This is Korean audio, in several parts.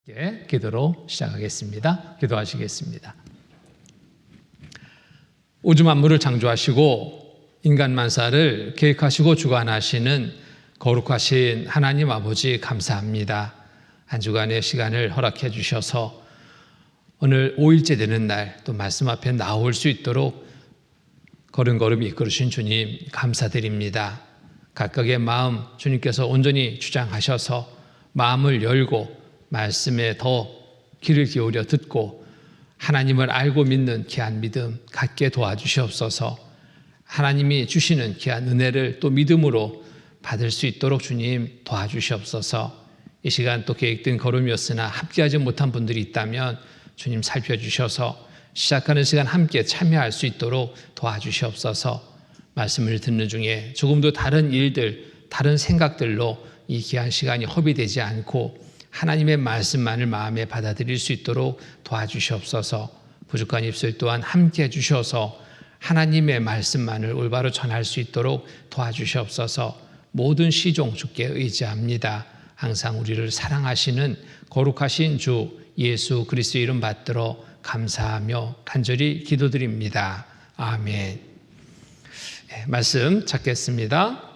기도로 시작하겠습니다. 기도하시겠습니다. 우주 만물을 창조하시고 인간 만사를 계획하시고 주관하시는 거룩하신 하나님 아버지 감사합니다. 한 주간의 시간을 허락해 주셔서 오늘 5일째 되는 날 또 말씀 앞에 나올 수 있도록 걸음걸음 이끌으신 주님 감사드립니다. 각각의 마음 주님께서 온전히 주장하셔서 마음을 열고 말씀에 더 귀를 기울여 듣고 하나님을 알고 믿는 귀한 믿음 갖게 도와주시옵소서. 하나님이 주시는 귀한 은혜를 또 믿음으로 받을 수 있도록 주님 도와주시옵소서. 이 시간 또 계획된 걸음이었으나 함께하지 못한 분들이 있다면 주님 살펴주셔서 시작하는 시간 함께 참여할 수 있도록 도와주시옵소서. 말씀을 듣는 중에 조금도 다른 일들, 다른 생각들로 이 귀한 시간이 허비되지 않고 하나님의 말씀만을 마음에 받아들일 수 있도록 도와주시옵소서. 부족한 입술 또한 함께 해주셔서 하나님의 말씀만을 올바로 전할 수 있도록 도와주시옵소서. 모든 시종 주께 의지합니다. 항상 우리를 사랑하시는 거룩하신 주 예수 그리스도 이름 받들어 감사하며 간절히 기도드립니다. 아멘. 말씀 찾겠습니다.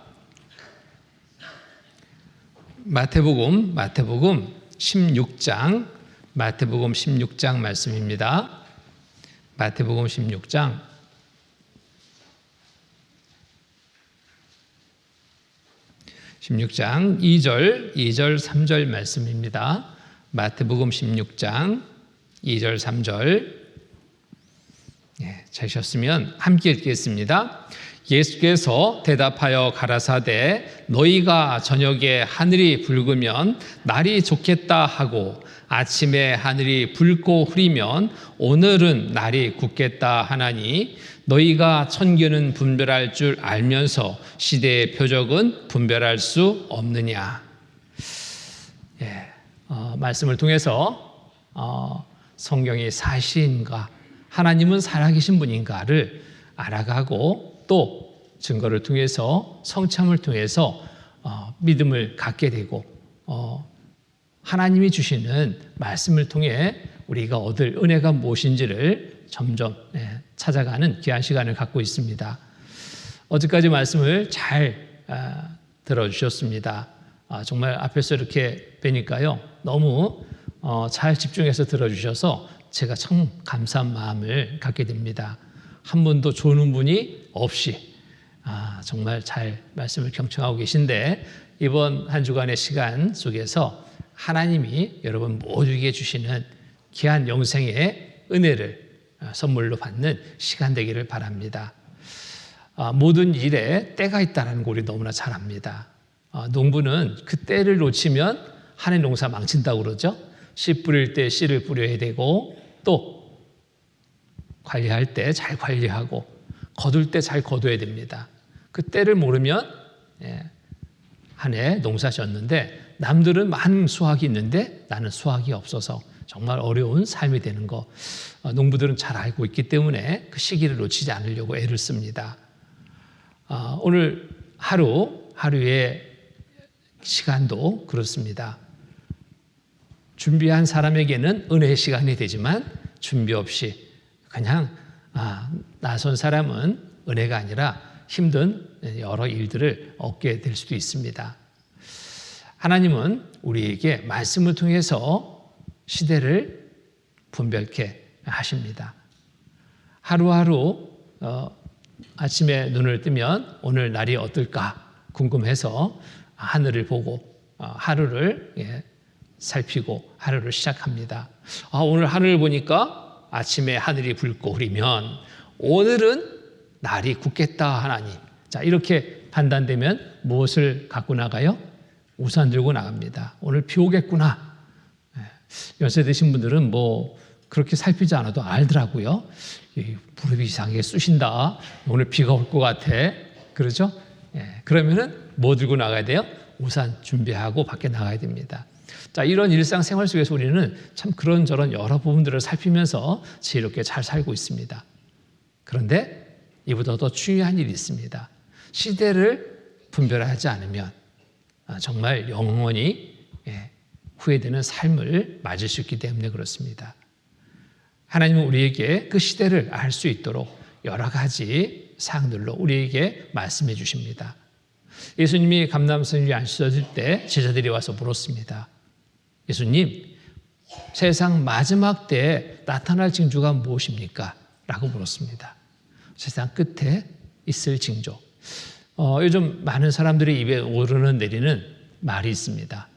마태복음 16장 말씀입니다. 마태복음 16장 2절 3절 말씀입니다. 마태복음 16장 2절 3절 찾으셨으면 함께 읽겠습니다. 예수께서 대답하여 가라사대 너희가 저녁에 하늘이 붉으면 날이 좋겠다 하고 아침에 하늘이 붉고 흐리면 오늘은 날이 굳겠다 하나니 너희가 천견은 분별할 줄 알면서 시대의 표적은 분별할 수 없느냐. 말씀을 통해서 성경이 사실인가 하나님은 살아계신 분인가를 알아가고 또 증거를 통해서 성참을 통해서 믿음을 갖게 되고 하나님이 주시는 말씀을 통해 우리가 얻을 은혜가 무엇인지를 점점 찾아가는 귀한 시간을 갖고 있습니다. 어제까지 말씀을 잘 들어주셨습니다. 정말 앞에서 이렇게 뵈니까요 너무 잘 집중해서 들어주셔서 제가 참 감사한 마음을 갖게 됩니다. 한 번도 조는 분이 없이 정말 잘 말씀을 경청하고 계신데 이번 한 주간의 시간 속에서 하나님이 여러분 모두에게 주시는 귀한 영생의 은혜를 선물로 받는 시간 되기를 바랍니다. 모든 일에 때가 있다는 거 우리 너무나 잘 압니다. 농부는 그 때를 놓치면 한 해 농사 망친다고 그러죠. 씨 뿌릴 때 씨를 뿌려야 되고 또 관리할 때 잘 관리하고 거둘 때 잘 거둬야 됩니다. 그 때를 모르면 한 해 농사 지었는데 남들은 많은 수확이 있는데 나는 수확이 없어서 정말 어려운 삶이 되는 거 농부들은 잘 알고 있기 때문에 그 시기를 놓치지 않으려고 애를 씁니다. 오늘 하루의 시간도 그렇습니다. 준비한 사람에게는 은혜의 시간이 되지만 준비 없이 그냥 나선 사람은 은혜가 아니라 힘든 여러 일들을 얻게 될 수도 있습니다. 하나님은 우리에게 말씀을 통해서 시대를 분별케 하십니다. 하루하루 아침에 눈을 뜨면 오늘 날이 어떨까 궁금해서 하늘을 보고 하루를 살피고 하루를 시작합니다. 오늘 하늘을 보니까 아침에 하늘이 붉고 흐리면 오늘은 날이 굳겠다 하나님. 자, 이렇게 판단되면 무엇을 갖고 나가요? 우산 들고 나갑니다. 오늘 비 오겠구나. 연세 드신 분들은 뭐 그렇게 살피지 않아도 알더라고요. 무릎이 이상하게 쑤신다. 오늘 비가 올 것 같아. 그러죠? 그러면은 뭐 들고 나가야 돼요? 우산 준비하고 밖에 나가야 됩니다. 자, 이런 일상생활 속에서 우리는 참 그런저런 여러 부분들을 살피면서 지혜롭게 잘 살고 있습니다. 그런데 이보다 더 중요한 일이 있습니다. 시대를 분별하지 않으면 정말 영원히 후회되는 삶을 맞을 수 있기 때문에 그렇습니다. 하나님은 우리에게 그 시대를 알 수 있도록 여러 가지 사항들로 우리에게 말씀해 주십니다. 예수님이 감람산 위에 앉으셨을 때 제자들이 와서 물었습니다. 예수님, 세상 마지막 때에 나타날 징조가 무엇입니까? 라고 물었습니다. 세상 끝에 있을 징조. 요즘 많은 사람들이 입에 오르는 내리는 말이 있습니다.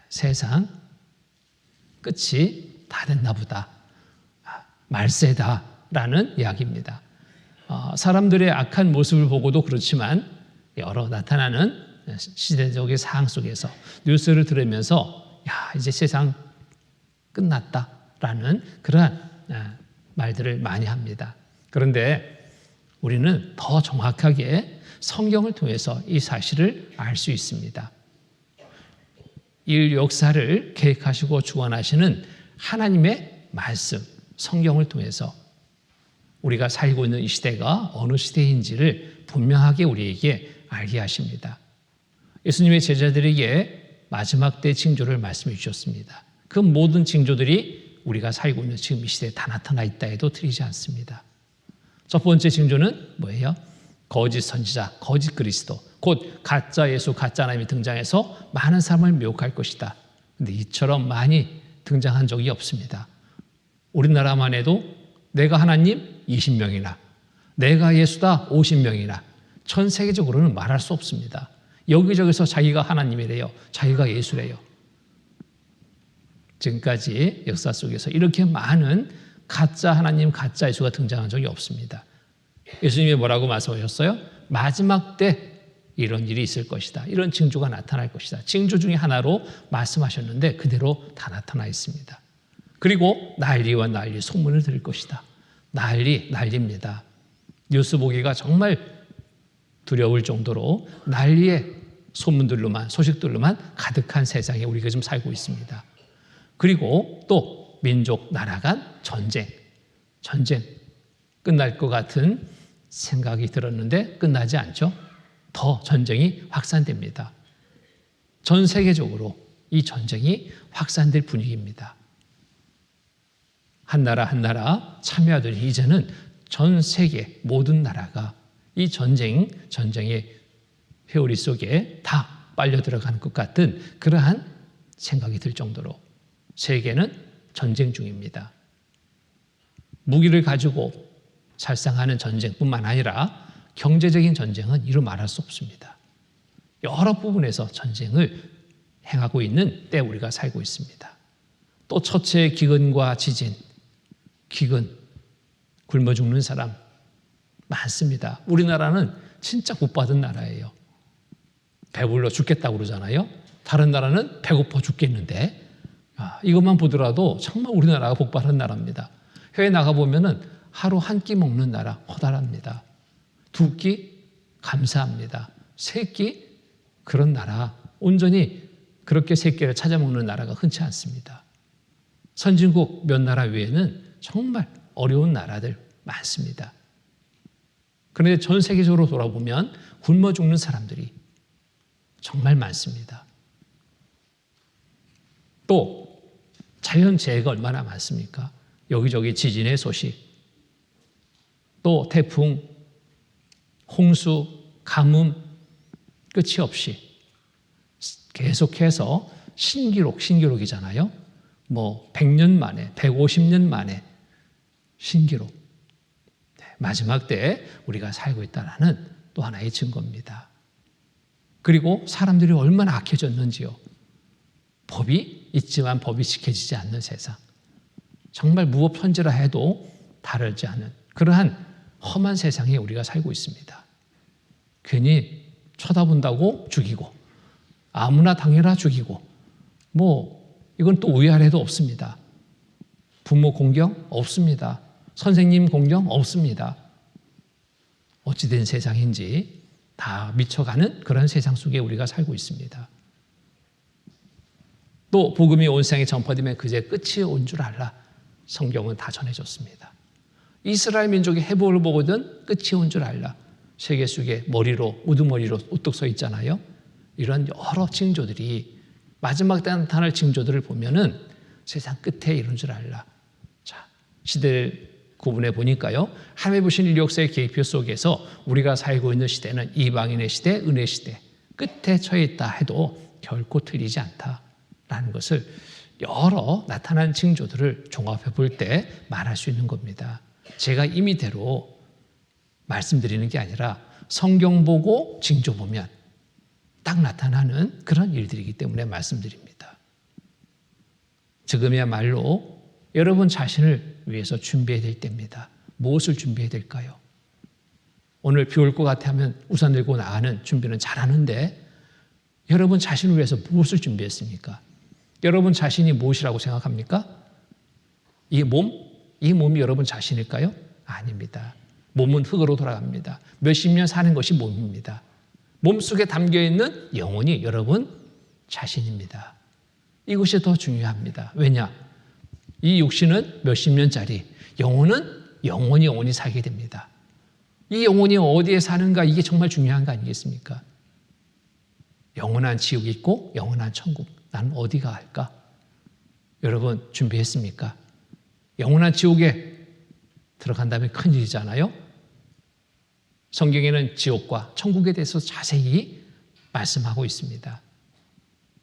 세상 끝이 다 됐나 보다. 말세다라는 이야기입니다. 사람들의 악한 모습을 보고도 그렇지만 여러 나타나는 시대적인 상황 속에서 뉴스를 들으면서 이제 세상 끝났다라는 그러한 말들을 많이 합니다. 그런데 우리는 더 정확하게 성경을 통해서 이 사실을 알 수 있습니다. 이 역사를 계획하시고 주관하시는 하나님의 말씀, 성경을 통해서 우리가 살고 있는 이 시대가 어느 시대인지를 분명하게 우리에게 알게 하십니다. 예수님의 제자들에게 마지막 때 징조를 말씀해 주셨습니다. 그 모든 징조들이 우리가 살고 있는 지금 이 시대에 다 나타나 있다 해도 틀리지 않습니다. 첫 번째 징조는 뭐예요? 거짓 선지자, 거짓 그리스도, 곧 가짜 예수, 가짜 하나님이 등장해서 많은 사람을 미혹할 것이다. 그런데 이처럼 많이 등장한 적이 없습니다. 우리나라만 해도 내가 하나님 20명이나 내가 예수다 50명이나 전 세계적으로는 말할 수 없습니다. 여기저기서 자기가 하나님이래요. 자기가 예수래요. 지금까지 역사 속에서 이렇게 많은 가짜 하나님, 가짜 예수가 등장한 적이 없습니다. 예수님이 뭐라고 말씀하셨어요? 마지막 때 이런 일이 있을 것이다. 이런 징조가 나타날 것이다. 징조 중에 하나로 말씀하셨는데 그대로 다 나타나 있습니다. 그리고 난리와 난리, 소문을 들을 것이다. 난리입니다. 뉴스 보기가 정말 두려울 정도로 난리의 소문들로만, 소식들로만 가득한 세상에 우리가 지금 살고 있습니다. 그리고 또 민족, 나라 간 전쟁 끝날 것 같은 생각이 들었는데 끝나지 않죠. 더 전쟁이 확산됩니다. 전 세계적으로 이 전쟁이 확산될 분위기입니다. 한 나라 참여하더니 이제는 전 세계 모든 나라가 이 전쟁의 회오리 속에 다 빨려 들어가는 것 같은 그러한 생각이 들 정도로 세계는 전쟁 중입니다. 무기를 가지고 살상하는 전쟁뿐만 아니라 경제적인 전쟁은 이루 말할 수 없습니다. 여러 부분에서 전쟁을 행하고 있는 때 우리가 살고 있습니다. 또 첫째 기근과 지진, 굶어 죽는 사람 많습니다. 우리나라는 진짜 복 받은 나라예요. 배불러 죽겠다고 그러잖아요. 다른 나라는 배고파 죽겠는데 이것만 보더라도 정말 우리나라가 복 받은 나라입니다. 해외 나가보면은 하루 한 끼 먹는 나라 허다랍니다. 두 끼 감사합니다. 세 끼 그런 나라 온전히 그렇게 세 끼를 찾아 먹는 나라가 흔치 않습니다. 선진국 몇 나라 외에는 정말 어려운 나라들 많습니다. 그런데 전 세계적으로 돌아보면 굶어 죽는 사람들이 정말 많습니다. 또 자연재해가 얼마나 많습니까? 여기저기 지진의 소식, 또 태풍, 홍수, 가뭄 끝이 없이 계속해서 신기록이잖아요. 100년 만에, 150년 만에 신기록. 마지막 때에 우리가 살고 있다는 또 하나의 증거입니다. 그리고 사람들이 얼마나 악해졌는지요. 법이 있지만 법이 지켜지지 않는 세상. 정말 무법천지라 해도 다르지 않은 그러한 험한 세상에 우리가 살고 있습니다. 괜히 쳐다본다고 죽이고 아무나 당해라 죽이고 이건 또 위아래도 없습니다. 부모 공경 없습니다. 선생님 공경 없습니다. 어찌된 세상인지 다 미쳐가는 그런 세상 속에 우리가 살고 있습니다. 또 복음이 온 세상에 전파되면 그제 끝이 온 줄 알라. 성경은 다 전해졌습니다. 이스라엘 민족의 회복을 보거든 끝이 온 줄 알라. 세계 속에 우두머리로 우뚝 서 있잖아요. 이런 여러 징조들이 마지막 때 나타날 징조들을 보면은 세상 끝에 이런 줄 알라. 자, 시대를 구분해 보니까요. 하나님의 보신 인류 역사의 계기표 속에서 우리가 살고 있는 시대는 이방인의 시대, 은혜 시대 끝에 처해 있다 해도 결코 틀리지 않다라는 것을 여러 나타난 징조들을 종합해 볼 때 말할 수 있는 겁니다. 제가 임의대로 말씀드리는 게 아니라 성경 보고 징조 보면 딱 나타나는 그런 일들이기 때문에 말씀드립니다. 지금이야말로 여러분 자신을 위해서 준비해야 될 때입니다. 무엇을 준비해야 될까요? 오늘 비 올 것 같아 하면 우산 들고 나가는 준비는 잘하는데 여러분 자신을 위해서 무엇을 준비했습니까? 여러분 자신이 무엇이라고 생각합니까? 이 몸이 여러분 자신일까요? 아닙니다. 몸은 흙으로 돌아갑니다. 몇십 년 사는 것이 몸입니다. 몸속에 담겨있는 영혼이 여러분 자신입니다. 이것이 더 중요합니다. 왜냐? 이 육신은 몇십 년짜리, 영혼은 영원히 살게 됩니다. 이 영혼이 어디에 사는가 이게 정말 중요한 거 아니겠습니까? 영원한 지옥이 있고 영원한 천국. 나는 어디가 할까? 여러분 준비했습니까? 영원한 지옥에 들어간다면 큰일이잖아요. 성경에는 지옥과 천국에 대해서 자세히 말씀하고 있습니다.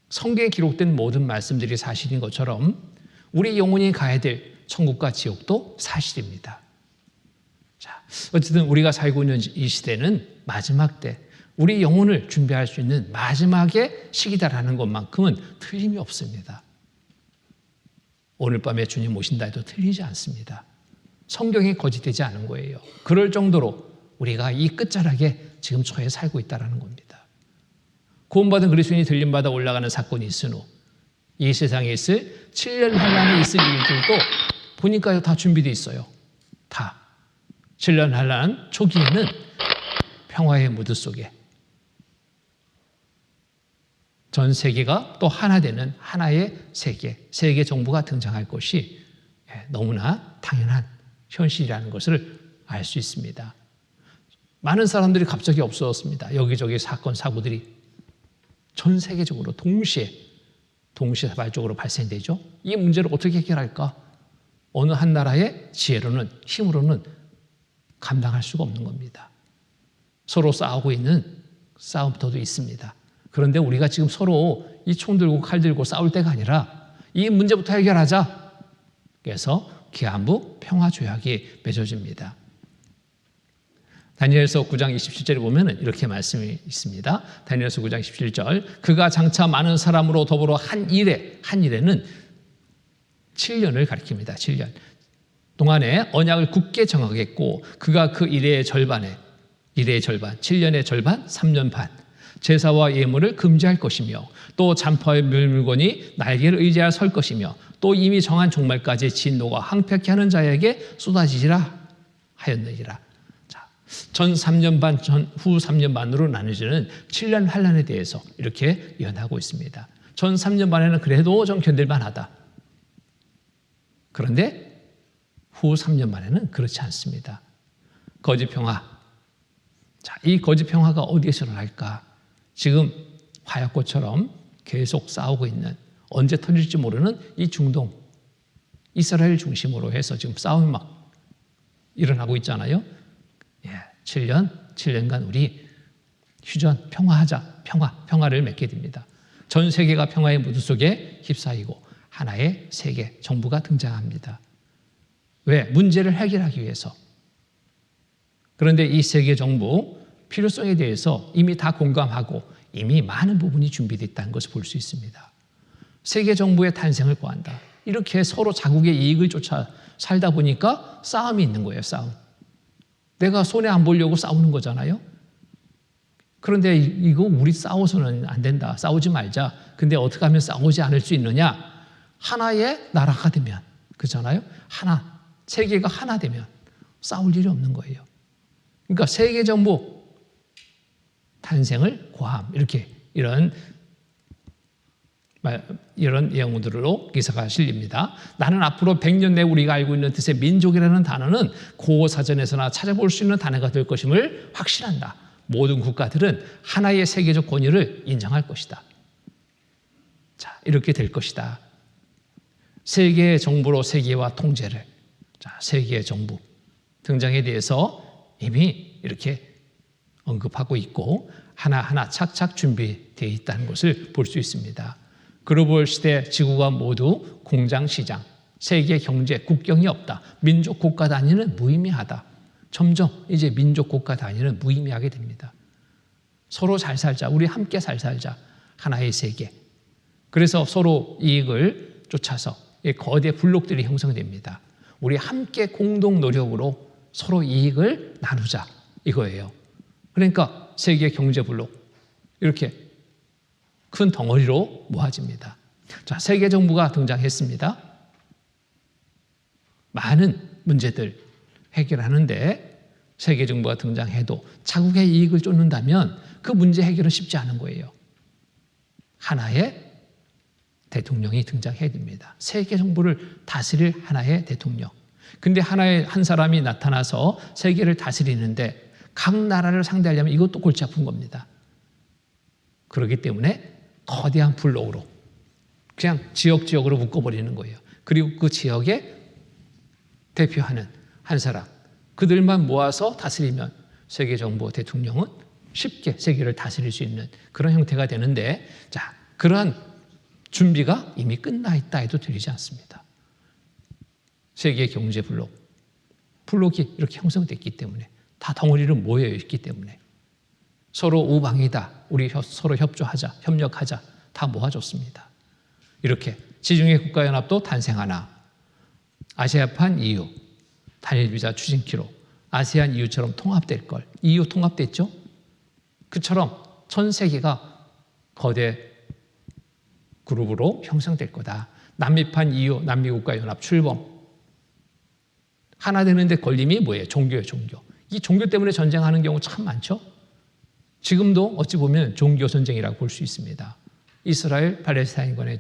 성경에 기록된 모든 말씀들이 사실인 것처럼 우리 영혼이 가야 될 천국과 지옥도 사실입니다. 자, 어쨌든 우리가 살고 있는 이 시대는 마지막 때 우리 영혼을 준비할 수 있는 마지막의 시기다라는 것만큼은 틀림이 없습니다. 오늘 밤에 주님 오신다 해도 틀리지 않습니다. 성경에 거짓되지 않은 거예요. 그럴 정도로 우리가 이 끝자락에 지금 처해 살고 있다는 겁니다. 구원받은 그리스도인이 들림받아 올라가는 사건이 있은 후 이 세상에 있을 7년 환란이 있을 일들도 보니까요 다 준비되어 있어요. 다. 7년 환란 초기에는 평화의 무드 속에 전 세계가 또 하나 되는 하나의 세계 정부가 등장할 것이 너무나 당연한 현실이라는 것을 알 수 있습니다. 많은 사람들이 갑자기 없어졌습니다. 여기저기 사건, 사고들이 전 세계적으로 동시다발적으로 발생되죠. 이 문제를 어떻게 해결할까? 어느 한 나라의 지혜로는, 힘으로는 감당할 수가 없는 겁니다. 서로 싸우고 있는 싸움터도 있습니다. 그런데 우리가 지금 서로 이 총 들고 칼 들고 싸울 때가 아니라 이 문제부터 해결하자. 그래서 기한부 평화조약이 맺어집니다. 다니엘서 9장 27절에 보면 이렇게 말씀이 있습니다. 다니엘서 9장 27절 그가 장차 많은 사람으로 더불어 한 일에는 7년을 가리킵니다. 7년 동안에 언약을 굳게 정하겠고 그가 그 일의 절반 7년의 절반 3년 반 제사와 예물을 금지할 것이며 또 잔포의 물건이 날개를 의지하여 설 것이며 또 이미 정한 종말까지 진노가 항폐케 하는 자에게 쏟아지리라 하였느니라. 자, 전 3년 반, 후 3년 반으로 나눠지는 7년 환란에 대해서 이렇게 예언하고 있습니다. 전 3년 반에는 그래도 좀 견딜만 하다. 그런데 후 3년 반에는 그렇지 않습니다. 거짓 평화. 자, 이 거짓 평화가 어디에서 일어날까? 지금 화약고처럼 계속 싸우고 있는 언제 터질지 모르는 이 중동 이스라엘 중심으로 해서 지금 싸움이 막 일어나고 있잖아요. 7년간 우리 휴전 평화하자. 평화를 맺게 됩니다. 전 세계가 평화의 무드 속에 휩싸이고 하나의 세계 정부가 등장합니다. 왜? 문제를 해결하기 위해서. 그런데 이 세계 정부 필요성에 대해서 이미 다 공감하고 이미 많은 부분이 준비되어 있다는 것을 볼 수 있습니다. 세계 정부의 탄생을 구한다. 이렇게 서로 자국의 이익을 쫓아 살다 보니까 싸움이 있는 거예요. 싸움. 내가 손해 안 보려고 싸우는 거잖아요. 그런데 이거 우리 싸워서는 안 된다. 싸우지 말자. 근데 어떻게 하면 싸우지 않을 수 있느냐? 하나의 나라가 되면, 그렇잖아요. 세계가 하나 되면 싸울 일이 없는 거예요. 그러니까 세계 정부 탄생을 고함. 이런 내용들로 기사가 실립니다. 나는 앞으로 100년 내 우리가 알고 있는 뜻의 민족이라는 단어는 고사전에서나 찾아볼 수 있는 단어가 될 것임을 확신한다. 모든 국가들은 하나의 세계적 권위를 인정할 것이다. 자, 이렇게 될 것이다. 세계의 정부로 세계와 통제를. 자, 세계의 정부 등장에 대해서 이미 이렇게 언급하고 있고 하나하나 착착 준비되어 있다는 것을 볼 수 있습니다. 글로벌 시대 지구가 모두 공장시장, 세계 경제, 국경이 없다. 민족 국가 단위는 무의미하다. 점점 이제 민족 국가 단위는 무의미하게 됩니다. 서로 잘 살자. 우리 함께 잘 살자. 하나의 세계. 그래서 서로 이익을 쫓아서 거대 블록들이 형성됩니다. 우리 함께 공동 노력으로 서로 이익을 나누자. 이거예요. 그러니까 세계 경제 블록 이렇게 큰 덩어리로 모아집니다. 자, 세계 정부가 등장했습니다. 많은 문제들 해결하는데 세계 정부가 등장해도 자국의 이익을 쫓는다면 그 문제 해결은 쉽지 않은 거예요. 하나의 대통령이 등장해야 됩니다. 세계 정부를 다스릴 하나의 대통령. 근데 한 사람이 나타나서 세계를 다스리는데 각 나라를 상대하려면 이것도 골치 아픈 겁니다. 그렇기 때문에 거대한 블록으로 그냥 지역으로 묶어버리는 거예요. 그리고 그 지역에 대표하는 한 사람, 그들만 모아서 다스리면 세계 정부 대통령은 쉽게 세계를 다스릴 수 있는 그런 형태가 되는데, 자, 그러한 준비가 이미 끝나 있다 해도 틀리지 않습니다. 세계 경제 블록이 이렇게 형성됐기 때문에 다 덩어리로 모여 있기 때문에 서로 우방이다. 우리 서로 협조하자, 협력하자. 다 모아줬습니다. 이렇게 지중해 국가연합도 탄생하나 아시아판 EU, 단일 비자 추진키로 아세안 EU처럼 통합될 걸. EU 통합됐죠? 그처럼 전 세계가 거대 그룹으로 형성될 거다. 남미판 EU, 남미국가연합 출범. 하나 되는데 걸림이 뭐예요? 종교예요, 종교. 이 종교 때문에 전쟁하는 경우 참 많죠? 지금도 어찌 보면 종교 전쟁이라고 볼 수 있습니다. 이스라엘, 팔레스타인 간의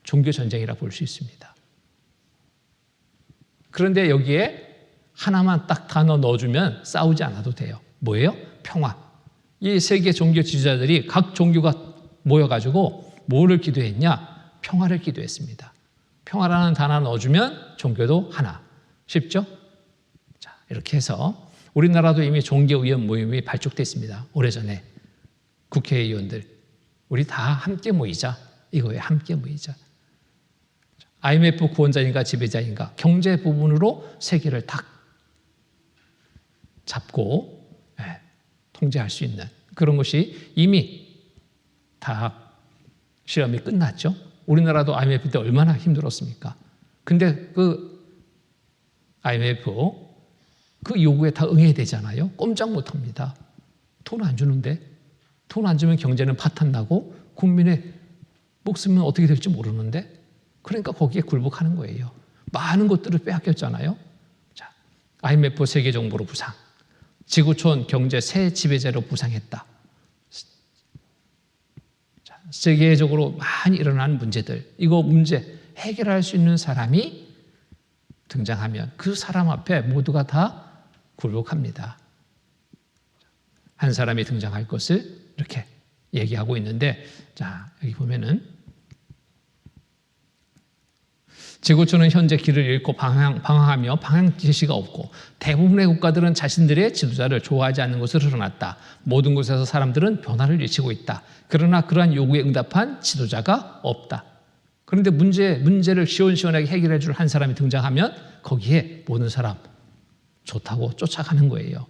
종교 전쟁이라고 볼 수 있습니다. 그런데 여기에 하나만 딱 단어 넣어주면 싸우지 않아도 돼요. 뭐예요? 평화. 이 세계 종교 지도자들이 각 종교가 모여가지고 뭐를 기도했냐? 평화를 기도했습니다. 평화라는 단어 넣어주면 종교도 하나. 쉽죠? 자, 이렇게 해서 우리나라도 이미 종교의원 모임이 발족됐습니다. 오래전에 국회의원들 우리 다 함께 모이자. 이거에 함께 모이자. IMF 구원자인가 지배자인가 경제 부분으로 세계를 딱 잡고 통제할 수 있는 그런 것이 이미 다 실험이 끝났죠. 우리나라도 IMF 때 얼마나 힘들었습니까? 근데 그 IMF 그 요구에 다 응해야 되잖아요. 꼼짝 못합니다. 돈 안 주는데 돈 안 주면 경제는 파탄나고 국민의 목숨은 어떻게 될지 모르는데 그러니까 거기에 굴복하는 거예요. 많은 것들을 빼앗겼잖아요. 자, IMF 세계정부로 부상, 지구촌 경제 새 지배자로 부상했다. 자, 세계적으로 많이 일어나는 문제들, 이거 문제 해결할 수 있는 사람이 등장하면 그 사람 앞에 모두가 다 굴복합니다. 한 사람이 등장할 것을 이렇게 얘기하고 있는데, 자, 여기 보면은 지구촌은 현재 길을 잃고 방황하며 방향 제시가 없고 대부분의 국가들은 자신들의 지도자를 좋아하지 않는 것을 드러났다. 모든 곳에서 사람들은 변화를 외치고 있다. 그러나 그러한 요구에 응답한 지도자가 없다. 그런데 문제를 시원시원하게 해결해 줄 한 사람이 등장하면 거기에 모든 사람 좋다고 쫓아가는 거예요.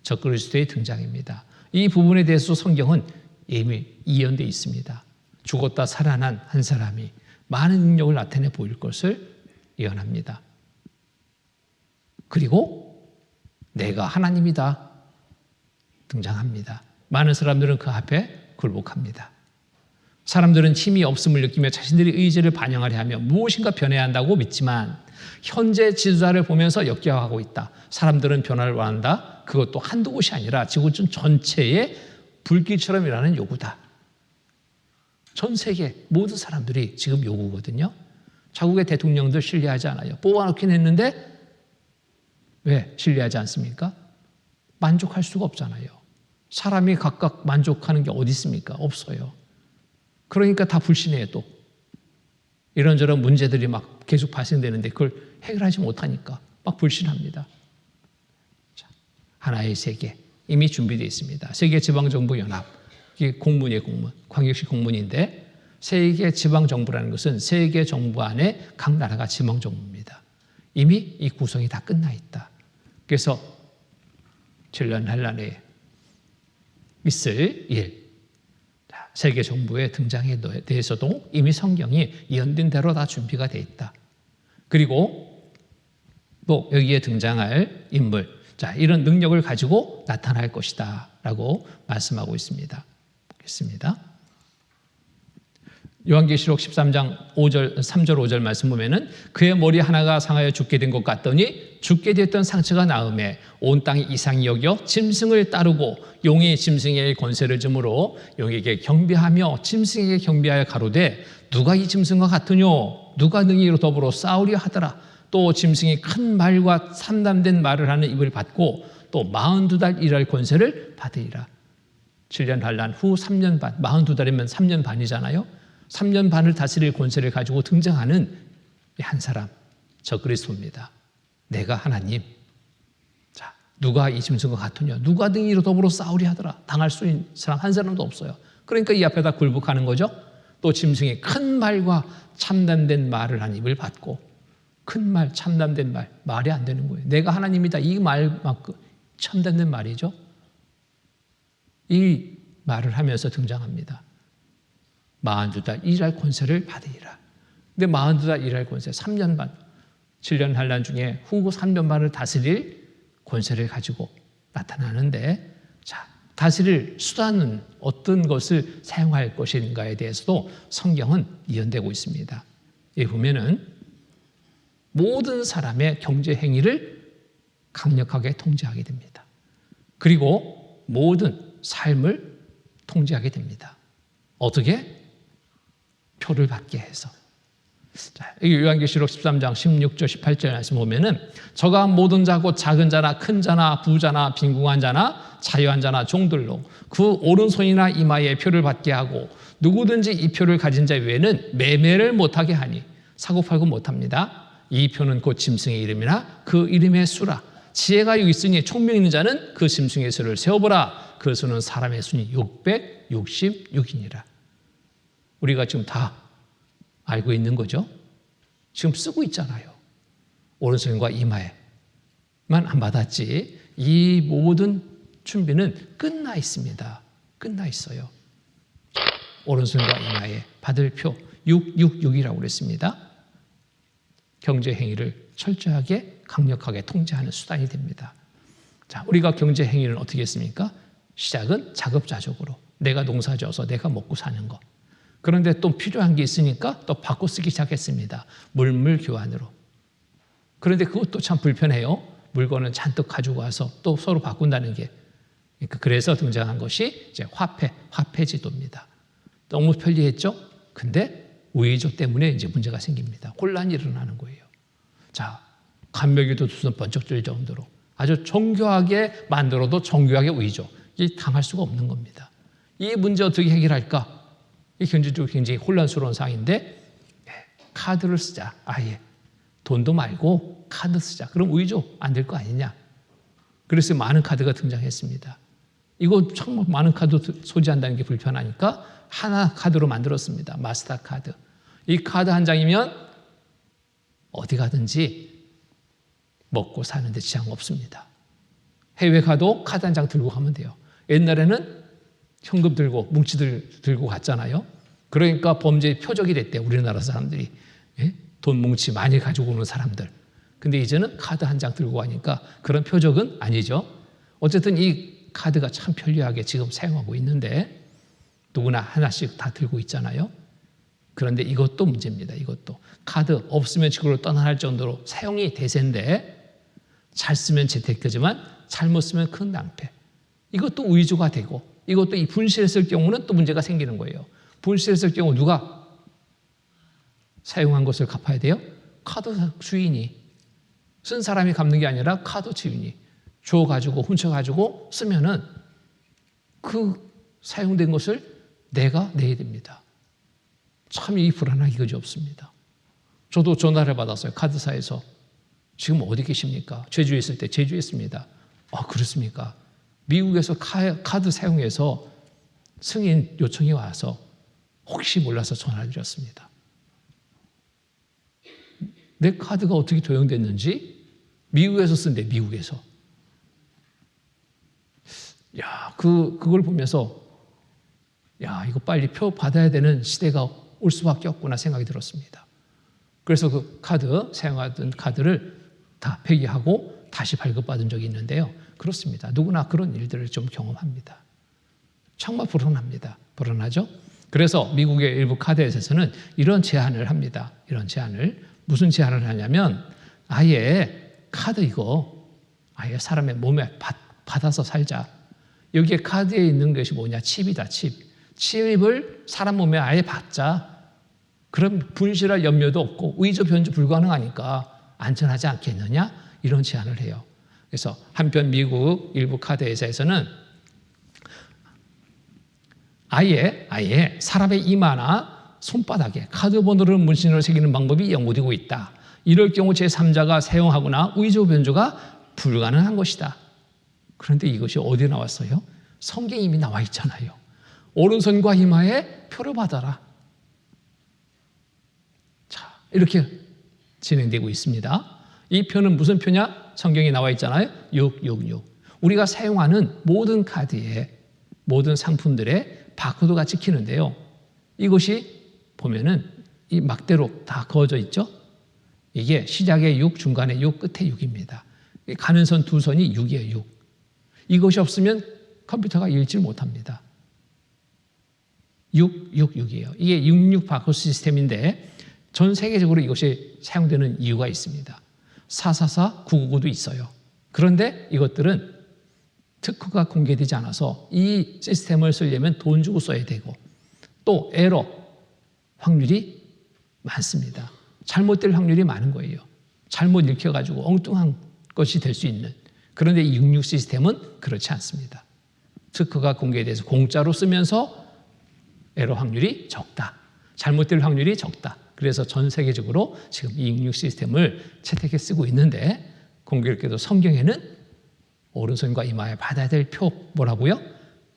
적그리스도의 등장입니다. 이 부분에 대해서 성경은 이미 이연되어 있습니다. 죽었다 살아난 한 사람이 많은 능력을 나타내 보일 것을 예언합니다. 그리고 내가 하나님이다 등장합니다. 많은 사람들은 그 앞에 굴복합니다. 사람들은 힘이 없음을 느끼며 자신들의 의지를 반영하려 하며 무엇인가 변해야 한다고 믿지만 현재 지도자를 보면서 역겨워하고 있다. 사람들은 변화를 원한다. 그것도 한두 곳이 아니라 지구촌 전체의 불길처럼 일하는 요구다. 전 세계 모든 사람들이 지금 요구거든요. 자국의 대통령들 신뢰하지 않아요. 뽑아놓긴 했는데 왜 신뢰하지 않습니까? 만족할 수가 없잖아요. 사람이 각각 만족하는 게 어디 있습니까? 없어요. 그러니까 다 불신해요 또. 이런저런 문제들이 막 계속 발생되는데 그걸 해결하지 못하니까 막 불신합니다. 자, 하나의 세계 이미 준비되어 있습니다. 세계지방정부연합, 이게 공문이에요, 공문. 광역시 공문인데 세계지방정부라는 것은 세계 정부 안에 각 나라가 지방정부입니다. 이미 이 구성이 다 끝나 있다. 그래서 진련한란에 있을 일, 세계 정부의 등장에 대해서도 이미 성경이 예언된 대로 다 준비가 되어 있다. 그리고 또 여기에 등장할 인물, 자, 이런 능력을 가지고 나타날 것이다 라고 말씀하고 있습니다. 보겠습니다. 요한계시록 13장 5절, 3절 5절 말씀 보면은 그의 머리 하나가 상하여 죽게 된 것 같더니 죽게 됐던 상처가 나음에 온 땅이 이상히 여겨 짐승을 따르고 용이 짐승에게 권세를 주므로 용에게 경배하며 짐승에게 경배하여 가로되 누가 이 짐승과 같으뇨 누가 능히 더불어 싸우려 하더라. 또 짐승이 큰 말과 참담된 말을 하는 입을 받고 또 42달 일할 권세를 받으리라. 7년 환란 후 3년 반, 42달이면 3년 반이잖아요. 3년 반을 다스릴 권세를 가지고 등장하는 한 사람, 저 그리스도입니다. 내가 하나님. 자, 누가 이 짐승과 같으냐? 누가 등이로 더불어 싸우리 하더라. 당할 수 있는 사람 한 사람도 없어요. 그러니까 이 앞에다 굴복하는 거죠. 또 짐승이 큰 말과 참담된 말을 한 입을 받고, 큰 말, 참담된 말, 말이 안 되는 거예요. 내가 하나님이다. 이 말만큼 참담된 말이죠. 이 말을 하면서 등장합니다. 42달 일할 권세를 받으리라. 근데 42달 일할 권세, 3년 반, 7년 환란 중에 후 3년 반을 다스릴 권세를 가지고 나타나는데, 자, 다스릴 수단은 어떤 것을 사용할 것인가에 대해서도 성경은 예언되고 있습니다. 여기 보면은 모든 사람의 경제 행위를 강력하게 통제하게 됩니다. 그리고 모든 삶을 통제하게 됩니다. 어떻게? 표를 받게 해서. 자, 여기 요한계시록 13장 16절 18절 말씀 보면은 저가 모든 자고 작은 자나 큰 자나 부자나 빈궁한 자나 자유한 자나 종들로 그 오른손이나 이마에 표를 받게 하고 누구든지 이 표를 가진 자 외에는 매매를 못하게 하니 사고팔고 못합니다. 이 표는 곧 짐승의 이름이나 그 이름의 수라. 지혜가 여기 있으니 총명 있는 자는 그 짐승의 수를 세어보라. 그 수는 사람의 수니 666이니라. 우리가 지금 다 알고 있는 거죠. 지금 쓰고 있잖아요. 오른손과 이마에만 안 받았지 이 모든 준비는 끝나 있습니다. 끝나 있어요. 오른손과 이마에 받을 표 666이라고 그랬습니다. 경제 행위를 철저하게 강력하게 통제하는 수단이 됩니다. 자, 우리가 경제 행위를 어떻게 했습니까? 시작은 자급자족으로 내가 농사져서 내가 먹고 사는 거. 그런데 또 필요한 게 있으니까 또 바꿔 쓰기 시작했습니다. 물물 교환으로. 그런데 그것도 참 불편해요. 물건을 잔뜩 가지고 와서 또 서로 바꾼다는 게. 그래서 등장한 것이 이제 화폐 지도입니다. 너무 편리했죠? 근데 우회조 때문에 이제 문제가 생깁니다. 혼란이 일어나는 거예요. 자, 간멸기도 두 손 번쩍 들 정도로 아주 정교하게 만들어도 정교하게 우회조. 이 당할 수가 없는 겁니다. 이 문제 어떻게 해결할까? 이 경제적으로 굉장히 혼란스러운 상황인데 카드를 쓰자. 아예 돈도 말고 카드 쓰자. 그럼 우회조 안 될 거 아니냐. 그래서 많은 카드가 등장했습니다. 이거 정말 많은 카드 소지한다는 게 불편하니까 하나 카드로 만들었습니다. 마스터카드. 이 카드 한 장이면 어디 가든지 먹고 사는데 지장 없습니다. 해외 가도 카드 한 장 들고 가면 돼요. 옛날에는 현금 들고 뭉치들 들고 갔잖아요. 그러니까 범죄의 표적이 됐대요. 우리나라 사람들이. 예? 돈 뭉치 많이 가지고 오는 사람들. 근데 이제는 카드 한 장 들고 가니까 그런 표적은 아니죠. 어쨌든 이 카드가 참 편리하게 지금 사용하고 있는데 누구나 하나씩 다 들고 있잖아요. 그런데 이것도 문제입니다. 이것도. 카드 없으면 지구를 떠나할 정도로 사용이 대세인데 잘 쓰면 재테크지만 잘못 쓰면 큰 낭패. 이것도 우위조가 되고 이것도 이 분실했을 경우는 또 문제가 생기는 거예요. 분실했을 경우 누가 사용한 것을 갚아야 돼요? 카드 주인이. 쓴 사람이 갚는 게 아니라 카드 주인이 줘가지고 훔쳐가지고 쓰면은 그 사용된 것을 내가 내야 됩니다. 참 이 불안하기 그지없습니다. 저도 전화를 받았어요. 카드사에서. 지금 어디 계십니까? 제주에 있을 때 제주에 있습니다. 아, 그렇습니까? 미국에서 카드 사용해서 승인 요청이 와서 혹시 몰라서 전화를 드렸습니다. 내 카드가 어떻게 도용됐는지 미국에서 쓴대, 미국에서. 야, 그걸 보면서 야, 이거 빨리 표 받아야 되는 시대가 올 수밖에 없구나 생각이 들었습니다. 그래서 그 사용하던 카드를 다 폐기하고 다시 발급받은 적이 있는데요. 그렇습니다. 누구나 그런 일들을 좀 경험합니다. 정말 불안합니다. 불안하죠? 그래서 미국의 일부 카드 회사에서는 이런 제안을 합니다. 이런 제안을. 무슨 제안을 하냐면 아예 카드 이거 아예 사람의 몸에 받아서 살자. 여기에 카드에 있는 것이 뭐냐? 칩이다, 칩. 칩을 사람 몸에 아예 받자. 그럼 분실할 염려도 없고 의조 변조 불가능하니까 안전하지 않겠느냐? 이런 제안을 해요. 그래서 한편 미국 일부 카드 회사에서는 아예 사람의 이마나 손바닥에 카드 번호를 문신으로 새기는 방법이 연구되고 있다. 이럴 경우 제3자가 사용하거나 의조 변조가 불가능한 것이다. 그런데 이것이 어디에 나왔어요? 성경에 이미 나와 있잖아요. 오른손과 이마에 표를 받아라. 자, 이렇게 진행되고 있습니다. 이 표는 무슨 표냐? 성경에 나와 있잖아요. 666. 우리가 사용하는 모든 카드에 모든 상품들에 바코드가 찍히는데요. 이것이 보면은 이 막대로 다 그어져 있죠. 이게 시작에 6, 중간에 6, 끝에 6입니다. 가는 선 두 선이 6이에요. 6. 이것이 없으면 컴퓨터가 읽지를 못합니다. 666이에요. 이게 66 바코드 시스템인데 전 세계적으로 이것이 사용되는 이유가 있습니다. 444, 999도 있어요. 그런데 이것들은 특허가 공개되지 않아서 이 시스템을 쓰려면 돈 주고 써야 되고 또 에러 확률이 많습니다. 잘못될 확률이 많은 거예요. 잘못 읽혀가지고 엉뚱한 것이 될 수 있는. 그런데 이 66 시스템은 그렇지 않습니다. 특허가 공개돼서 공짜로 쓰면서 에러 확률이 적다. 잘못될 확률이 적다. 그래서 전 세계적으로 지금 이 66 시스템을 채택해 쓰고 있는데 공교롭게도 성경에는 오른손과 이마에 받아야 될 표 뭐라고요?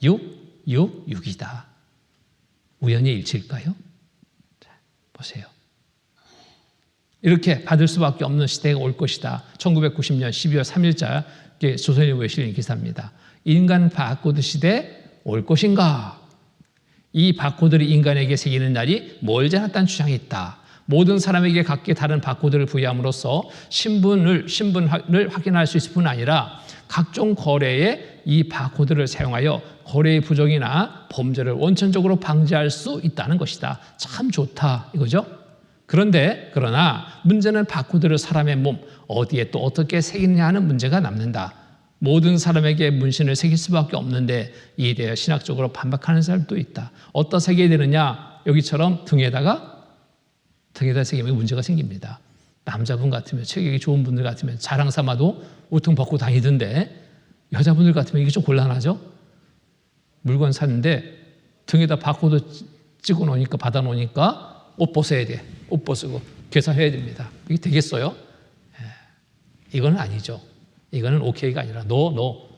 666이다. 우연의 일치일까요? 자, 보세요. 이렇게 받을 수밖에 없는 시대가 올 것이다. 1990년 12월 3일자 조선일보에 실린 기사입니다. 인간 바코드 시대 올 것인가? 이 바코드를 인간에게 새기는 날이 멀지 않았다는 주장이 있다. 모든 사람에게 각기 다른 바코드를 부여함으로써 신분을 확인할 수 있을 뿐 아니라 각종 거래에 이 바코드를 사용하여 거래의 부정이나 범죄를 원천적으로 방지할 수 있다는 것이다. 참 좋다 이거죠. 그러나 문제는 바코드를 사람의 몸 어디에 또 어떻게 새기느냐 하는 문제가 남는다. 모든 사람에게 문신을 새길 수밖에 없는데 이에 대해 신학적으로 반박하는 사람도 있다. 어디다 새겨야 되느냐? 여기처럼 등에다 새기면 문제가 생깁니다. 남자분 같으면 체격이 좋은 분들 같으면 자랑 삼아도 우통 벗고 다니던데 여자분들 같으면 이게 좀 곤란하죠? 물건 샀는데 등에다 바코드 찍어 놓으니까 받아 놓으니까 옷 벗어야 돼. 옷 벗고 계산해야 됩니다. 이게 되겠어요? 이거는 아니죠. 이거는 오케이가 아니라 너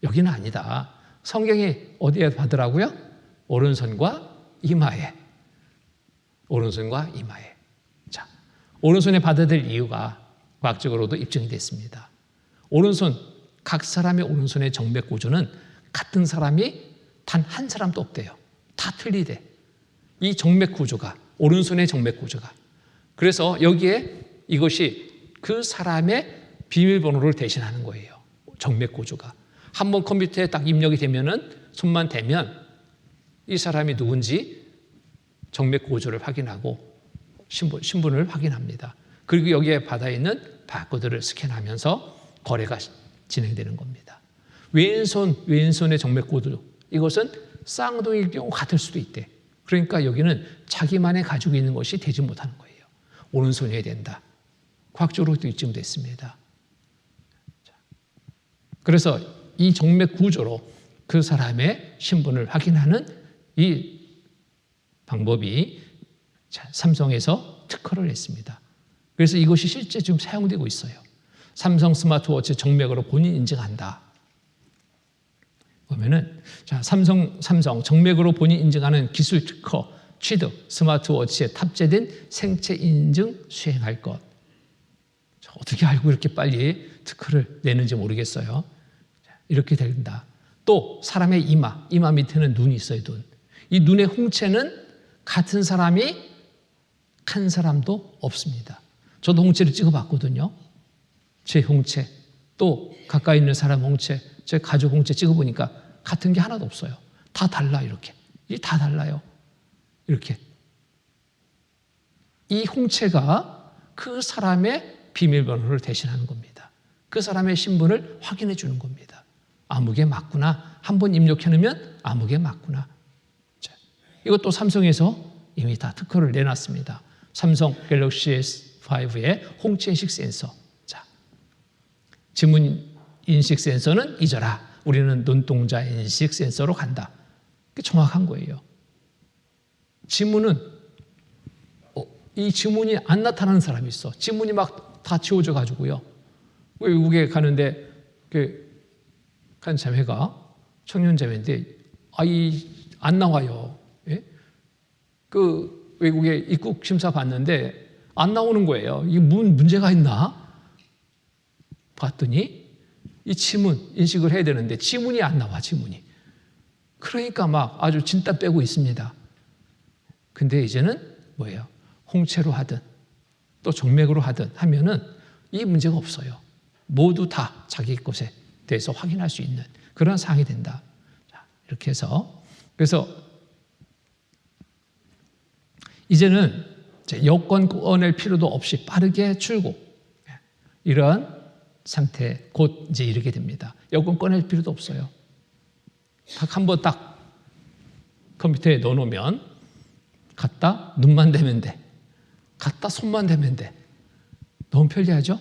여기는 아니다. 성경이 어디에 받으라고요? 오른손과 이마에. 오른손과 이마에. 자, 오른손에 받아야 될 이유가 과학적으로도 입증이 됐습니다. 오른손, 각 사람의 오른손의 정맥 구조는 같은 사람이 단 한 사람도 없대요. 다 틀리대. 이 정맥 구조가, 오른손의 정맥 구조가. 그래서 여기에 이것이 그 사람의 비밀번호를 대신하는 거예요. 정맥 구조가. 한번 컴퓨터에 딱 입력이 되면은 손만 대면 이 사람이 누군지 정맥 구조를 확인하고 신분을 확인합니다. 그리고 여기에 받아 있는 바코드를 스캔하면서 거래가 진행되는 겁니다. 왼손의 정맥 구조 이것은 쌍둥이일 경우 같을 수도 있대. 그러니까 여기는 자기만의 가지고 있는 것이 되지 못하는 거예요. 오른손이어야 된다. 과학적으로도 입증됐습니다. 그래서 이 정맥 구조로 그 사람의 신분을 확인하는 이 방법이 자, 삼성에서 특허를 했습니다. 그래서 이것이 실제 지금 사용되고 있어요. 삼성 스마트워치 정맥으로 본인 인증한다. 보면은 자, 삼성 정맥으로 본인 인증하는 기술 특허 취득 스마트워치에 탑재된 생체 인증 수행할 것. 자, 어떻게 알고 이렇게 빨리 특허를 내는지 모르겠어요. 자, 이렇게 된다. 또 사람의 이마 밑에는 눈이 있어요. 눈. 이 눈의 홍채는 같은 사람이 한 사람도 없습니다. 저도 홍채를 찍어봤거든요. 제 홍채, 또 가까이 있는 사람 홍채, 제 가족 홍채 찍어보니까 같은 게 하나도 없어요. 다 달라 이렇게. 이게 다 달라요. 이렇게. 이 홍채가 그 사람의 비밀번호를 대신하는 겁니다. 그 사람의 신분을 확인해 주는 겁니다. 아무개 맞구나. 한번 입력해 놓으면 아무개 맞구나. 자, 이것도 삼성에서 이미 다 특허를 내놨습니다. 삼성 갤럭시 S5의 홍채 인식 센서. 자, 지문 인식 센서는 잊어라. 우리는 눈동자 인식 센서로 간다. 그게 정확한 거예요. 지문은 이 지문이 안 나타나는 사람이 있어. 지문이 막 다 지워져 가지고요. 외국에 가는데 한 자매가 청년 자매인데 안 나와요. 예? 그 외국에 입국 심사 봤는데 안 나오는 거예요. 이게 문제가 있나? 봤더니 이 지문 인식을 해야 되는데 지문이 안 나와. 지문이. 그러니까 막 아주 진땀 빼고 있습니다. 근데 이제는 뭐예요? 홍채로 하든 또 정맥으로 하든 하면은 이 문제가 없어요. 모두 다 자기 것에 대해서 확인할 수 있는 그런 상황이 된다. 자, 이렇게 해서 그래서 이제는 여권 꺼낼 필요도 없이 빠르게 출국 이런 상태 곧 이제 이르게 됩니다. 여권 꺼낼 필요도 없어요. 한번 딱 컴퓨터에 넣어놓으면 갖다 눈만 대면 돼. 갖다 손만 대면 돼. 너무 편리하죠?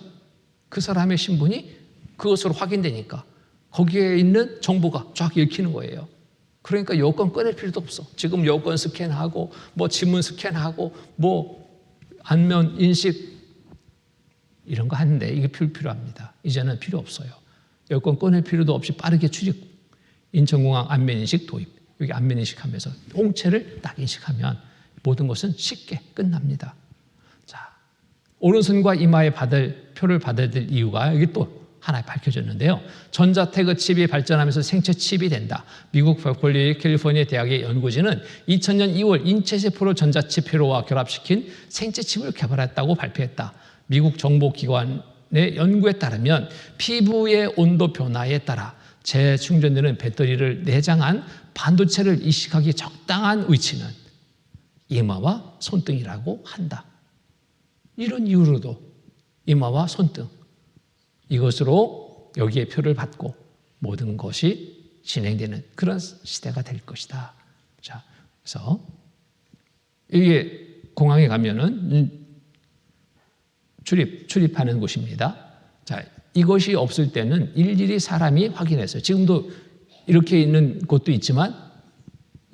그 사람의 신분이 그것으로 확인되니까 거기에 있는 정보가 쫙 읽히는 거예요. 그러니까 여권 꺼낼 필요도 없어. 지금 여권 스캔하고 뭐 지문 스캔하고 뭐 안면 인식 이런 거 하는데 이게 필요합니다. 이제는 필요 없어요. 여권 꺼낼 필요도 없이 빠르게 출입. 인천공항 안면 인식 도입. 여기 안면 인식하면서 홍채를 딱 인식하면 모든 것은 쉽게 끝납니다. 자, 오른손과 이마에 표를 받아야 될 이유가 여기 또 하나 밝혀졌는데요. 전자태그 칩이 발전하면서 생체 칩이 된다. 미국 버클리 캘리포니아 대학의 연구진은 2000년 2월 인체세포를 전자칩 회로와 결합시킨 생체 칩을 개발했다고 발표했다. 미국 정보기관의 연구에 따르면 피부의 온도 변화에 따라 재충전되는 배터리를 내장한 반도체를 이식하기 적당한 위치는 이마와 손등이라고 한다. 이런 이유로도 이마와 손등 이것으로 여기에 표를 받고 모든 것이 진행되는 그런 시대가 될 것이다. 자, 그래서 이게 공항에 가면은 출입하는 곳입니다. 자, 이것이 없을 때는 일일이 사람이 확인했어요. 지금도 이렇게 있는 곳도 있지만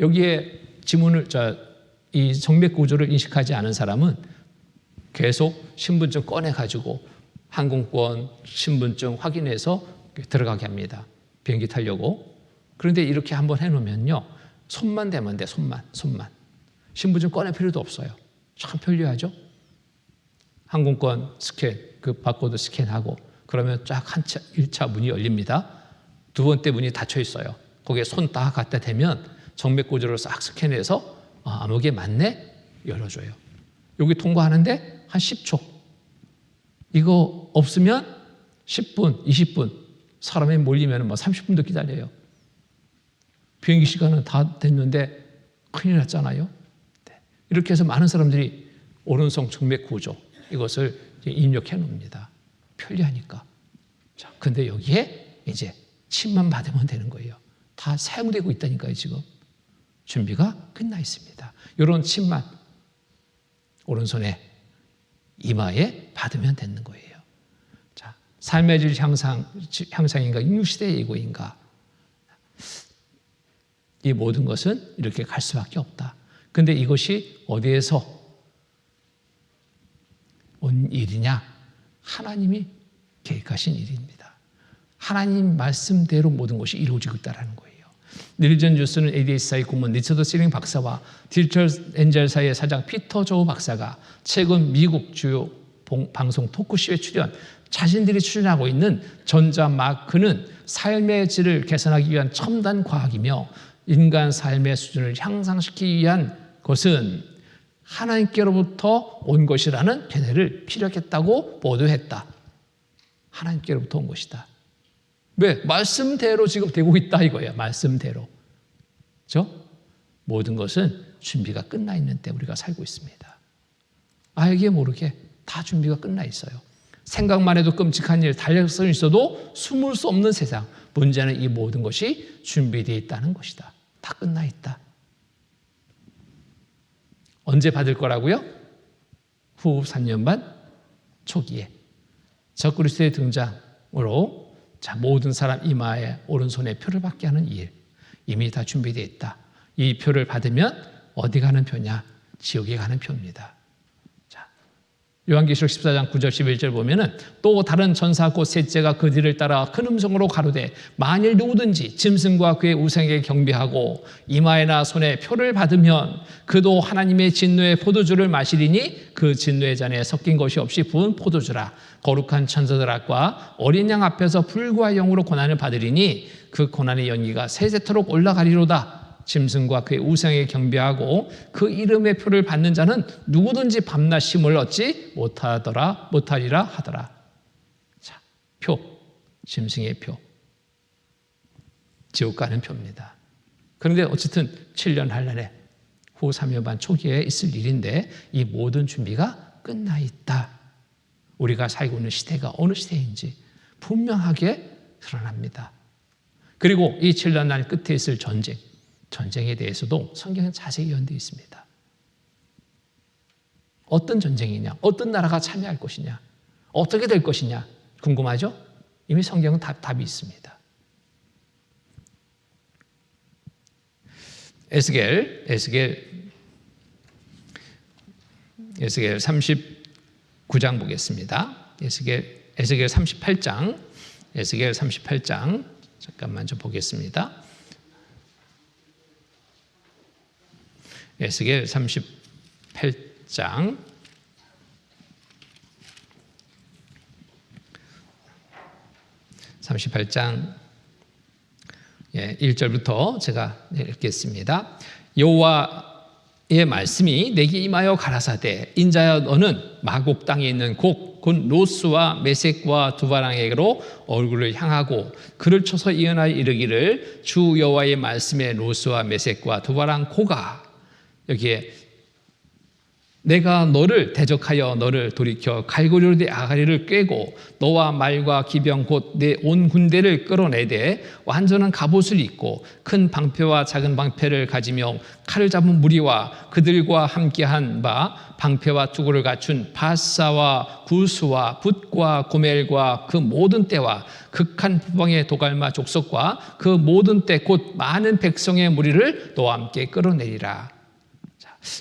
여기에 이 정맥 구조를 인식하지 않은 사람은 계속 신분증 꺼내 가지고 항공권 신분증 확인해서 들어가게 합니다. 비행기 타려고. 그런데 이렇게 한번 해놓으면요, 손만 대면 돼. 손만. 신분증 꺼낼 필요도 없어요. 참 편리하죠. 항공권 스캔, 그 바코드 스캔하고 그러면 쫙 1차 문이 열립니다. 두 번째 문이 닫혀 있어요. 거기에 손 딱 갖다 대면 정맥 구조를 싹 스캔해서 아무게 맞네? 열어줘요. 여기 통과하는데 한 10초. 이거 없으면 10분, 20분. 사람이 몰리면 30분도 기다려요. 비행기 시간은 다 됐는데 큰일 났잖아요. 네. 이렇게 해서 많은 사람들이 오른손 정맥 구조 이것을 입력해 놓습니다. 편리하니까. 자, 근데 여기에 이제 칩만 받으면 되는 거예요. 다 사용되고 있다니까요, 지금. 준비가 끝나 있습니다. 이런 칩만 오른손에 이마에 받으면 되는 거예요. 자, 삶의 질 향상인가, 6시대의 예고인가. 이 모든 것은 이렇게 갈 수밖에 없다. 근데 이것이 어디에서 온 일이냐? 하나님이 계획하신 일입니다. 하나님 말씀대로 모든 것이 이루어지고 있다는 거예요. 닐전 주스는 ADSI顧問리처드 시링 박사와 디지털 엔젤사의 사장 피터 조우 박사가 최근 미국 주요 방송 토크쇼에 출연, 자신들이 출연하고 있는 전자마크는 삶의 질을 개선하기 위한 첨단 과학이며 인간 삶의 수준을 향상시키기 위한 것은 하나님께로부터 온 것이라는 견해를 피력했다고 보도했다. 하나님께로부터 온 것이다. 왜? 말씀대로 지금 되고 있다 이거예요. 말씀대로. 그렇죠? 모든 것은 준비가 끝나 있는 때 우리가 살고 있습니다. 알게 모르게 다 준비가 끝나 있어요. 생각만 해도 끔찍한 일, 달력성이 있어도 숨을 수 없는 세상. 문제는 이 모든 것이 준비되어 있다는 것이다. 다 끝나 있다. 언제 받을 거라고요? 후 3년 반 초기에 적그리스도의 등장으로 모든 사람 이마에 오른손에 표를 받게 하는 일 이미 다 준비되어 있다. 이 표를 받으면 어디 가는 표냐? 지옥에 가는 표입니다. 요한계시록 14장 9절 11절 보면은 또 다른 천사 곧 셋째가 그 뒤를 따라 큰 음성으로 가로되 만일 누구든지 짐승과 그의 우상에게 경배하고 이마에나 손에 표를 받으면 그도 하나님의 진노의 포도주를 마시리니 그 진노의 잔에 섞인 것이 없이 부은 포도주라. 거룩한 천사들 앞과 어린 양 앞에서 불과 영으로 고난을 받으리니 그 고난의 연기가 세세토록 올라가리로다. 짐승과 그의 우상에 경배하고 그 이름의 표를 받는 자는 누구든지 밤낮 쉼을 얻지 못하리라 하더라. 자, 표, 짐승의 표, 지옥 가는 표입니다. 그런데 어쨌든 7년 한란에 후 3년 반 초기에 있을 일인데 이 모든 준비가 끝나 있다. 우리가 살고 있는 시대가 어느 시대인지 분명하게 드러납니다. 그리고 이 7년 날 끝에 있을 전쟁에 대해서도 성경은 자세히 예언되어 있습니다. 어떤 전쟁이냐, 어떤 나라가 참여할 것이냐, 어떻게 될 것이냐 궁금하죠? 이미 성경은 답이 있습니다. 에스겔 39장 보겠습니다. 에스겔 38장 잠깐만 좀 보겠습니다. 에스겔 38장 1절부터 제가 읽겠습니다. 여호와의 말씀이 내게 임하여 가라사대 인자여 너는 마곡 땅에 있는 곧 노스와 메섹과 두바랑에게로 얼굴을 향하고 그를 쳐서 예언하여 이르기를 주 여호와의 말씀에 노스와 메섹과 두바랑 고가 여기에 내가 너를 대적하여 너를 돌이켜 갈고리로 내 아가리를 꿰고 너와 말과 기병 곧 내 온 군대를 끌어내되 완전한 갑옷을 입고 큰 방패와 작은 방패를 가지며 칼을 잡은 무리와 그들과 함께한 바 방패와 투구를 갖춘 바사와 구스와 붓과 고멜과 그 모든 떼와 극한 부방의 도갈마 족속과 그 모든 떼 곧 많은 백성의 무리를 너와 함께 끌어내리라.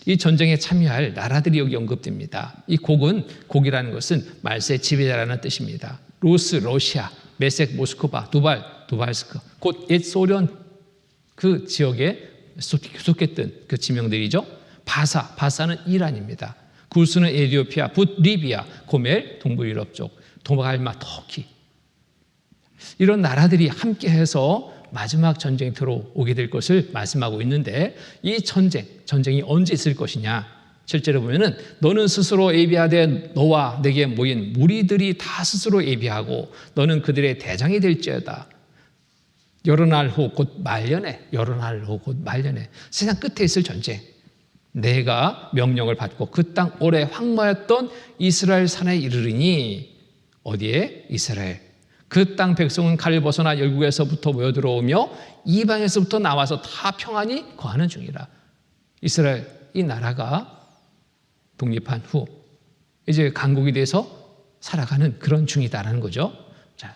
이 전쟁에 참여할 나라들이 여기 언급됩니다. 이 곡이라는 것은 말세의 지배자라는 뜻입니다. 루스, 러시아, 메섹, 모스크바, 두발스크, 곧 옛 소련 그 지역에 속했던 그 지명들이죠. 바사는 이란입니다. 구스는 에티오피아, 붓, 리비아, 고멜, 동부 유럽 쪽, 도갈마, 터키. 이런 나라들이 함께해서 마지막 전쟁터로 오게 될 것을 말씀하고 있는데 이 전쟁이 언제 있을 것이냐? 실제로 보면은 너는 스스로 예비하되 너와 내게 모인 무리들이 다 스스로 예비하고 너는 그들의 대장이 될지어다. 여러 날 후 곧 말년에 세상 끝에 있을 전쟁. 내가 명령을 받고 그 땅 오래 황무하였던 이스라엘 산에 이르리니 어디에? 이스라엘. 그 땅 백성은 칼을 벗어나 열국에서부터 모여들어오며 이방에서부터 나와서 다 평안히 거하는 중이라. 이스라엘 이 나라가 독립한 후 이제 강국이 돼서 살아가는 그런 중이다라는 거죠. 자,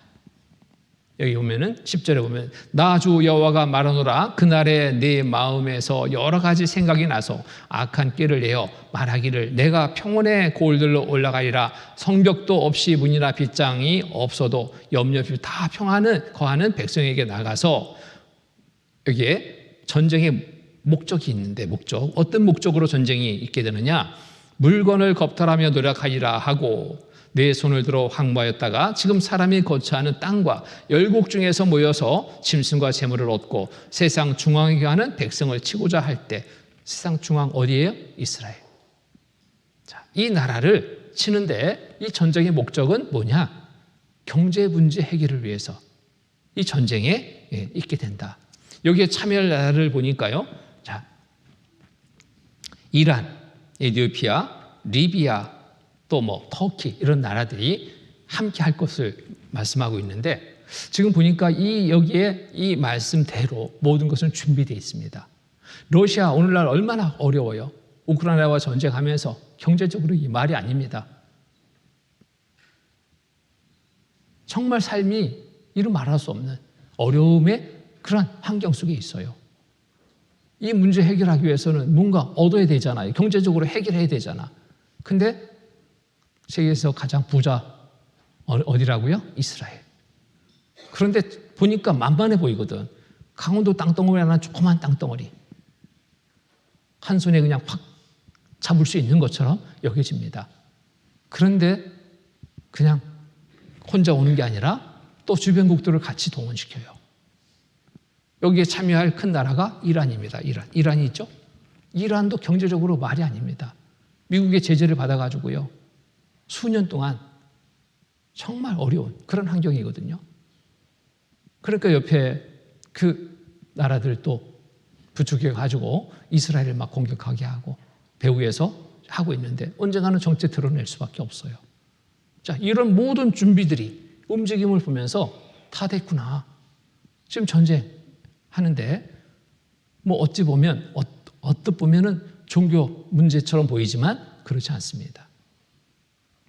여기 보면은 10절에 보면 나 주 여호와가 말하노라 그날에 네 마음에서 여러 가지 생각이 나서 악한 꾀를 내어 말하기를 내가 평온의 고을들로 올라가리라 성벽도 없이 문이나 빗장이 없어도 염려 없이 다 평안을 거하는 백성에게 나가서 여기에 전쟁의 목적이 있는데 목적 어떤 목적으로 전쟁이 있게 되느냐 물건을 겁탈하며 노력하리라 하고 내 손을 들어 황무하였다가 지금 사람이 거처하는 땅과 열국 중에서 모여서 짐승과 재물을 얻고 세상 중앙에 가는 백성을 치고자 할 때 세상 중앙 어디예요? 이스라엘. 자, 이 나라를 치는데 이 전쟁의 목적은 뭐냐? 경제 문제 해결을 위해서 이 전쟁에 있게 된다. 여기에 참여할 나라를 보니까요. 자, 이란, 에티오피아, 리비아 또 뭐 터키 이런 나라들이 함께 할 것을 말씀하고 있는데 지금 보니까 여기에 이 말씀대로 모든 것은 준비되어 있습니다. 러시아 오늘날 얼마나 어려워요. 우크라이나와 전쟁하면서 경제적으로 이 말이 아닙니다. 정말 삶이 이루 말할 수 없는 어려움의 그런 환경 속에 있어요. 이 문제 해결하기 위해서는 뭔가 얻어야 되잖아요. 경제적으로 해결해야 되잖아. 근데 세계에서 가장 부자 어디라고요? 이스라엘. 그런데 보니까 만만해 보이거든. 강원도 땅덩어리 하나 조그만 땅덩어리. 한 손에 그냥 확 잡을 수 있는 것처럼 여겨집니다. 그런데 그냥 혼자 오는 게 아니라 또 주변국들을 같이 동원시켜요. 여기에 참여할 큰 나라가 이란입니다. 이란이 있죠? 이란도 경제적으로 말이 아닙니다. 미국의 제재를 받아가지고요. 수년 동안 정말 어려운 그런 환경이거든요. 그러니까 옆에 그 나라들도 부추겨가지고 이스라엘을 막 공격하게 하고 배후에서 하고 있는데 언젠가는 정체 드러낼 수밖에 없어요. 자, 이런 모든 준비들이 움직임을 보면서 다 됐구나. 지금 전쟁하는데 뭐 어찌 보면 어떻게 보면은 종교 문제처럼 보이지만 그렇지 않습니다.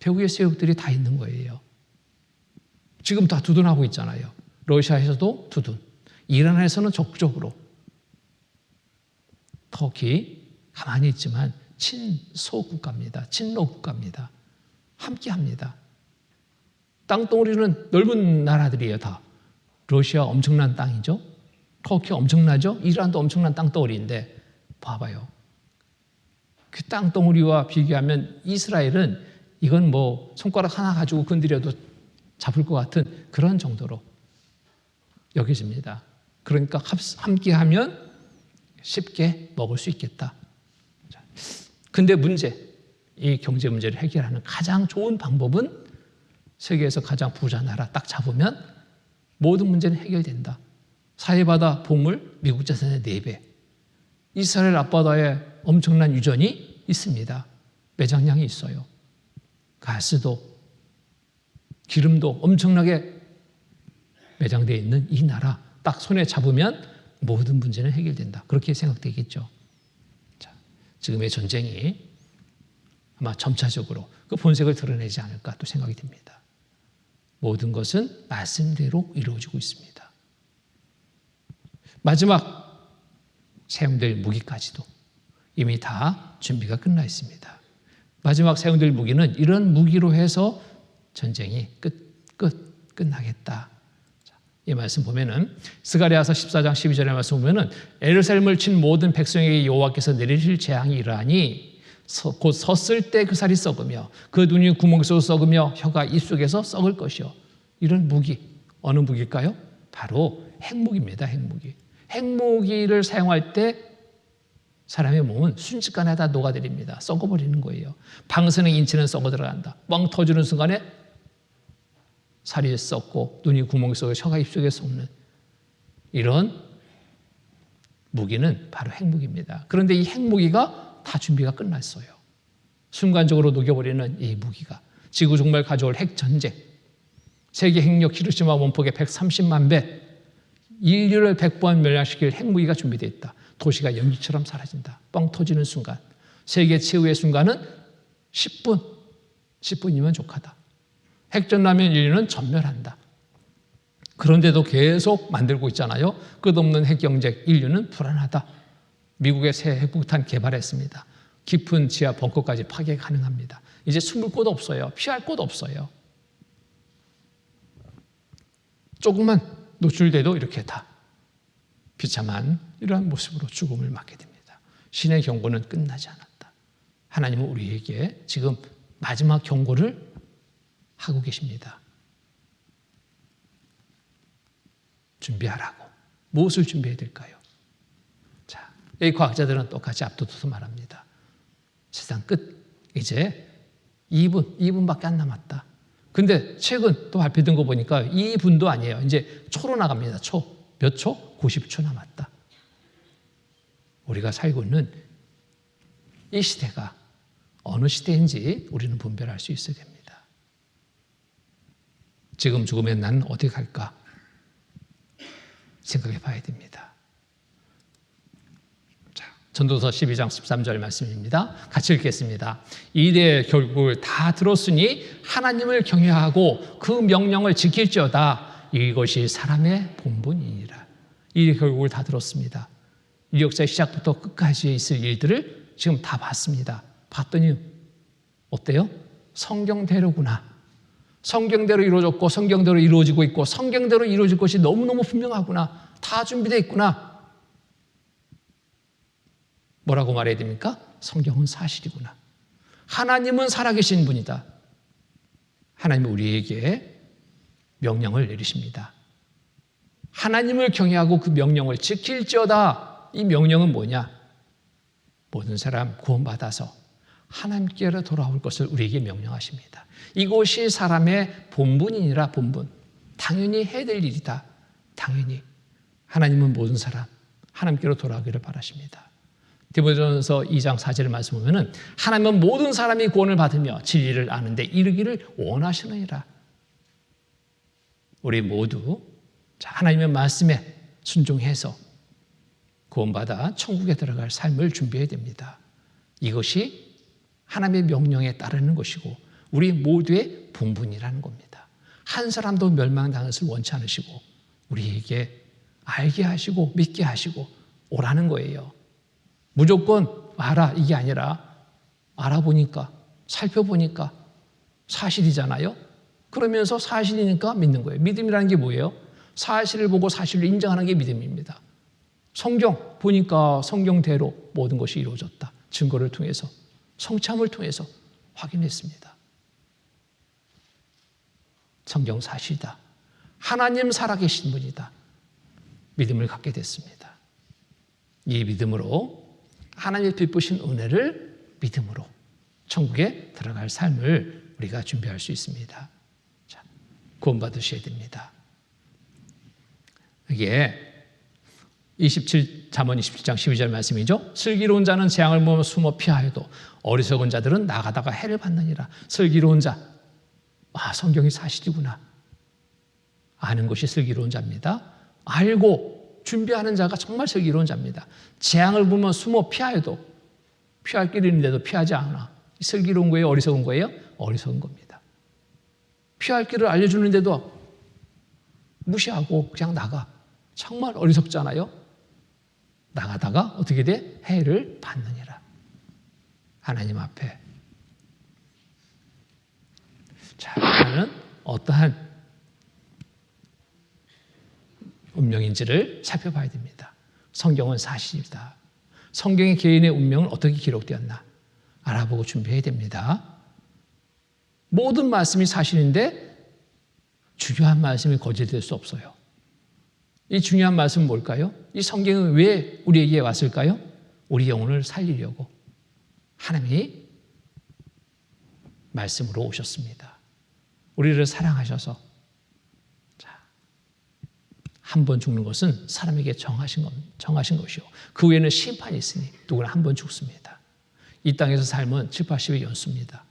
배후의 세력들이 다 있는 거예요. 지금 다 두둔하고 있잖아요. 러시아에서도 두둔, 이란에서는 적극적으로, 터키 가만히 있지만 친소국가입니다. 친러국가입니다. 함께합니다. 땅덩어리는 넓은 나라들이에요. 다. 러시아 엄청난 땅이죠. 터키 엄청나죠. 이란도 엄청난 땅덩어리인데 봐봐요. 그 땅덩어리와 비교하면 이스라엘은 이건 뭐 손가락 하나 가지고 건드려도 잡을 것 같은 그런 정도로 여겨집니다. 그러니까 함께하면 쉽게 먹을 수 있겠다. 근데 이 경제 문제를 해결하는 가장 좋은 방법은 세계에서 가장 부자 나라 딱 잡으면 모든 문제는 해결된다. 사해바다 보물 미국 자산의 4배. 이스라엘 앞바다에 엄청난 유전이 있습니다. 매장량이 있어요. 가스도 기름도 엄청나게 매장되어 있는 이 나라 딱 손에 잡으면 모든 문제는 해결된다. 그렇게 생각되겠죠. 자, 지금의 전쟁이 아마 점차적으로 그 본색을 드러내지 않을까 또 생각이 듭니다. 모든 것은 말씀대로 이루어지고 있습니다. 마지막 사용될 무기까지도 이미 다 준비가 끝나 있습니다. 마지막 사용될 무기는 이런 무기로 해서 전쟁이 끝나겠다. 이 말씀 보면은 스가랴서 14장 12절의 말씀 보면은 예루살렘을 친 모든 백성에게 여호와께서 내리실 재앙이 이러하니 곧 섰을 때 그 살이 썩으며 그 눈이 구멍에서 썩으며 혀가 입속에서 썩을 것이요. 이런 무기 어느 무기일까요? 바로 핵무기입니다. 핵무기. 핵무기를 사용할 때 사람의 몸은 순식간에 다 녹아들입니다. 썩어버리는 거예요. 방사능 인체는 썩어 들어간다. 뻥 터지는 순간에 살이 썩고 눈이 구멍이 썩고 혀가 입속에 썩는 이런 무기는 바로 핵무기입니다. 그런데 이 핵무기가 다 준비가 끝났어요. 순간적으로 녹여버리는 이 무기가 지구 종말 가져올 핵전쟁, 세계 핵력 히로시마 원폭의 130만 배, 인류를 100번 멸망시킬 핵무기가 준비되어 있다. 도시가 연기처럼 사라진다. 뻥 터지는 순간. 세계 최후의 순간은 10분이면 족하다. 핵전 나면 인류는 전멸한다. 그런데도 계속 만들고 있잖아요. 끝없는 핵경제, 인류는 불안하다. 미국의 새 핵폭탄 개발했습니다. 깊은 지하 벙커까지 파괴 가능합니다. 이제 숨을 곳 없어요. 피할 곳 없어요. 조금만 노출돼도 이렇게 다 비참한 이러한 모습으로 죽음을 맞게 됩니다. 신의 경고는 끝나지 않았다. 하나님은 우리에게 지금 마지막 경고를 하고 계십니다. 준비하라고. 무엇을 준비해야 될까요? 자, 이 과학자들은 똑같이 앞두고서 말합니다. 세상 끝. 이제 2분밖에 안 남았다. 근데 최근 또 발표된 거 보니까 2분도 아니에요. 이제 초로 나갑니다. 초. 몇 초? 90초 남았다. 우리가 살고 있는 이 시대가 어느 시대인지 우리는 분별할 수 있어야 됩니다. 지금 죽으면 나는 어디 갈까? 생각해 봐야 됩니다. 자, 전도서 12장 13절 말씀입니다. 같이 읽겠습니다. 이래 결국을 다 들었으니 하나님을 경외하고 그 명령을 지킬지어다. 이것이 사람의 본분이니라. 이래 결국을 다 들었습니다. 이 역사의 시작부터 끝까지 있을 일들을 지금 다 봤습니다. 봤더니 어때요? 성경대로구나. 성경대로 이루어졌고 성경대로 이루어지고 있고 성경대로 이루어질 것이 너무너무 분명하구나. 다 준비되어 있구나. 뭐라고 말해야 됩니까? 성경은 사실이구나. 하나님은 살아계신 분이다. 하나님은 우리에게 명령을 내리십니다. 하나님을 경외하고 그 명령을 지킬지어다. 이 명령은 뭐냐? 모든 사람 구원받아서 하나님께로 돌아올 것을 우리에게 명령하십니다. 이것이 사람의 본분이니라. 본분. 당연히 해야 될 일이다. 당연히. 하나님은 모든 사람 하나님께로 돌아오기를 바라십니다. 디모데전서 2장 4절의 말씀 보면은 하나님은 모든 사람이 구원을 받으며 진리를 아는데 이르기를 원하시느니라. 우리 모두 하나님의 말씀에 순종해서 구원받아 천국에 들어갈 삶을 준비해야 됩니다. 이것이 하나님의 명령에 따르는 것이고 우리 모두의 본분이라는 겁니다. 한 사람도 멸망당할 것을 원치 않으시고 우리에게 알게 하시고 믿게 하시고 오라는 거예요. 무조건 알아 이게 아니라 알아보니까 살펴보니까 사실이잖아요. 그러면서 사실이니까 믿는 거예요. 믿음이라는 게 뭐예요? 사실을 보고 사실을 인정하는 게 믿음입니다. 성경 보니까 성경대로 모든 것이 이루어졌다. 증거를 통해서 성참을 통해서 확인했습니다. 성경 사실이다. 하나님 살아계신 분이다. 믿음을 갖게 됐습니다. 이 믿음으로 하나님의 베푸신 은혜를 믿음으로 천국에 들어갈 삶을 우리가 준비할 수 있습니다. 자, 구원받으셔야 됩니다. 이게 잠언 27장 12절 말씀이죠. 슬기로운 자는 재앙을 보며 숨어 피하여도 어리석은 자들은 나가다가 해를 받느니라. 슬기로운 자. 성경이 사실이구나. 아는 것이 슬기로운 자입니다. 알고 준비하는 자가 정말 슬기로운 자입니다. 재앙을 보면 숨어 피하여도 피할 길이 있는데도 피하지 않아. 슬기로운 거예요? 어리석은 거예요? 어리석은 겁니다. 피할 길을 알려주는데도 무시하고 그냥 나가. 정말 어리석잖아요. 나가다가 어떻게 돼? 해를 받느니라. 하나님 앞에. 자, 나는 어떠한 운명인지를 살펴봐야 됩니다. 성경은 사실이다. 성경의 개인의 운명은 어떻게 기록되었나 알아보고 준비해야 됩니다. 모든 말씀이 사실인데 중요한 말씀이 거짓될 수 없어요. 이 중요한 말씀은 뭘까요? 이 성경은 왜 우리에게 왔을까요? 우리 영혼을 살리려고 하나님이 말씀으로 오셨습니다. 우리를 사랑하셔서 한 번 죽는 것은 사람에게 정하신 것이요. 그 후에는 심판이 있으니 누구나 한 번 죽습니다. 이 땅에서 삶은 7, 80의 연수입니다.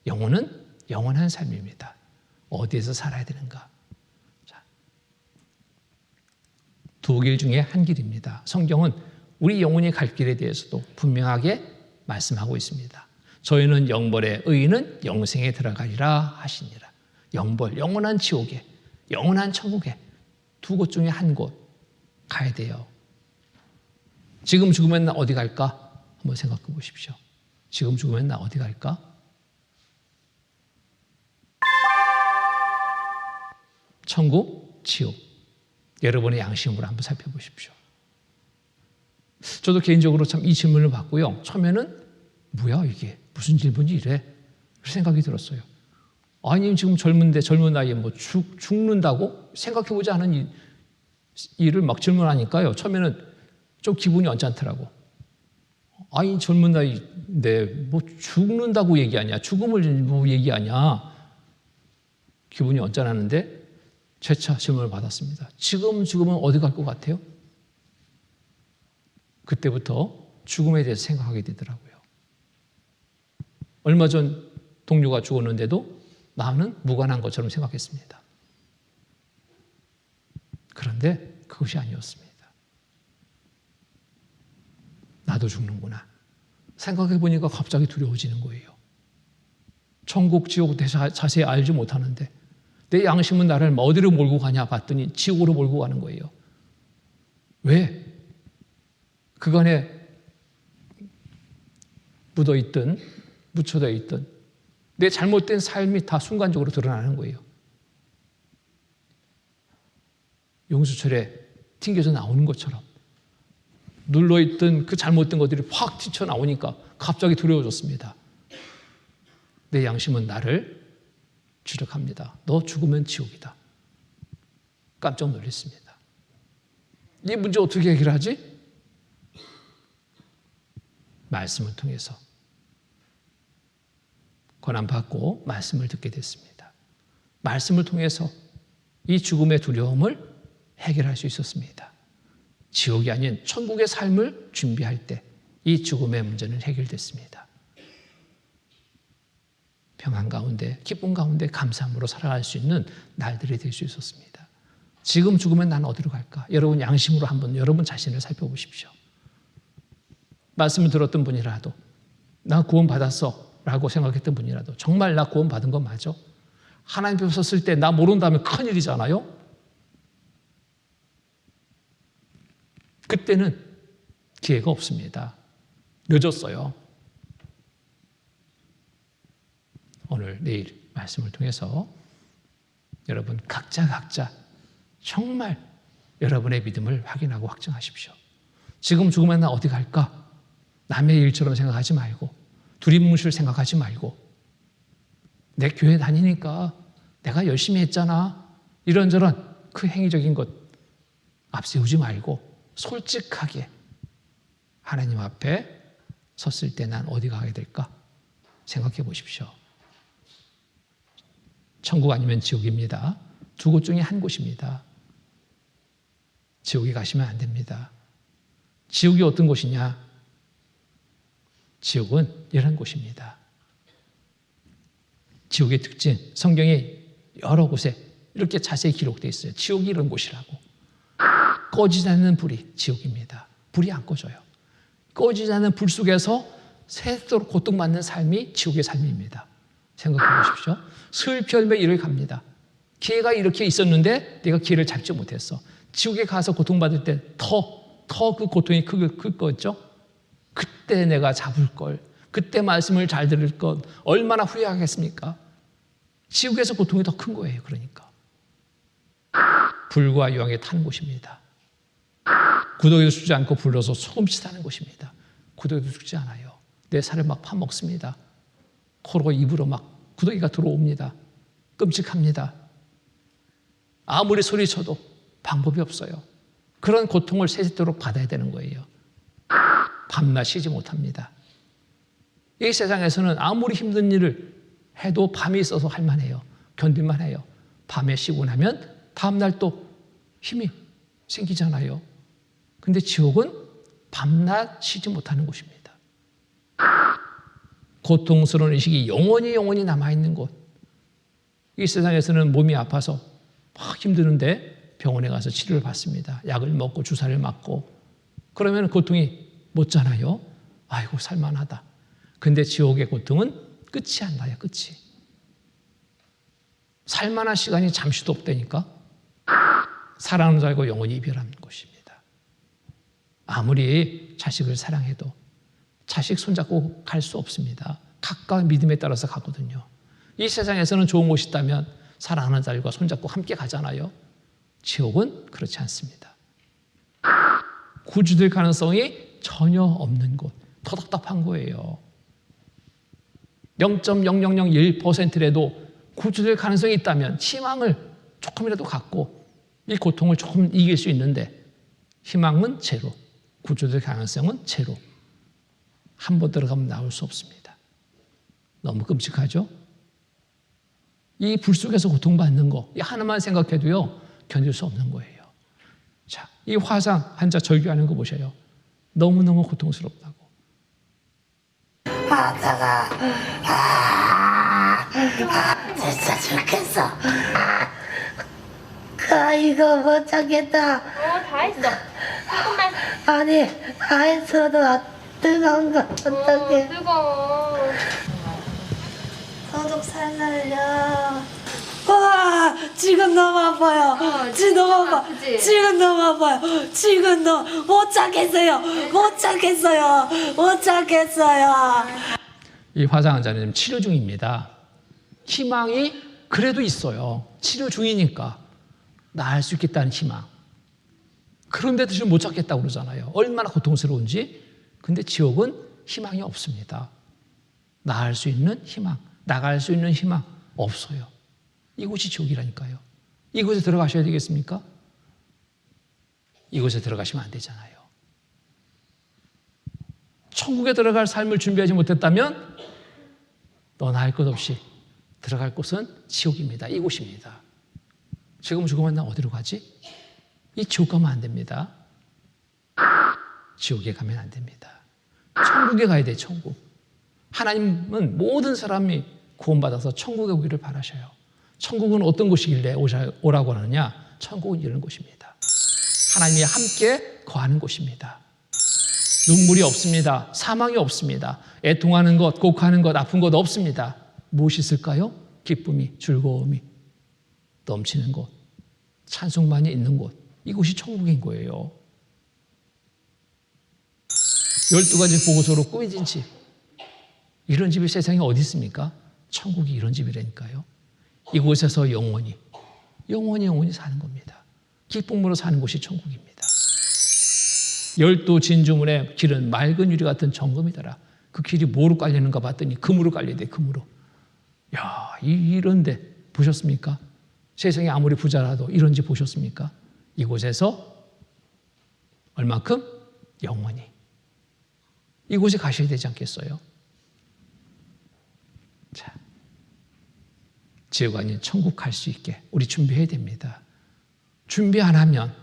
영혼은 영원한 삶입니다. 어디에서 살아야 되는가? 두 길 중에 한 길입니다. 성경은 우리 영혼이 갈 길에 대해서도 분명하게 말씀하고 있습니다. 저희는 영벌에 의인은 영생에 들어가리라 하시니라. 영벌, 영원한 지옥에, 영원한 천국에 두 곳 중에 한 곳 가야 돼요. 지금 죽으면 나 어디 갈까? 한번 생각해 보십시오. 지금 죽으면 나 어디 갈까? 천국, 지옥. 여러분의 양심으로 한번 살펴보십시오. 저도 개인적으로 참 이 질문을 받고요. 처음에는 뭐야 이게 무슨 질문이 이래? 생각이 들었어요. 아니 지금 젊은 나이에 뭐 죽는다고 생각해보지 않은 일을 막 질문하니까요. 처음에는 좀 기분이 언짢더라고. 아니 젊은 나이인데 뭐 죽는다고 얘기하냐, 죽음을 뭐 얘기하냐. 기분이 언짢았는데 재차 질문을 받았습니다. 지금 죽으면 어디 갈 것 같아요? 그때부터 죽음에 대해서 생각하게 되더라고요. 얼마 전 동료가 죽었는데도 나는 무관한 것처럼 생각했습니다. 그런데 그것이 아니었습니다. 나도 죽는구나. 생각해 보니까 갑자기 두려워지는 거예요. 천국, 지옥 자세히 알지 못하는데 내 양심은 나를 어디로 몰고 가냐 봤더니 지옥으로 몰고 가는 거예요. 왜? 그간에 묻혀져 있던 내 잘못된 삶이 다 순간적으로 드러나는 거예요. 용수철에 튕겨져 나오는 것처럼 눌러있던 그 잘못된 것들이 확 튀쳐나오니까 갑자기 두려워졌습니다. 내 양심은 나를 추적합니다. 너 죽으면 지옥이다. 깜짝 놀랐습니다. 이 문제 어떻게 해결하지? 말씀을 통해서 권한받고 말씀을 듣게 됐습니다. 말씀을 통해서 이 죽음의 두려움을 해결할 수 있었습니다. 지옥이 아닌 천국의 삶을 준비할 때 이 죽음의 문제는 해결됐습니다. 평안 가운데, 기쁨 가운데 감사함으로 살아갈 수 있는 날들이 될 수 있었습니다. 지금 죽으면 난 어디로 갈까? 여러분 양심으로 한번 여러분 자신을 살펴보십시오. 말씀을 들었던 분이라도 나 구원받았어 라고 생각했던 분이라도 정말 나 구원받은 건 맞아? 하나님 앞에 섰을 때 나 모른다면 큰일이잖아요? 그때는 기회가 없습니다. 늦었어요. 오늘 내일 말씀을 통해서 여러분 각자 정말 여러분의 믿음을 확인하고 확증하십시오. 지금 죽으면 나 어디 갈까? 남의 일처럼 생각하지 말고 두리뭉실 생각하지 말고 내 교회 다니니까 내가 열심히 했잖아. 이런저런 그 행위적인 것 앞세우지 말고 솔직하게 하나님 앞에 섰을 때 난 어디 가게 될까? 생각해 보십시오. 천국 아니면 지옥입니다. 두 곳 중에 한 곳입니다. 지옥에 가시면 안 됩니다. 지옥이 어떤 곳이냐? 지옥은 이런 곳입니다. 지옥의 특징, 성경에 여러 곳에 이렇게 자세히 기록되어 있어요. 지옥이 이런 곳이라고. 꺼지지 않는 불이 지옥입니다. 불이 안 꺼져요. 꺼지지 않는 불 속에서 새도록 고통받는 삶이 지옥의 삶입니다. 생각해 보십시오. 슬피 혈매 이를 갑니다. 기회가 이렇게 있었는데 내가 기회를 잡지 못했어. 지옥에 가서 고통받을 때 더 그 고통이 클 거죠. 그때 내가 잡을 걸, 그때 말씀을 잘 들을 것 얼마나 후회하겠습니까? 지옥에서 고통이 더 큰 거예요. 그러니까 불과 유황에 타는 곳입니다. 구더기도 죽지 않고 불러서 소금치 타는 곳입니다. 구더기도 죽지 않아요. 내 살을 막 파먹습니다. 코로 입으로 막 구더기가 들어옵니다. 끔찍합니다. 아무리 소리쳐도 방법이 없어요. 그런 고통을 세세토록 받아야 되는 거예요. 밤낮 쉬지 못합니다. 이 세상에서는 아무리 힘든 일을 해도 밤이 있어서 할만해요. 견딜만 해요. 밤에 쉬고 나면 다음날 또 힘이 생기잖아요. 근데 지옥은 밤낮 쉬지 못하는 곳입니다. 고통스러운 의식이 영원히 남아있는 곳. 이 세상에서는 몸이 아파서 막 힘드는데 병원에 가서 치료를 받습니다. 약을 먹고 주사를 맞고 그러면 고통이 멎잖아요. 아이고 살만하다. 근데 지옥의 고통은 끝이 안 나요. 끝이. 살만한 시간이 잠시도 없다니까. 사랑하는 자들과 영원히 이별하는 것입니다. 아무리 자식을 사랑해도 자식 손잡고 갈 수 없습니다. 각각 믿음에 따라서 가거든요. 이 세상에서는 좋은 곳이 있다면 사랑하는 자들과 손잡고 함께 가잖아요. 지옥은 그렇지 않습니다. 구주될 가능성이 전혀 없는 곳, 더 답답한 거예요. 0.0001%라도 구주될 가능성이 있다면 희망을 조금이라도 갖고 이 고통을 조금 이길 수 있는데 희망은 제로, 구주될 가능성은 제로. 한 번 들어가면 나올 수 없습니다. 너무 끔찍하죠? 이 불 속에서 고통받는 거, 이 하나만 생각해도요, 견딜 수 없는 거예요. 자, 이 화상 환자 절규하는 거 보셔요. 너무너무 고통스럽다고. 진짜 죽겠어. 이거 못 참겠다. 다 했어. 조금만. 아니, 다 했어도 뜨거운 거 어떡해. 뜨거워. 소독 살살려. 와, 지금 너무 아파요. 지금 너무 아파. 아프지? 지금 너무 아파요. 지금 못 참겠어요. 못 참겠어요. 못 참겠어요. 이 화상 환자는 지금 치료 중입니다. 희망이 그래도 있어요. 치료 중이니까 나을 수 있겠다는 희망. 그런데도 지금 못 찾겠다고 그러잖아요. 얼마나 고통스러운지. 근데 지옥은 희망이 없습니다. 나을 수 있는 희망, 나갈 수 있는 희망 없어요. 이곳이 지옥이라니까요. 이곳에 들어가셔야 되겠습니까? 이곳에 들어가시면 안 되잖아요. 천국에 들어갈 삶을 준비하지 못했다면 너나 할 것 없이 들어갈 곳은 지옥입니다. 이곳입니다. 지금 죽으면 나 어디로 가지? 이 지옥 가면 안 됩니다. 지옥에 가면 안 됩니다. 천국에 가야 돼요. 천국. 하나님은 모든 사람이 구원받아서 천국에 오기를 바라셔요. 천국은 어떤 곳이길래 오라고 하느냐? 천국은 이런 곳입니다. 하나님이 함께 거하는 곳입니다. 눈물이 없습니다. 사망이 없습니다. 애통하는 것, 곡하는 것, 아픈 것 없습니다. 무엇이 있을까요? 기쁨이, 즐거움이 넘치는 곳, 찬송만이 있는 곳, 이곳이 천국인 거예요. 12가지 보고서로 꾸며진 집, 이런 집이 세상에 어디 있습니까? 천국이 이런 집이라니까요. 이곳에서 영원히 사는 겁니다. 기쁨으로 사는 곳이 천국입니다. 12 진주문의 길은 맑은 유리 같은 정금이더라. 그 길이 뭐로 깔리는가 봤더니 금으로 깔려야 돼, 금으로. 야, 이런데 보셨습니까? 세상에 아무리 부자라도 이런 집 보셨습니까? 이곳에서 얼만큼? 영원히. 이곳에 가셔야 되지 않겠어요? 자, 지옥 아닌 천국 갈 수 있게 우리 준비해야 됩니다. 준비 안 하면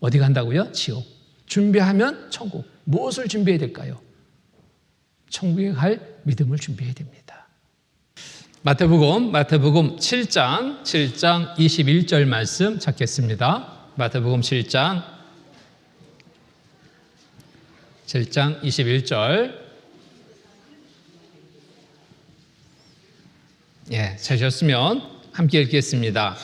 어디 간다고요? 지옥. 준비하면 천국. 무엇을 준비해야 될까요? 천국에 갈 믿음을 준비해야 됩니다. 마태복음 7장 21절 말씀 찾겠습니다. 마태복음 7장 21절. 예, 찾으셨으면 함께 읽겠습니다.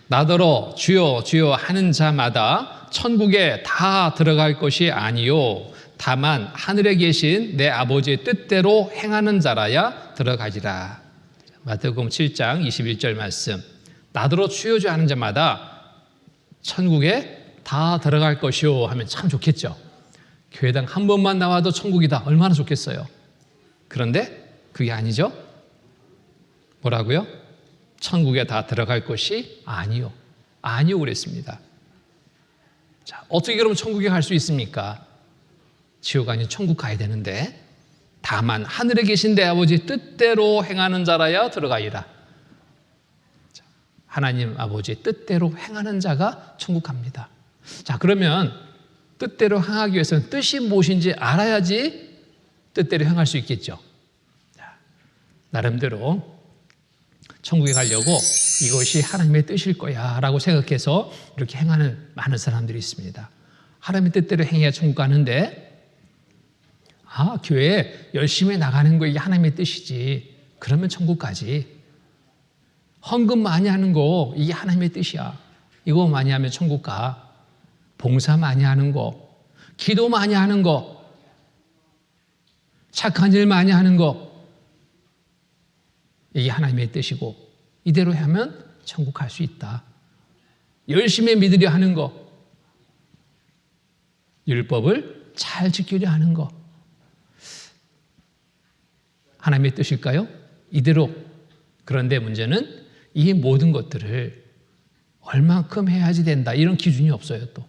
나더러 주여 주여 하는 자마다 천국에 다 들어갈 것이 아니요 다만 하늘에 계신 내 아버지의 뜻대로 행하는 자라야 들어가리라. 마태복음 7장 21절 말씀. 나더러 주여 주여 하는 자마다 천국에 다 들어갈 것이요 하면 참 좋겠죠. 교회당 한 번만 나와도 천국이다. 얼마나 좋겠어요. 그런데 그게 아니죠. 뭐라고요? 천국에 다 들어갈 것이 아니요. 아니요 그랬습니다. 자, 어떻게 그러면 천국에 갈 수 있습니까? 지옥 아닌 천국 가야 되는데 다만 하늘에 계신 내 아버지 뜻대로 행하는 자라야 들어가리라. 자, 하나님 아버지 뜻대로 행하는 자가 천국 갑니다. 자, 그러면 뜻대로 행하기 위해서는 뜻이 무엇인지 알아야지 뜻대로 행할 수 있겠죠. 자, 나름대로 천국에 가려고 이것이 하나님의 뜻일 거야 라고 생각해서 이렇게 행하는 많은 사람들이 있습니다. 하나님의 뜻대로 행해야 천국 가는데 교회에 열심히 나가는 거 이게 하나님의 뜻이지. 그러면 천국 가지. 헌금 많이 하는 거 이게 하나님의 뜻이야. 이거 많이 하면 천국 가. 봉사 많이 하는 거, 기도 많이 하는 거, 착한 일 많이 하는 거, 이게 하나님의 뜻이고 이대로 하면 천국 갈 수 있다. 열심히 믿으려 하는 거, 율법을 잘 지키려 하는 거, 하나님의 뜻일까요? 이대로. 그런데 문제는 이 모든 것들을 얼만큼 해야지 된다, 이런 기준이 없어요 또.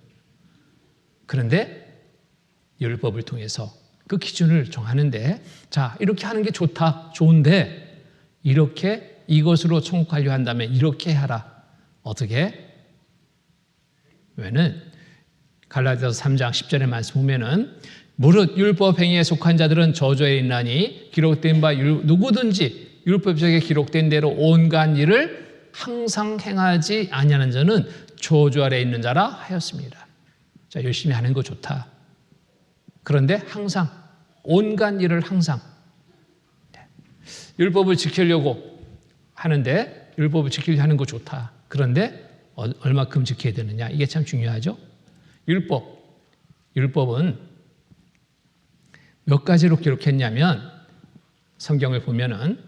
그런데 율법을 통해서 그 기준을 정하는데, 자, 이렇게 하는 게 좋다, 좋은데 이렇게 이것으로 천국 가려 한다면 이렇게 하라. 어떻게? 왜냐면 갈라디아서 3장 10절의 말씀 보면은 무릇 율법 행위에 속한 자들은 저주에 있나니 기록된 바 누구든지 율법책에 기록된 대로 온갖 일을 항상 행하지 아니하는 자는 저주 아래 있는 자라 하였습니다. 자, 열심히 하는 거 좋다. 그런데 항상, 온갖 일을 항상. 율법을 지키려고 하는데 율법을 지키려고 하는 거 좋다. 그런데 얼마큼 지켜야 되느냐, 이게 참 중요하죠. 율법은 몇 가지로 기록했냐면, 성경을 보면은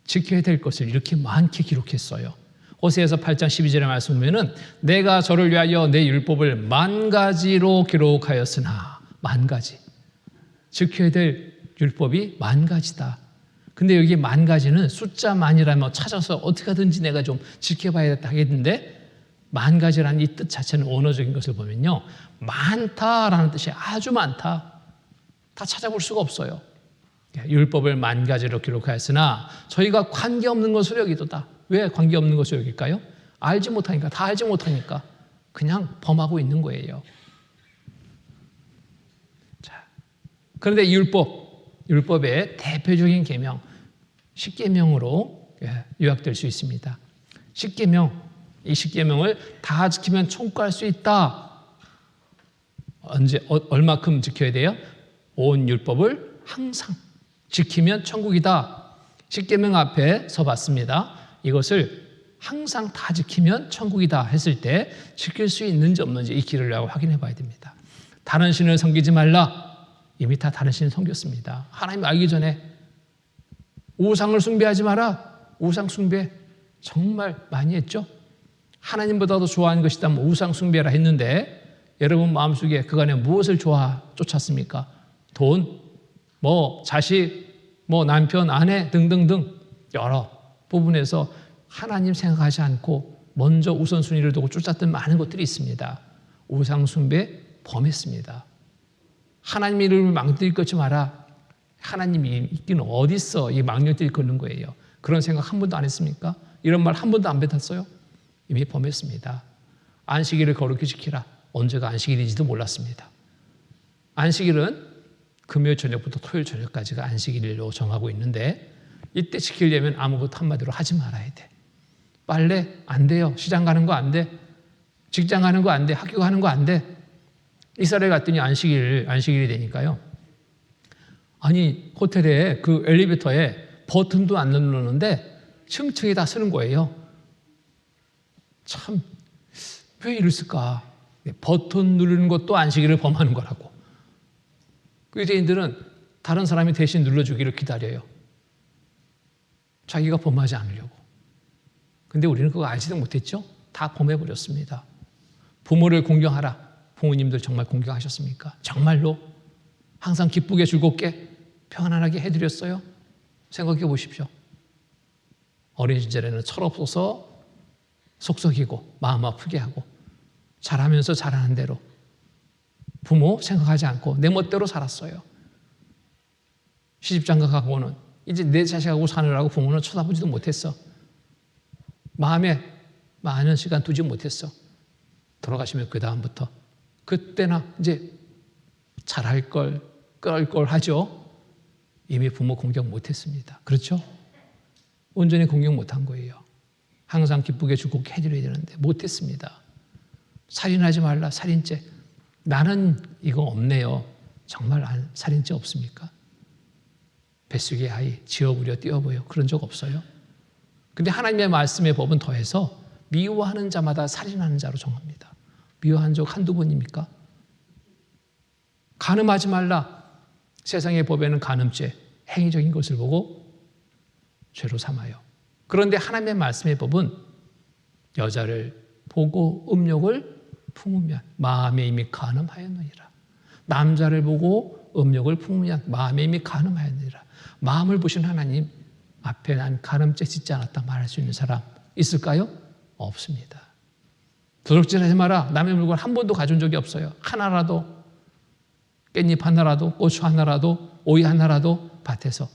지켜야 될 것을 이렇게 많게 기록했어요. 호세아서 8장 12절의 말씀 보면은 내가 저를 위하여 내 율법을 10,000가지로 기록하였으나, 10,000가지. 지켜야 될 율법이 10,000가지다. 근데 여기 10,000가지는 숫자만이라면 찾아서 어떻게 하든지 내가 좀 지켜봐야겠다 하겠는데, 10,000가지라는 이 뜻 자체는 언어적인 것을 보면요, 많다라는 뜻이 아주 많다. 다 찾아볼 수가 없어요. 율법을 10,000가지로 기록하였으나 저희가 관계없는 것으로 여기도다. 왜 관계없는 것으로 여길까요? 알지 못하니까, 다 알지 못하니까 그냥 범하고 있는 거예요. 자, 그런데 율법의 대표적인 계명, 십계명으로 요약될 수 있습니다. 십계명, 이 십계명을 다 지키면 천국 갈 수 있다. 언제, 얼마큼 지켜야 돼요? 온 율법을 항상 지키면 천국이다. 십계명 앞에 서봤습니다. 이것을 항상 다 지키면 천국이다 했을 때 지킬 수 있는지 없는지 이 길을 확인해 봐야 됩니다. 다른 신을 섬기지 말라. 이미 다 다른 신을 섬겼습니다. 하나님 알기 전에. 우상을 숭배하지 마라. 우상 숭배 정말 많이 했죠. 하나님보다도 좋아하는 것이다면 우상 숭배라 했는데, 여러분 마음속에 그간에 무엇을 쫓았습니까? 돈, 자식, 남편, 아내 등등등 여러 부분에서 하나님 생각하지 않고 먼저 우선순위를 두고 쫓았던 많은 것들이 있습니다. 우상 숭배 범했습니다. 하나님 이름을 망설일 것이 마라. 하나님이 있기는 어디 있어? 이 망령들이 걷는 거예요. 그런 생각 한 번도 안 했습니까? 이런 말 한 번도 안 뱉었어요? 이미 범했습니다. 안식일을 거룩히 지키라. 언제가 안식일인지도 몰랐습니다. 안식일은 금요일 저녁부터 토요일 저녁까지가 안식일로 정하고 있는데, 이때 지키려면 아무것도 한마디로 하지 말아야 돼. 빨래 안 돼요. 시장 가는 거 안 돼. 직장 가는 거 안 돼. 학교 가는 거 안 돼. 이스라엘 갔더니 안식일이 되니까요. 아니, 호텔에 그 엘리베이터에 버튼도 안 누르는데 층층이 다 쓰는 거예요. 참, 왜 이랬을까? 버튼 누르는 것도 안식일을 범하는 거라고. 그 유대인들은 다른 사람이 대신 눌러주기를 기다려요. 자기가 범하지 않으려고. 근데 우리는 그거 알지도 못했죠? 다 범해버렸습니다. 부모를 공경하라. 부모님들 정말 공경하셨습니까? 정말로 항상 기쁘게 즐겁게 평안하게 해드렸어요? 생각해 보십시오. 어린 시절에는 철없어서 속썩이고 마음 아프게 하고, 잘하면서 잘하는 대로 부모 생각하지 않고 내 멋대로 살았어요. 시집장가 가고는 이제 내 자식하고 사느라고 부모는 쳐다보지도 못했어. 마음에 많은 시간 두지 못했어. 돌아가시면 그 다음부터 그때나 이제 잘할 걸, 그럴 걸 하죠. 이미 부모 공경 못했습니다. 그렇죠? 온전히 공경 못한 거예요. 항상 기쁘게 즐겁게 해드려야 되는데 못했습니다. 살인하지 말라. 살인죄. 나는 이거 없네요. 정말 살인죄 없습니까? 뱃속의 아이 지어부려 띄어보여 그런 적 없어요? 근데 하나님의 말씀의 법은 더해서 미워하는 자마다 살인하는 자로 정합니다. 미워한 적 한두 번입니까? 간음하지 말라. 세상의 법에는 간음죄, 행위적인 것을 보고 죄로 삼아요. 그런데 하나님의 말씀의 법은 여자를 보고 음욕을 품으면 마음에 이미 간음하였느니라. 남자를 보고 음욕을 품으면 마음에 이미 간음하였느니라. 마음을 보신 하나님 앞에 난 간음죄 짓지 않았다 말할 수 있는 사람 있을까요? 없습니다. 도둑질하지 마라. 남의 물건 한 번도 가져온 적이 없어요. 하나라도, 깻잎 하나라도, 고추 하나라도, 오이 하나라도 밭에서.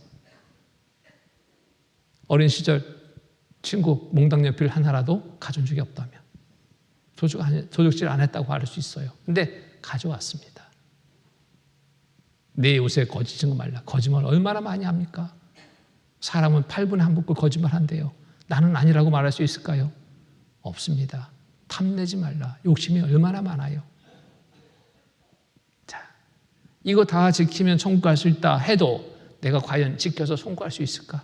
어린 시절 친구 몽당 연필 하나라도 가져온 적이 없다면 도둑질 안 했다고 할 수 있어요. 근데 가져왔습니다. 내 옷에 거짓 증거 말라. 거짓말 얼마나 많이 합니까? 사람은 8분에 한 번 거짓말 한대요. 나는 아니라고 말할 수 있을까요? 없습니다. 탐내지 말라. 욕심이 얼마나 많아요. 자, 이거 다 지키면 천국 갈 수 있다 해도 내가 과연 지켜서 송구할 수 있을까?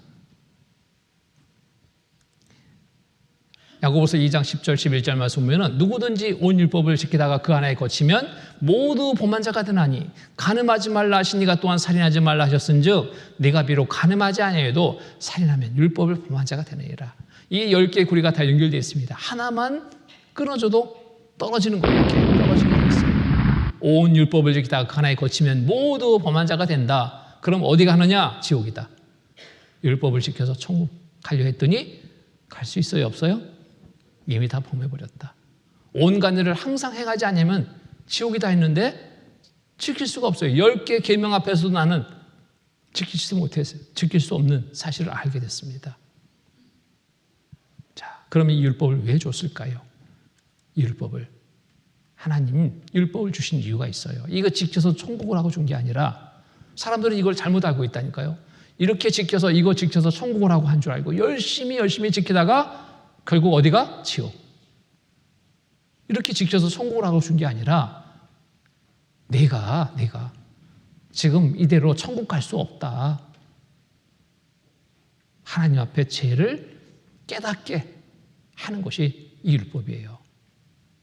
야고보서 2장 10절 11절 말씀 보면 누구든지 온 율법을 지키다가 그 하나에 거치면 모두 범한 자가 되나니 간음하지 말라 하시니가 또한 살인하지 말라 하셨은즉 네가 비록 간음하지 아니하여도 살인하면 율법을 범한 자가 되느니라. 이 10개의 구리가 다 연결되어 있습니다. 하나만 끊어져도 떨어지는 거예요. 이렇게 떨어지는 거 있어요. 온 율법을 지키다가 그 하나에 거치면 모두 범한 자가 된다. 그럼 어디 가느냐? 지옥이다. 율법을 지켜서 천국 가려 했더니 갈 수 있어요? 없어요? 이미 다 범해버렸다. 온갖 일을 항상 행하지 않으면 지옥이다 했는데 지킬 수가 없어요. 10개 계명 앞에서도 나는 지키지 못했어요. 지킬 수 없는 사실을 알게 됐습니다. 자, 그러면 이 율법을 왜 줬을까요? 이 율법을 하나님 율법을 주신 이유가 있어요. 이거 지켜서 천국을 하고 준 게 아니라 사람들은 이걸 잘못 알고 있다니까요. 이렇게 지켜서 이거 지켜서 천국을 하고 한 줄 알고 열심히 지키다가 결국 어디가? 지옥. 이렇게 지켜서 천국을 하고 준 게 아니라 내가 지금 이대로 천국 갈 수 없다. 하나님 앞에 죄를 깨닫게 하는 것이 이 율법이에요.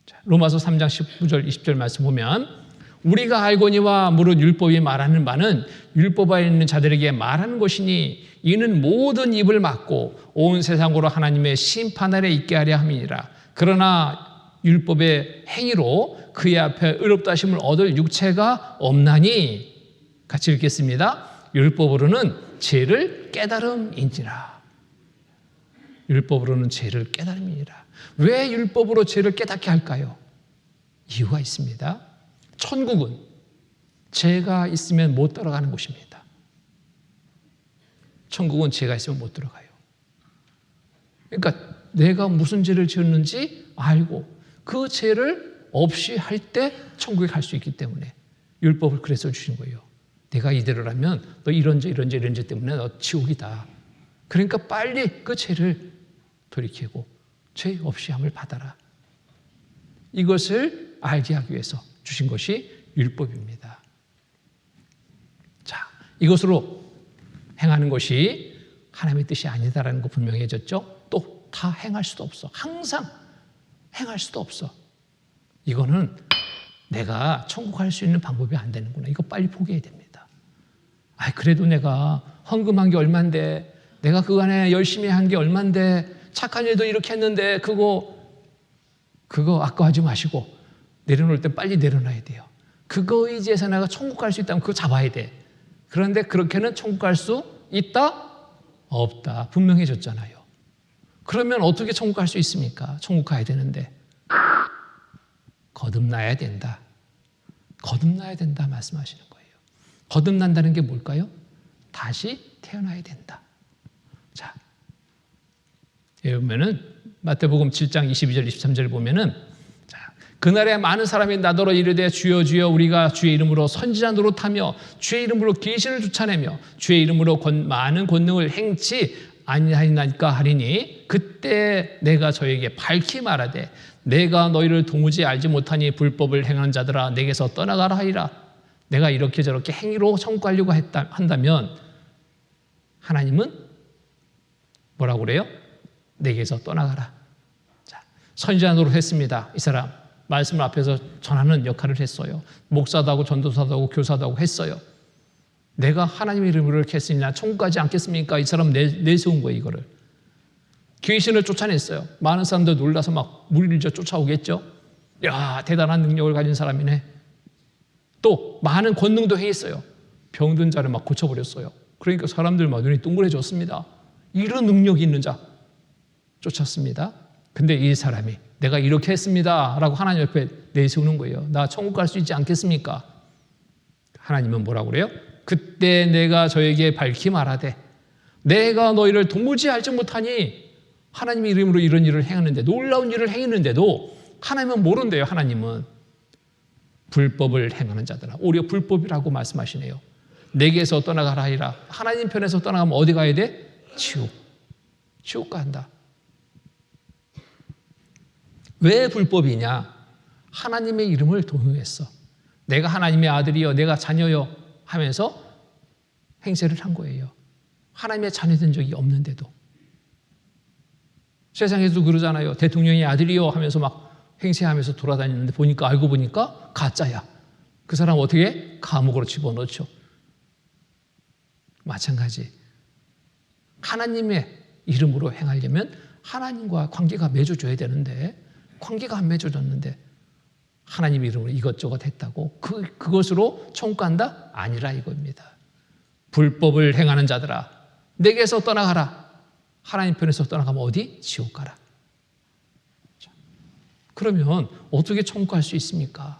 자, 로마서 3장 19절 20절 말씀 보면 우리가 알거니와 무릇 율법이 말하는 바는 율법 안에 있는 자들에게 말하는 것이니 이는 모든 입을 막고 온 세상으로 하나님의 심판 아래 있게 하려 함이니라. 그러나 율법의 행위로 그의 앞에 의롭다 하심을 얻을 육체가 없나니 같이 읽겠습니다. 율법으로는 죄를 깨달음이니라. 율법으로는 죄를 깨달음이니라. 왜 율법으로 죄를 깨닫게 할까요? 이유가 있습니다. 천국은 죄가 있으면 못 들어가는 곳입니다. 천국은 죄가 있으면 못 들어가요. 그러니까 내가 무슨 죄를 지었는지 알고 그 죄를 없이 할 때 천국에 갈 수 있기 때문에 율법을 그래서 주신 거예요. 내가 이대로라면 너 이런 죄 때문에 너 지옥이다. 그러니까 빨리 그 죄를 돌이키고 죄 없이 함을 받아라. 이것을 알게 하기 위해서 주신 것이 율법입니다. 자, 이것으로 행하는 것이 하나님의 뜻이 아니다라는 거 분명해졌죠. 또 다 행할 수도 없어. 항상 행할 수도 없어. 이거는 내가 천국 갈 수 있는 방법이 안 되는구나. 이거 빨리 포기해야 됩니다. 그래도 내가 헌금한 게 얼만데, 내가 그 안에 열심히 한 게 얼만데, 착한 일도 이렇게 했는데 그거 아까워하지 마시고 내려놓을 때 빨리 내려놔야 돼요. 그거 의지해서 내가 천국 갈 수 있다면 그거 잡아야 돼. 그런데 그렇게는 천국 갈 수 있다? 없다. 분명해졌잖아요. 그러면 어떻게 천국 갈 수 있습니까? 천국 가야 되는데 거듭나야 된다. 거듭나야 된다 말씀하시는 거예요. 거듭난다는 게 뭘까요? 다시 태어나야 된다. 자, 여기 보면은 마태복음 7장 22절 23절 보면은 그날에 많은 사람이 나더러 이르되 주여 주여 우리가 주의 이름으로 선지자 노릇하며 주의 이름으로 계시를 쫓아내며 주의 이름으로 많은 권능을 행치 아니하니까 하리니 그때 내가 저에게 밝히 말하되 내가 너희를 도무지 알지 못하니 불법을 행하는 자들아 내게서 떠나가라 하리라. 내가 이렇게 저렇게 행위로 천국 가려고 한다면 하나님은 뭐라고 그래요? 내게서 떠나가라. 자, 선지자 노릇했습니다. 이 사람 말씀을 앞에서 전하는 역할을 했어요. 목사도 하고 전도사도 하고 교사도 하고 했어요. 내가 하나님의 이름으로 이렇게 했으니 나 천국 가지 않겠습니까? 이 사람 내세운 거예요. 이거를. 귀신을 쫓아냈어요. 많은 사람들 놀라서 막 물리쳐 쫓아오겠죠. 야, 대단한 능력을 가진 사람이네. 또 많은 권능도 행했어요. 병든 자를 막 고쳐버렸어요. 그러니까 사람들 막 눈이 동그래졌습니다. 이런 능력이 있는 자 쫓았습니다. 근데 이 사람이 내가 이렇게 했습니다 라고 하나님 옆에 내세우는 거예요. 나 천국 갈 수 있지 않겠습니까? 하나님은 뭐라고 그래요? 그때 내가 저에게 밝히 말하되 내가 너희를 도무지 알지 못하니. 하나님의 이름으로 이런 일을 행하는데, 놀라운 일을 행했는데도 하나님은 모른대요. 하나님은 불법을 행하는 자들아, 오히려 불법이라고 말씀하시네요. 내게서 떠나가라 하리라. 하나님 편에서 떠나가면 어디 가야 돼? 지옥 간다. 왜 불법이냐? 하나님의 이름을 도용했어. 내가 하나님의 아들이요, 내가 자녀요 하면서 행세를 한 거예요. 하나님의 자녀된 적이 없는데도. 세상에도 그러잖아요. 대통령의 아들이요 하면서 막 행세하면서 돌아다니는데 알고 보니까 가짜야. 그 사람 어떻게? 감옥으로 집어넣죠. 마찬가지. 하나님의 이름으로 행하려면 하나님과 관계가 맺어줘야 되는데, 관계가 안 맺어졌는데 하나님 이름으로 이것저것 했다고 그것으로 천국 간다? 아니라 이겁니다. 불법을 행하는 자들아, 내게서 떠나가라. 하나님 편에서 떠나가면 어디? 지옥 가라. 그러면 어떻게 천국 갈 수 있습니까?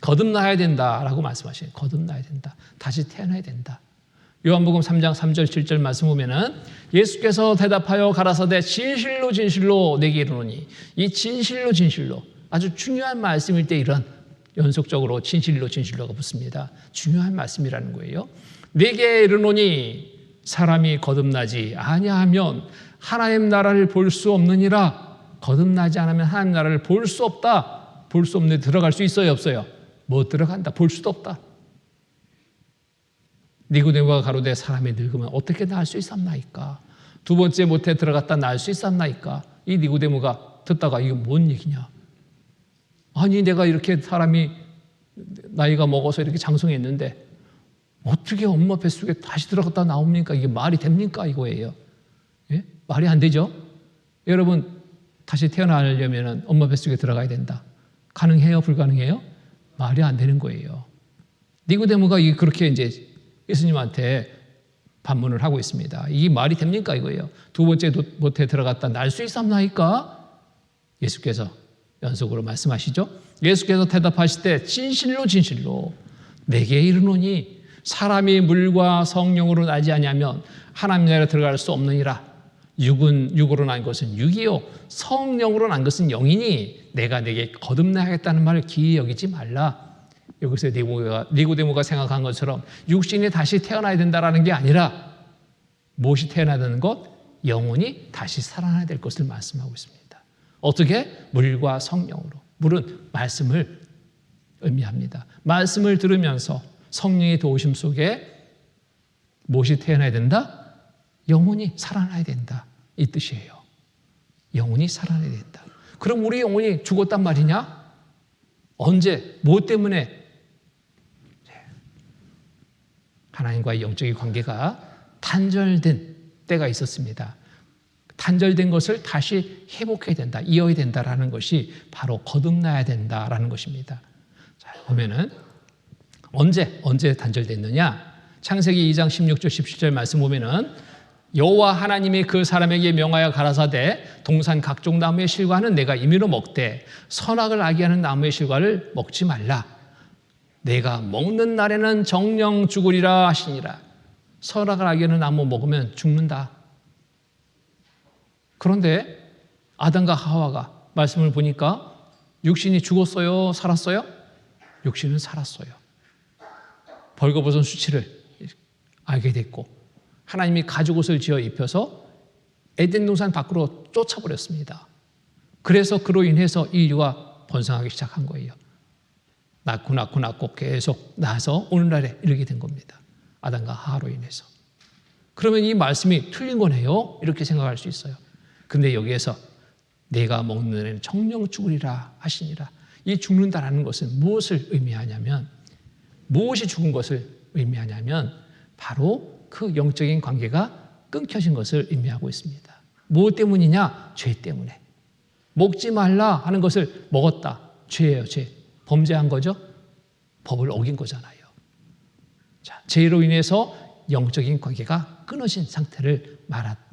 거듭나야 된다라고 말씀하시네요. 거듭나야 된다. 다시 태어나야 된다. 요한복음 3장 3절 7절 말씀 보면은 예수께서 대답하여 가라사대 진실로 진실로 내게 이르노니. 이 진실로 아주 중요한 말씀일 때 이런 연속적으로 진실로가 붙습니다. 중요한 말씀이라는 거예요. 내게 이르노니 사람이 거듭나지 아니하면 하나님 나라를 볼 수 없느니라. 거듭나지 않으면 하나님 나라를 볼 수 없다. 볼 수 없는데 들어갈 수 있어요, 없어요? 못 들어간다. 볼 수도 없다. 니고데모가 가로되 사람이 늙으면 어떻게 나을 수 있었나이까? 두 번째 못에 들어갔다 나을 수 있었나이까? 이 니고데모가 듣다가 이게 뭔 얘기냐? 아니 내가 이렇게 사람이 나이가 먹어서 이렇게 장성했는데 어떻게 엄마 뱃속에 다시 들어갔다 나옵니까? 이게 말이 됩니까? 이거예요. 예? 말이 안 되죠? 여러분 다시 태어나려면 엄마 뱃속에 들어가야 된다. 가능해요? 불가능해요? 말이 안 되는 거예요. 니고데모가 그렇게 이제 예수님한테 반문을 하고 있습니다. 이게 말이 됩니까? 이거예요. 두 번째 못에 들어갔다 날 수 있었나이까? 예수께서 연속으로 말씀하시죠. 예수께서 대답하실 때 진실로 내게 이르노니 사람이 물과 성령으로 나지 아니하면 하나님 나라에 들어갈 수 없느니라. 육으로 난 것은 육이요 성령으로 난 것은 영이니 내가 내게 거듭나야겠다는 말을 기이 여기지 말라. 여기서 니고데모가 생각한 것처럼 육신이 다시 태어나야 된다라는 게 아니라 무엇이 태어나야 되는 것? 영혼이 다시 살아나야 될 것을 말씀하고 있습니다. 어떻게? 물과 성령으로. 물은 말씀을 의미합니다. 말씀을 들으면서 성령의 도우심 속에 무엇이 태어나야 된다? 영혼이 살아나야 된다. 이 뜻이에요. 영혼이 살아나야 된다. 그럼 우리 영혼이 죽었단 말이냐? 언제? 뭐 때문에? 하나님과의 영적인 관계가 단절된 때가 있었습니다. 단절된 것을 다시 회복해야 된다, 이어야 된다라는 것이 바로 거듭나야 된다라는 것입니다. 자, 보면은 언제 단절됐느냐? 창세기 2장 16절 17절 말씀 보면은 여호와 하나님이 그 사람에게 명하여 가라사대 동산 각종 나무의 실과는 내가 임의로 먹되 선악을 알게하는 나무의 실과를 먹지 말라. 내가 먹는 날에는 정령 죽으리라 하시니라. 선악을 알게하는 나무 먹으면 죽는다. 그런데 아담과 하와가 말씀을 보니까 육신이 죽었어요? 살았어요? 육신은 살았어요. 벌거벗은 수치를 알게 됐고 하나님이 가죽옷을 지어 입혀서 에덴 동산 밖으로 쫓아버렸습니다. 그래서 그로 인해서 인류가 번성하기 시작한 거예요. 낳고 계속 낳아서 오늘날에 이르게 된 겁니다. 아담과 하와로 인해서. 그러면 이 말씀이 틀린 거네요? 이렇게 생각할 수 있어요. 근데 여기에서 내가 먹는 애는 정령 죽으리라 하시니라. 이 죽는다라는 것은 무엇을 의미하냐면, 무엇이 죽은 것을 의미하냐면 바로 그 영적인 관계가 끊겨진 것을 의미하고 있습니다. 무엇 때문이냐? 죄 때문에. 먹지 말라 하는 것을 먹었다. 죄예요, 죄. 범죄한 거죠? 법을 어긴 거잖아요. 자, 죄로 인해서 영적인 관계가 끊어진 상태를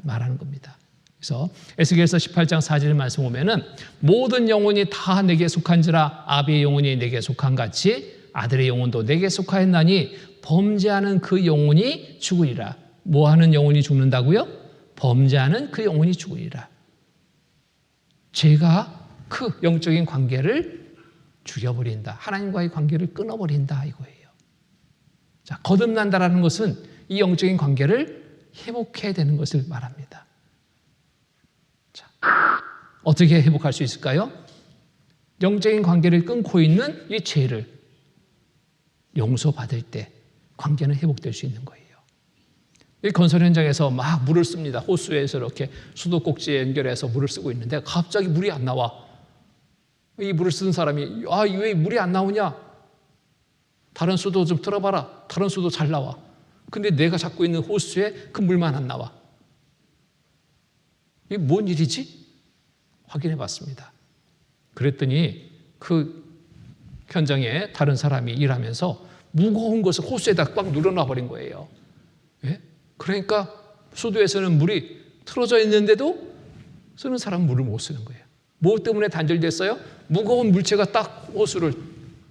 말하는 겁니다. 그래서 에스겔서 18장 4절 말씀 보면은 모든 영혼이 다 내게 속한지라 아비의 영혼이 내게 속한 같이 아들의 영혼도 내게 속하였나니 범죄하는 그 영혼이 죽으리라. 뭐 하는 영혼이 죽는다고요? 범죄하는 그 영혼이 죽으리라. 죄가 그 영적인 관계를 죽여버린다. 하나님과의 관계를 끊어버린다 이거예요. 자, 거듭난다라는 것은 이 영적인 관계를 회복해야 되는 것을 말합니다. 자, 어떻게 회복할 수 있을까요? 영적인 관계를 끊고 있는 이 죄를 용서받을 때 관계는 회복될 수 있는 거예요. 이 건설 현장에서 막 물을 씁니다. 호수에서 이렇게 수도꼭지에 연결해서 물을 쓰고 있는데 갑자기 물이 안 나와. 이 물을 쓰는 사람이 왜 물이 안 나오냐? 다른 수도 좀 틀어봐라. 다른 수도 잘 나와. 근데 내가 잡고 있는 호수에 그 물만 안 나와. 이게 뭔 일이지? 확인해 봤습니다. 그랬더니 그 현장에 다른 사람이 일하면서 무거운 것을 호수에다 꽉 눌러놔 버린 거예요. 예? 그러니까 수도에서는 물이 틀어져 있는데도 쓰는 사람은 물을 못 쓰는 거예요. 무엇 때문에 단절됐어요? 무거운 물체가 딱 호수를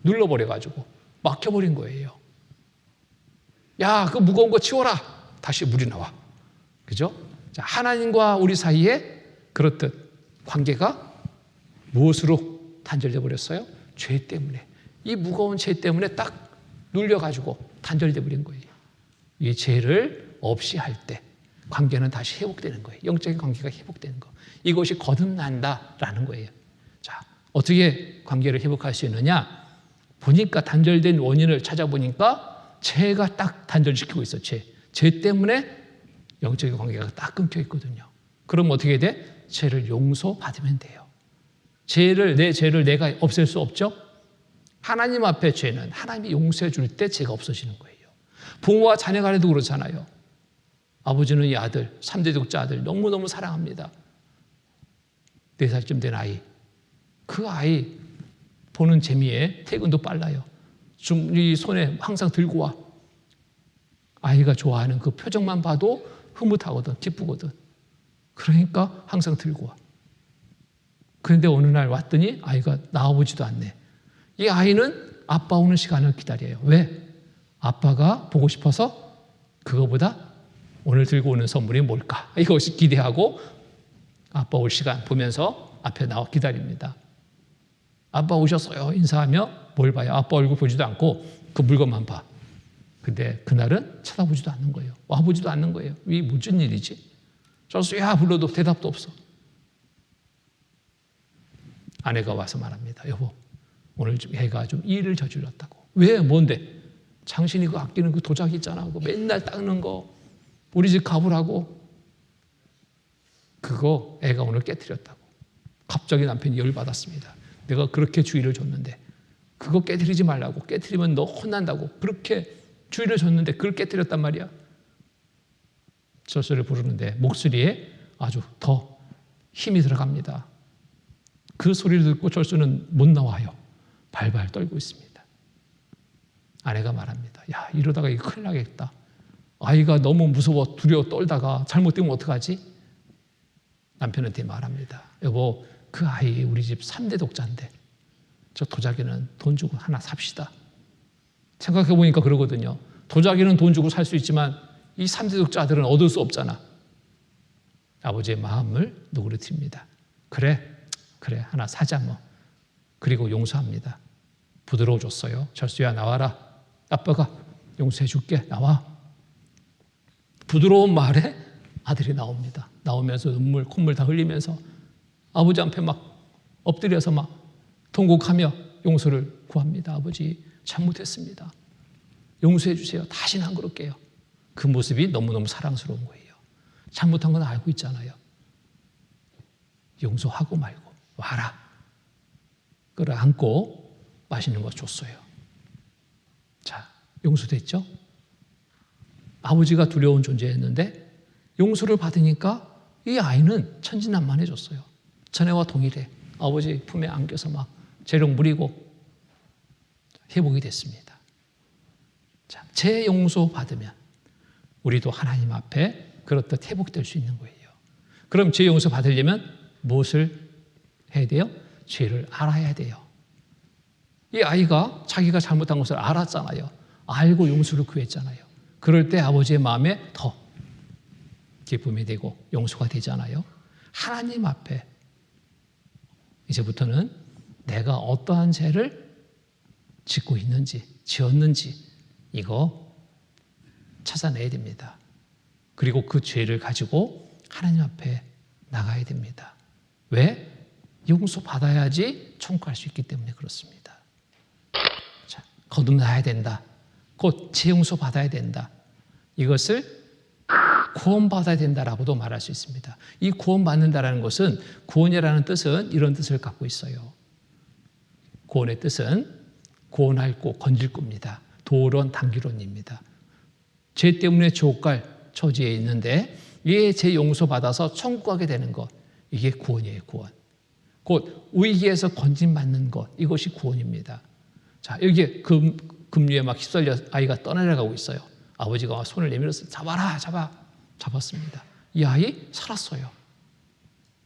눌러버려가지고 막혀버린 거예요. 야, 그 무거운 거 치워라. 다시 물이 나와. 그죠? 자, 하나님과 우리 사이에 그렇듯 관계가 무엇으로 단절돼 버렸어요? 죄 때문에. 이 무거운 죄 때문에 딱 눌려가지고 단절돼 버린 거예요. 이 죄를 없이 할 때 관계는 다시 회복되는 거예요. 영적인 관계가 회복되는 거. 이것이 거듭난다라는 거예요. 자, 어떻게 관계를 회복할 수 있느냐? 보니까 단절된 원인을 찾아보니까 죄가 딱 단절시키고 있어. 죄 때문에 영적인 관계가 딱 끊겨 있거든요. 그럼 어떻게 돼? 죄를 용서받으면 돼요. 내 죄를 내가 없앨 수 없죠? 하나님 앞에 죄는 하나님이 용서해 줄 때 죄가 없어지는 거예요. 부모와 자녀 간에도 그렇잖아요. 아버지는 이 아들, 3대 독자 아들 너무너무 사랑합니다. 4살쯤 된 아이. 그 아이 보는 재미에 퇴근도 빨라요. 이 손에 항상 들고 와. 아이가 좋아하는 그 표정만 봐도 흐뭇하거든, 기쁘거든. 그러니까 항상 들고 와. 그런데 어느 날 왔더니 아이가 나와보지도 않네. 이 아이는 아빠 오는 시간을 기다려요. 왜? 아빠가 보고 싶어서 그거보다 오늘 들고 오는 선물이 뭘까? 이것이 기대하고 아빠 올 시간 보면서 앞에 나와 기다립니다. 아빠 오셨어요. 인사하며 뭘 봐요? 아빠 얼굴 보지도 않고 그 물건만 봐. 근데 그날은 쳐다보지도 않는 거예요. 와보지도 않는 거예요. 이게 무슨 일이지? 저수야 불러도 대답도 없어. 아내가 와서 말합니다. 여보, 오늘 좀 애가 좀 일을 저질렀다고. 왜? 뭔데? 당신이 그 아끼는 그 도자기 있잖아. 그 맨날 닦는 거. 우리 집 가보라고. 그거 애가 오늘 깨트렸다고. 갑자기 남편이 열받았습니다. 내가 그렇게 주의를 줬는데 그거 깨트리지 말라고. 깨트리면 너 혼난다고. 그렇게 주의를 줬는데 그걸 깨트렸단 말이야. 절수를 부르는데 목소리에 아주 더 힘이 들어갑니다. 그 소리를 듣고 절수는 못 나와요. 발발 떨고 있습니다. 아내가 말합니다. 야, 이러다가 이거 큰일 나겠다. 아이가 너무 무서워 두려워 떨다가 잘못되면 어떡하지? 남편한테 말합니다. 여보, 그 아이 우리 집 3대 독자인데 저 도자기는 돈 주고 하나 삽시다. 생각해보니까 그러거든요. 도자기는 돈 주고 살 수 있지만 이 3대 독자 아들은 얻을 수 없잖아. 아버지의 마음을 누그러뜨립니다. 그래 하나 사자 뭐. 그리고 용서합니다. 부드러워졌어요. 절수야 나와라. 아빠가 용서해 줄게. 나와. 부드러운 말에 아들이 나옵니다. 나오면서 눈물 콧물 다 흘리면서 아버지 앞에 막 엎드려서 막 통곡하며 용서를 구합니다. 아버지 잘못했습니다. 용서해 주세요. 다시는 안 그럴게요. 그 모습이 너무너무 사랑스러운 거예요. 잘못한 건 알고 있잖아요. 용서하고 말고 와라. 끌어안고 맛있는 거 줬어요. 자, 용서됐죠? 아버지가 두려운 존재였는데 용서를 받으니까 이 아이는 천진난만해졌어요. 전에와 동일해. 아버지 품에 안겨서 막 재롱 부리고 회복이 됐습니다. 자, 제 용서 받으면 우리도 하나님 앞에 그렇듯 회복될 수 있는 거예요. 그럼 죄 용서 받으려면 무엇을 해야 돼요? 죄를 알아야 돼요. 이 아이가 자기가 잘못한 것을 알았잖아요. 알고 용서를 구했잖아요. 그럴 때 아버지의 마음에 더 기쁨이 되고 용서가 되잖아요. 하나님 앞에 이제부터는 내가 어떠한 죄를 짓고 있는지, 지었는지 이거 찾아내야 됩니다. 그리고 그 죄를 가지고 하나님 앞에 나가야 됩니다. 왜? 용서받아야지 청구할 수 있기 때문에 그렇습니다. 자, 거듭나야 된다. 곧 재용서 받아야 된다. 이것을 구원받아야 된다라고도 말할 수 있습니다. 이 구원받는다라는 것은, 구원이라는 뜻은 이런 뜻을 갖고 있어요. 구원의 뜻은 구원할 고 건질 겁니다. 도론 단기론입니다. 죄 때문에 지옥 갈 처지에 있는데 이에 죄 용서받아서 천국 가게 되는 것, 이게 구원이에요. 구원. 곧 위기에서 건진받는 것, 이것이 구원입니다. 자, 여기에 급류에 막 휩쓸려 아이가 떠내려가고 있어요. 아버지가 손을 내밀어서 잡아라, 잡았습니다. 이 아이 살았어요.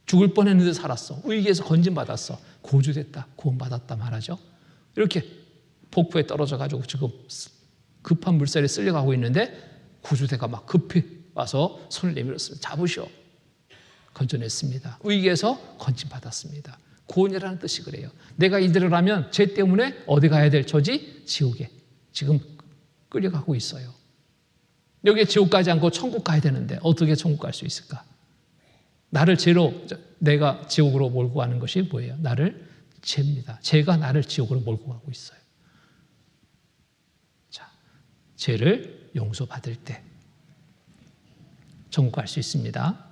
죽을 뻔했는데 살았어. 위기에서 건진받았어. 구주됐다, 구원받았다 말하죠. 이렇게 폭포에 떨어져가지고 지금 급한 물살에 쓸려가고 있는데 구주대가 막 급히 와서 손을 내밀었습니다. 잡으시오. 건져냈습니다. 위기에서 건진받았습니다. 구원이라는 뜻이 그래요. 내가 이대로라면 죄 때문에 어디 가야 될 처지? 지옥에 지금 끌려가고 있어요. 여기에 지옥 가지 않고 천국 가야 되는데 어떻게 천국 갈 수 있을까? 나를 죄로, 내가 지옥으로 몰고 가는 것이 뭐예요? 나를 죄입니다. 죄가 나를 지옥으로 몰고 가고 있어요. 자, 죄를 용서받을 때 천국 갈 수 있습니다.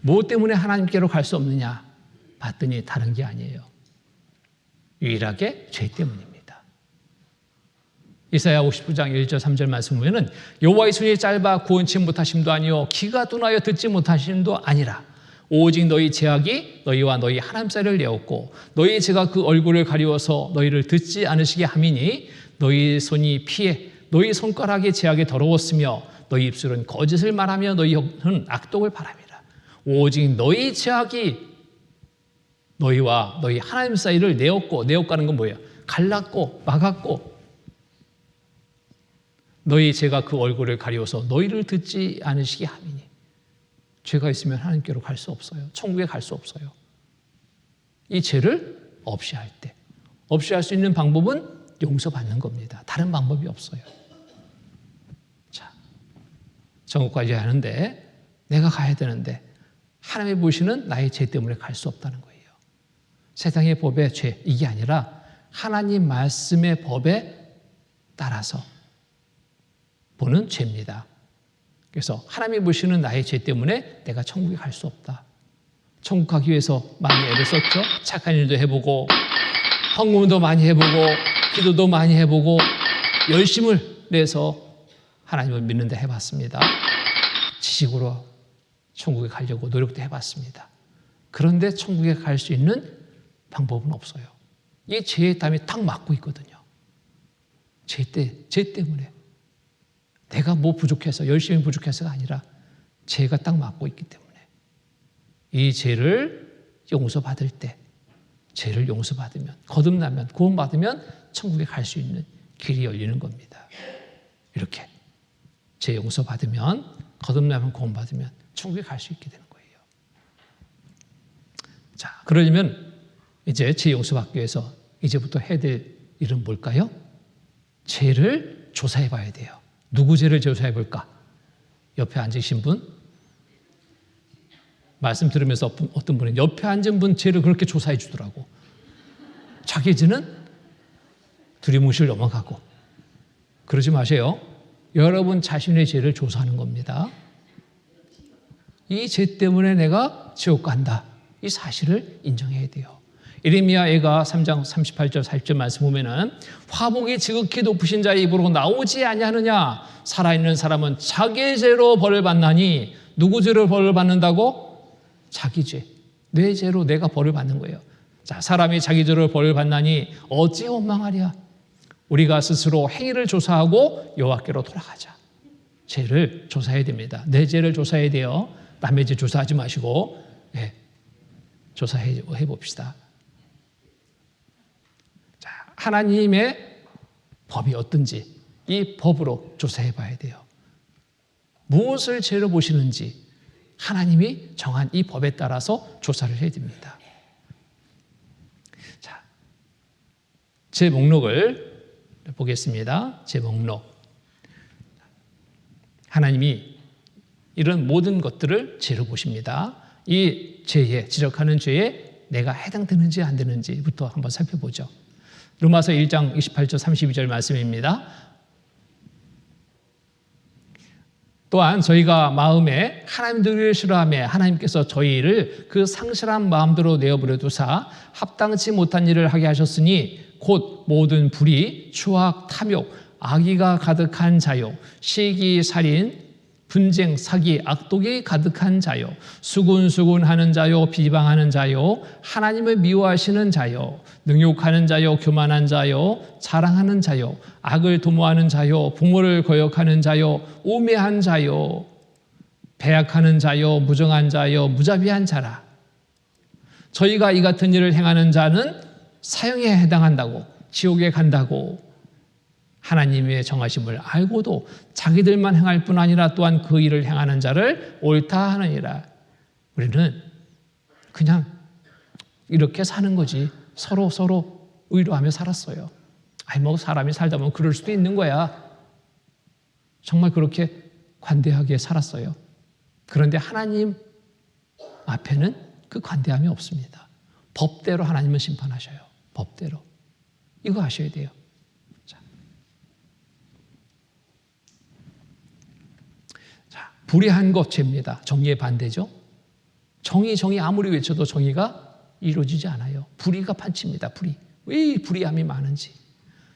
무엇 때문에 하나님께로 갈 수 없느냐? 봤더니 다른 게 아니에요. 유일하게 죄 때문입니다. 이사야 59장 1절 3절 말씀 보면은 여호와의 손이 짧아 구원치 못하심도 아니요 귀가 둔하여 듣지 못하심도 아니라 오직 너희 죄악이 너희와 너희 하나님 사이를 내었고 너희 죄가 그 얼굴을 가리워서 너희를 듣지 않으시게 함이니 너희 손이 피해 너희 손가락이 죄악에 더러웠으며 너희 입술은 거짓을 말하며 너희 혀는 악독을 바랍니다. 오직 너희 죄악이 너희와 너희 하나님 사이를 내었고, 내었다는 건 뭐예요? 갈랐고 막았고 너희 죄가 그 얼굴을 가리워서 너희를 듣지 않으시게 함이니. 죄가 있으면 하나님께로 갈 수 없어요. 천국에 갈 수 없어요. 이 죄를 없이 할 때, 없이 할 수 있는 방법은 용서받는 겁니다. 다른 방법이 없어요. 자, 천국까지 하는데 내가 가야 되는데 하나님이 보시는 나의 죄 때문에 갈 수 없다는 거예요. 세상의 법의 죄, 이게 아니라 하나님 말씀의 법에 따라서 보는 죄입니다. 그래서 하나님이 보시는 나의 죄 때문에 내가 천국에 갈 수 없다. 천국 가기 위해서 많이 애를 썼죠. 착한 일도 해보고 헌금도 많이 해보고 기도도 많이 해보고 열심을 내서 하나님을 믿는 데 해봤습니다. 지식으로 천국에 가려고 노력도 해봤습니다. 그런데 천국에 갈 수 있는 방법은 없어요. 이 죄의 땀이 딱 맞고 있거든요. 죄 때문에. 내가 뭐 부족해서, 열심히 부족해서가 아니라 죄가 딱 맞고 있기 때문에 이 죄를 용서받을 때, 죄를 용서받으면, 거듭나면, 구원받으면 천국에 갈 수 있는 길이 열리는 겁니다. 이렇게 죄 용서받으면, 거듭나면, 구원받으면 천국에 갈 수 있게 되는 거예요. 자, 그러려면 이제 죄 용서받기 위해서 이제부터 해야 될 일은 뭘까요? 죄를 조사해 봐야 돼요. 누구 죄를 조사해 볼까? 옆에 앉으신 분? 말씀 들으면서 어떤 분은 옆에 앉은 분 죄를 그렇게 조사해 주더라고. 자기 죄는 두리뭉실 넘어가고. 그러지 마세요. 여러분 자신의 죄를 조사하는 겁니다. 이 죄 때문에 내가 지옥 간다. 이 사실을 인정해야 돼요. 예레미야가 3장 38절 40절 말씀 보면은 화목이 지극히 높으신 자의 입으로 나오지 아니하느냐. 살아있는 사람은 자기 죄로 벌을 받나니. 누구 죄로 벌을 받는다고? 자기 죄. 내 죄로 내가 벌을 받는 거예요. 자, 사람이 자기 죄로 벌을 받나니 어찌 원망하랴. 우리가 스스로 행위를 조사하고 여호와께로 돌아가자. 죄를 조사해야 됩니다. 내 죄를 조사해야 돼요. 남의 죄 조사하지 마시고 조사해 봅시다. 자, 하나님의 법이 어떤지 이 법으로 조사해 봐야 돼요. 무엇을 죄로 보시는지 하나님이 정한 이 법에 따라서 조사를 해야 됩니다. 자, 제 목록을 보겠습니다. 제 목록. 하나님이 이런 모든 것들을 죄로 보십니다. 이 죄에, 지적하는 죄에 내가 해당되는지 안 되는지부터 한번 살펴보죠. 로마서 1장 28절 32절 말씀입니다. 또한 저희가 마음에 하나님들을 싫어하며 하나님께서 저희를 그 상실한 마음대로 내어버려 두사 합당치 못한 일을 하게 하셨으니 곧 모든 불의, 추악, 탐욕, 악의가 가득한 자요, 시기, 살인, 분쟁, 사기, 악독이 가득한 자요, 수군수군하는 자요, 비방하는 자요, 하나님을 미워하시는 자요, 능욕하는 자요, 교만한 자요, 자랑하는 자요, 악을 도모하는 자요, 부모를 거역하는 자요, 우매한 자요, 배약하는 자요, 무정한 자요, 무자비한 자라. 저희가 이 같은 일을 행하는 자는 사형에 해당한다고, 지옥에 간다고 하나님의 정하심을 알고도 자기들만 행할 뿐 아니라 또한 그 일을 행하는 자를 옳다 하느니라. 우리는 그냥 이렇게 사는 거지. 서로 의로하며 살았어요. 뭐 사람이 살다 보면 그럴 수도 있는 거야. 정말 그렇게 관대하게 살았어요. 그런데 하나님 앞에는 그 관대함이 없습니다. 법대로 하나님은 심판하셔요. 법대로. 이거 아셔야 돼요. 불의한 것 죄입니다. 정의의 반대죠. 정의 아무리 외쳐도 정의가 이루어지지 않아요. 불의가 판치입니다. 불의. 왜 불의함이 많은지.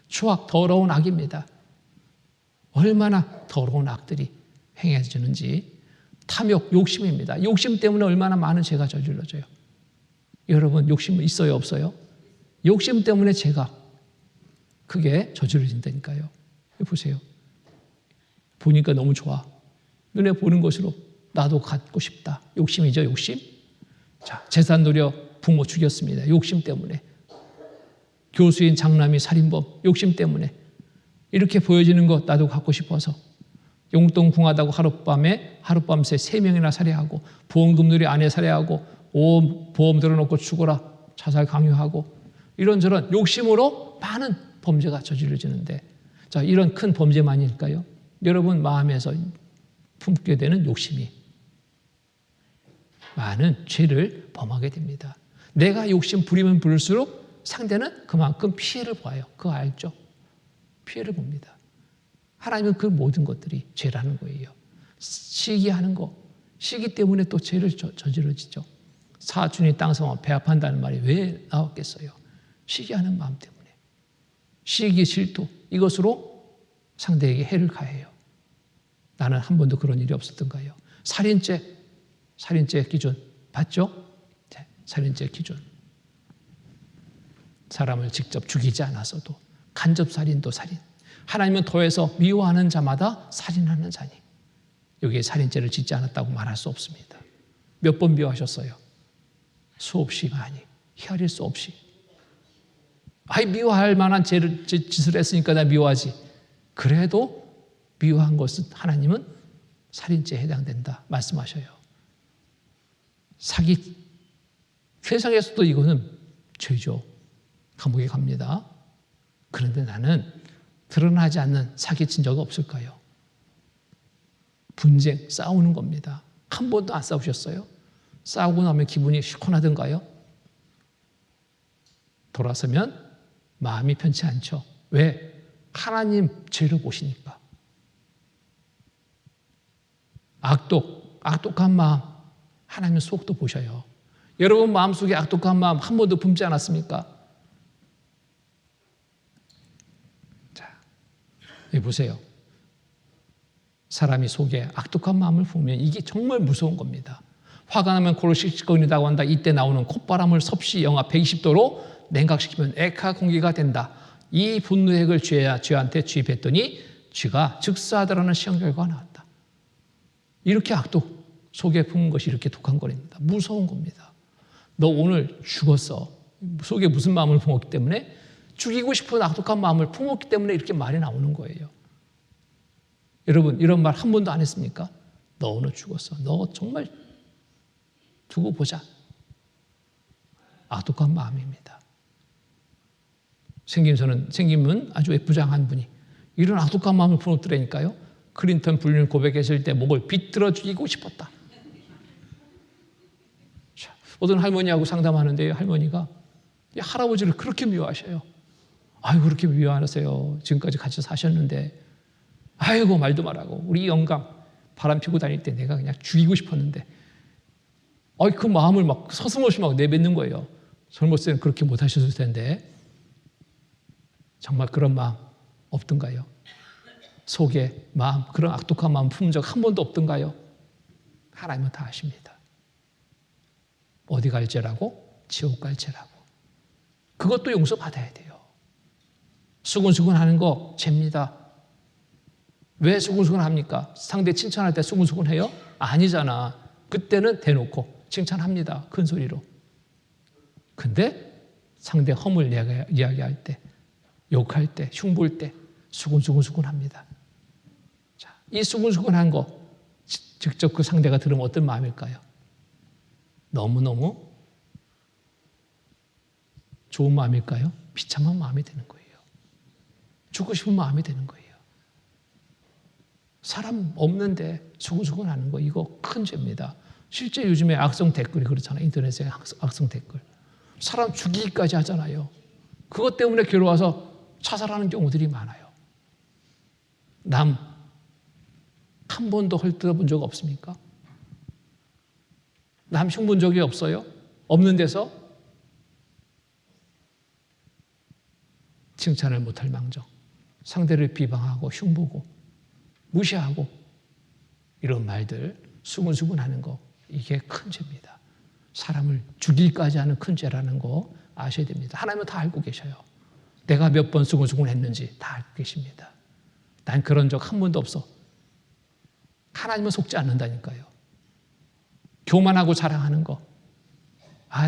추악, 더러운 악입니다. 얼마나 더러운 악들이 행해지는지. 탐욕, 욕심입니다. 욕심 때문에 얼마나 많은 죄가 저질러져요. 여러분 욕심 있어요, 없어요? 욕심 때문에 죄가 크게 저질러진다니까요. 보세요. 보니까 너무 좋아. 눈에 보는 것으로 나도 갖고 싶다. 욕심이죠, 욕심. 자, 재산 노려 부모 죽였습니다. 욕심 때문에. 교수인 장남이 살인범, 욕심 때문에. 이렇게 보여지는 것 나도 갖고 싶어서. 용돈 궁하다고 하룻밤새 3명이나 살해하고, 보험금들이 아내 살해하고, 보험 들어놓고 죽어라, 자살 강요하고, 이런저런 욕심으로 많은 범죄가 저질러지는데, 자, 이런 큰 범죄만일까요? 여러분 마음에서 품게 되는 욕심이 많은 죄를 범하게 됩니다. 내가 욕심 부리면 부릴수록 상대는 그만큼 피해를 봐요. 그거 알죠? 피해를 봅니다. 하나님은 그 모든 것들이 죄라는 거예요. 시기하는 거, 시기 때문에 또 죄를 저질러지죠. 사춘이 땅성어 배합한다는 말이 왜 나왔겠어요? 시기하는 마음 때문에. 시기, 질투, 이것으로 상대에게 해를 가해요. 나는 한 번도 그런 일이 없었던가요? 살인죄 기준 봤죠? 살인죄 기준. 사람을 직접 죽이지 않았어도 간접살인도 살인. 하나님은 더해서 미워하는 자마다 살인하는 자니. 여기에 살인죄를 짓지 않았다고 말할 수 없습니다. 몇 번 미워하셨어요? 수없이 많이. 헤아릴 수 없이. 미워할 만한 짓을 했으니까 나 미워하지. 그래도 미워한 것은 하나님은 살인죄에 해당된다 말씀하셔요. 사기, 세상에서도 이거는 죄죠. 감옥에 갑니다. 그런데 나는 드러나지 않는 사기친 적 없을까요? 분쟁, 싸우는 겁니다. 한 번도 안 싸우셨어요? 싸우고 나면 기분이 시원하던가요? 돌아서면 마음이 편치 않죠. 왜? 하나님 죄를 보시니까. 악독한 마음, 하나님은 속도 보셔요. 여러분 마음속에 악독한 마음 한 번도 품지 않았습니까? 자, 여기 보세요. 사람이 속에 악독한 마음을 품으면 이게 정말 무서운 겁니다. 화가 나면 코를 씩씩거린다고 한다. 이때 나오는 콧바람을 섭씨 영하 120도로 냉각시키면 액화 공기가 된다. 이 분노의 핵을 쥐한테 주입했더니 쥐가 즉사하더라는 시험 결과가 나왔다. 이렇게 악독 속에 품은 것이 이렇게 독한 거랍니다. 무서운 겁니다. 너 오늘 죽었어. 속에 무슨 마음을 품었기 때문에? 죽이고 싶은 악독한 마음을 품었기 때문에 이렇게 말이 나오는 거예요. 여러분 이런 말 한 번도 안 했습니까? 너 오늘 죽었어. 너 정말 두고 보자. 악독한 마음입니다. 생김은 아주 예쁘장한 분이 이런 악독한 마음을 품었더라니까요. 클린턴 불륜 고백했을 때 목을 비틀어 죽이고 싶었다. 자, 어떤 할머니하고 상담하는데 할머니가 할아버지를 그렇게 미워하셔요. 아유 그렇게 미워하세요. 지금까지 같이 사셨는데 아이고 말도 말하고 우리 영감 바람 피고 다닐 때 내가 그냥 죽이고 싶었는데 그 마음을 막 서슴없이 막 내뱉는 거예요. 젊었을 때는 그렇게 못하셨을 텐데 정말 그런 마음 없던가요? 속에 마음, 그런 악독한 마음 품은 적 한 번도 없던가요? 하나님은 다 아십니다. 어디 갈죄라고? 지옥 갈죄라고. 그것도 용서받아야 돼요. 수근수근 하는 거 죄입니다. 왜 수근수근 합니까? 상대 칭찬할 때 수근수근 해요? 아니잖아. 그때는 대놓고 칭찬합니다. 큰 소리로. 근데 상대 허물 이야기할 때, 욕할 때, 흉볼 때 수근수근 합니다. 자, 이 수근수근한 거 직접 그 상대가 들으면 어떤 마음일까요? 너무너무 좋은 마음일까요? 비참한 마음이 되는 거예요. 죽고 싶은 마음이 되는 거예요. 사람 없는데 수근수근 하는 거 이거 큰 죄입니다. 실제 요즘에 악성 댓글이 그렇잖아요. 인터넷에 악성 댓글. 사람 죽이기까지 하잖아요. 그것 때문에 괴로워서 자살하는 경우들이 많아요. 남 한 번도 헐뜯어본 적 없습니까? 남 흉본 적이 없어요? 없는 데서 칭찬을 못할 망정 상대를 비방하고 흉보고 무시하고 이런 말들 수근수근하는 거 이게 큰 죄입니다. 사람을 죽일까지 하는 큰 죄라는 거 아셔야 됩니다. 하나님은 다 알고 계셔요. 내가 몇 번 수근수근 했는지 다 알고 계십니다. 난 그런 적 한 번도 없어. 하나님은 속지 않는다니까요. 교만하고 자랑하는 거.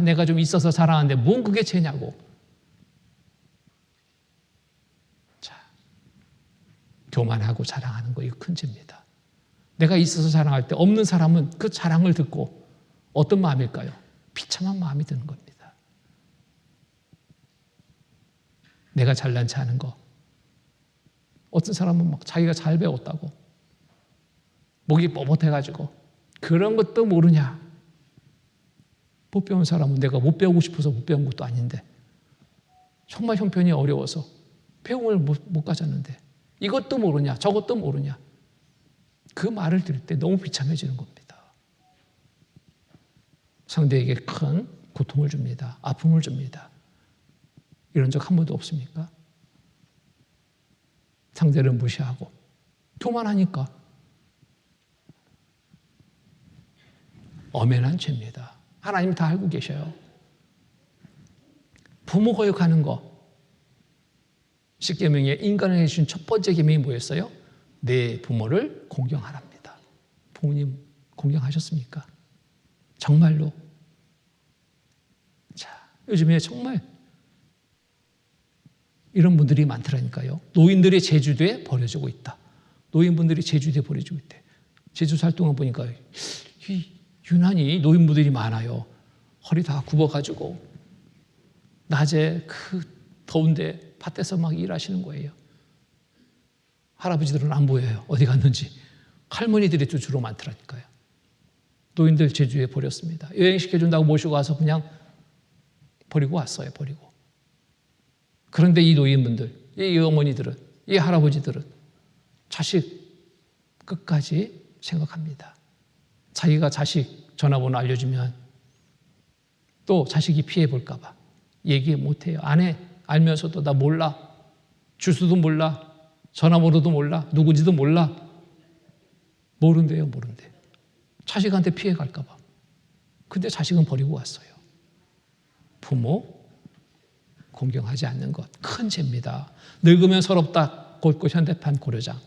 내가 좀 있어서 자랑하는데 뭔 그게 죄냐고. 자, 교만하고 자랑하는 거 이거 큰 죄입니다. 내가 있어서 자랑할 때 없는 사람은 그 자랑을 듣고 어떤 마음일까요? 비참한 마음이 드는 겁니다. 내가 잘난 체 하는 거. 어떤 사람은 막 자기가 잘 배웠다고 목이 뻣뻣해가지고 그런 것도 모르냐. 못 배운 사람은 내가 못 배우고 싶어서 못 배운 것도 아닌데 정말 형편이 어려워서 배움을 못 가졌는데 이것도 모르냐 저것도 모르냐. 그 말을 들을 때 너무 비참해지는 겁니다. 상대에게 큰 고통을 줍니다. 아픔을 줍니다. 이런 적 한 번도 없습니까? 상대를 무시하고 교만하니까 엄연한 죄입니다. 하나님 다 알고 계셔요. 부모 거역하는 거. 십계명에 인간을 해주신 첫 번째 계명이 뭐였어요? 내 부모를 공경하랍니다. 부모님 공경하셨습니까? 정말로? 자, 요즘에 정말 이런 분들이 많더라니까요. 노인들이 제주도에 버려지고 있다. 노인분들이 제주도에 버려지고 있대. 제주 살 동안 보니까 유난히 노인분들이 많아요. 허리 다 굽어가지고 낮에 그 더운데 밭에서 막 일하시는 거예요. 할아버지들은 안 보여요. 어디 갔는지. 할머니들이 또 주로 많더라니까요. 노인들 제주에 버렸습니다. 여행시켜준다고 모시고 와서 그냥 버리고 왔어요. 버리고. 그런데 이 노인분들, 이 어머니들은, 이 할아버지들은 자식 끝까지 생각합니다. 자기가 자식 전화번호 알려주면 또 자식이 피해 볼까 봐 얘기 못 해요. 안 해. 알면서도 나 몰라. 주소도 몰라. 전화번호도 몰라. 누군지도 몰라. 모른대요. 모른대. 자식한테 피해 갈까 봐. 근데 자식은 버리고 왔어요. 부모 공경하지 않는 것 큰 죄입니다. 늙으면 서럽다. 곳곳 현대판 고려장.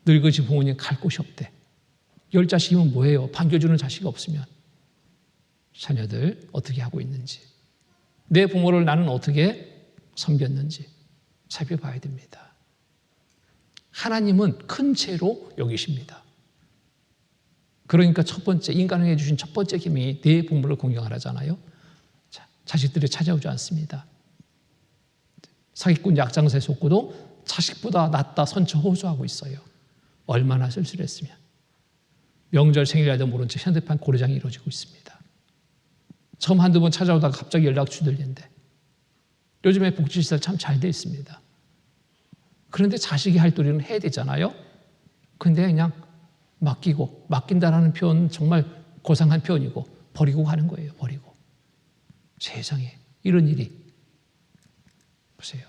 늙으신 부모님 갈 곳이 없대. 10자식이면 뭐예요? 반겨주는 자식이 없으면. 자녀들 어떻게 하고 있는지, 내 부모를 나는 어떻게 섬겼는지 살펴봐야 됩니다. 하나님은 큰 죄로 여기십니다. 그러니까 첫 번째, 인간에게 주신 첫 번째 힘이 내 부모를 공경하라잖아요. 자식들이 찾아오지 않습니다. 사기꾼 약장사에 속고도 자식보다 낫다 선처 호소하고 있어요. 얼마나 쓸쓸했으면. 명절 생일날도 모른 채 현대판 고려장이 이루어지고 있습니다. 처음 한두 번 찾아오다가 갑자기 연락 주들린데, 요즘에 복지시설 참 잘 돼 있습니다. 그런데 자식이 할 도리는 해야 되잖아요. 근데 그냥 맡기고, 맡긴다라는 표현은 정말 고상한 표현이고 버리고 가는 거예요. 버리고. 세상에 이런 일이. 보세요.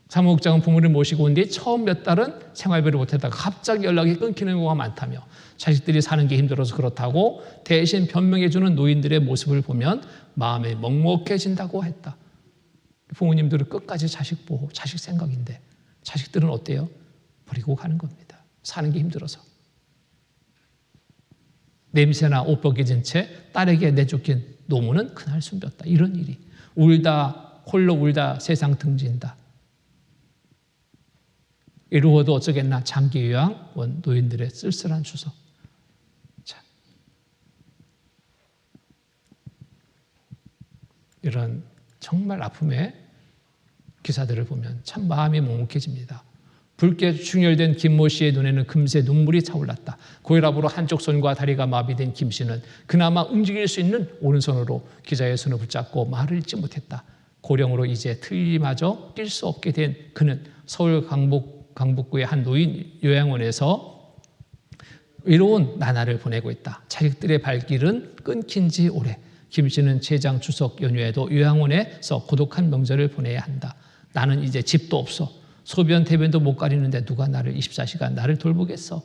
사무국장은 부모를 모시고 온 뒤 처음 몇 달은 생활비를 못하다가 갑자기 연락이 끊기는 경우가 많다며, 자식들이 사는 게 힘들어서 그렇다고 대신 변명해주는 노인들의 모습을 보면 마음이 먹먹해진다고 했다. 부모님들은 끝까지 자식 보호, 자식 생각인데 자식들은 어때요? 버리고 가는 겁니다. 사는 게 힘들어서. 냄새나 옷 벗겨진 채 딸에게 내쫓긴 노모는 그날 숨겼다. 이런 일이. 울다, 홀로 울다 세상 등진다. 이루어도 어쩌겠나 장기 요양 원 노인들의 쓸쓸한 추석. 자, 이런 정말 아픔의 기사들을 보면 참 마음이 먹먹해집니다. 붉게 충혈된 김모 씨의 눈에는 금세 눈물이 차올랐다. 고혈압으로 한쪽 손과 다리가 마비된 김 씨는 그나마 움직일 수 있는 오른손으로 기자의 손을 붙잡고 말을 잇지 못했다. 고령으로 이제 틀니마저 뛸 수 없게 된 그는 서울 강북구의 한 노인 요양원에서 외로운 나날을 보내고 있다. 자식들의 발길은 끊긴 지 오래. 김 씨는 제장 추석 연휴에도 요양원에서 고독한 명절을 보내야 한다. 나는 이제 집도 없어. 소변 대변도 못 가리는데 누가 나를 24시간 나를 돌보겠어.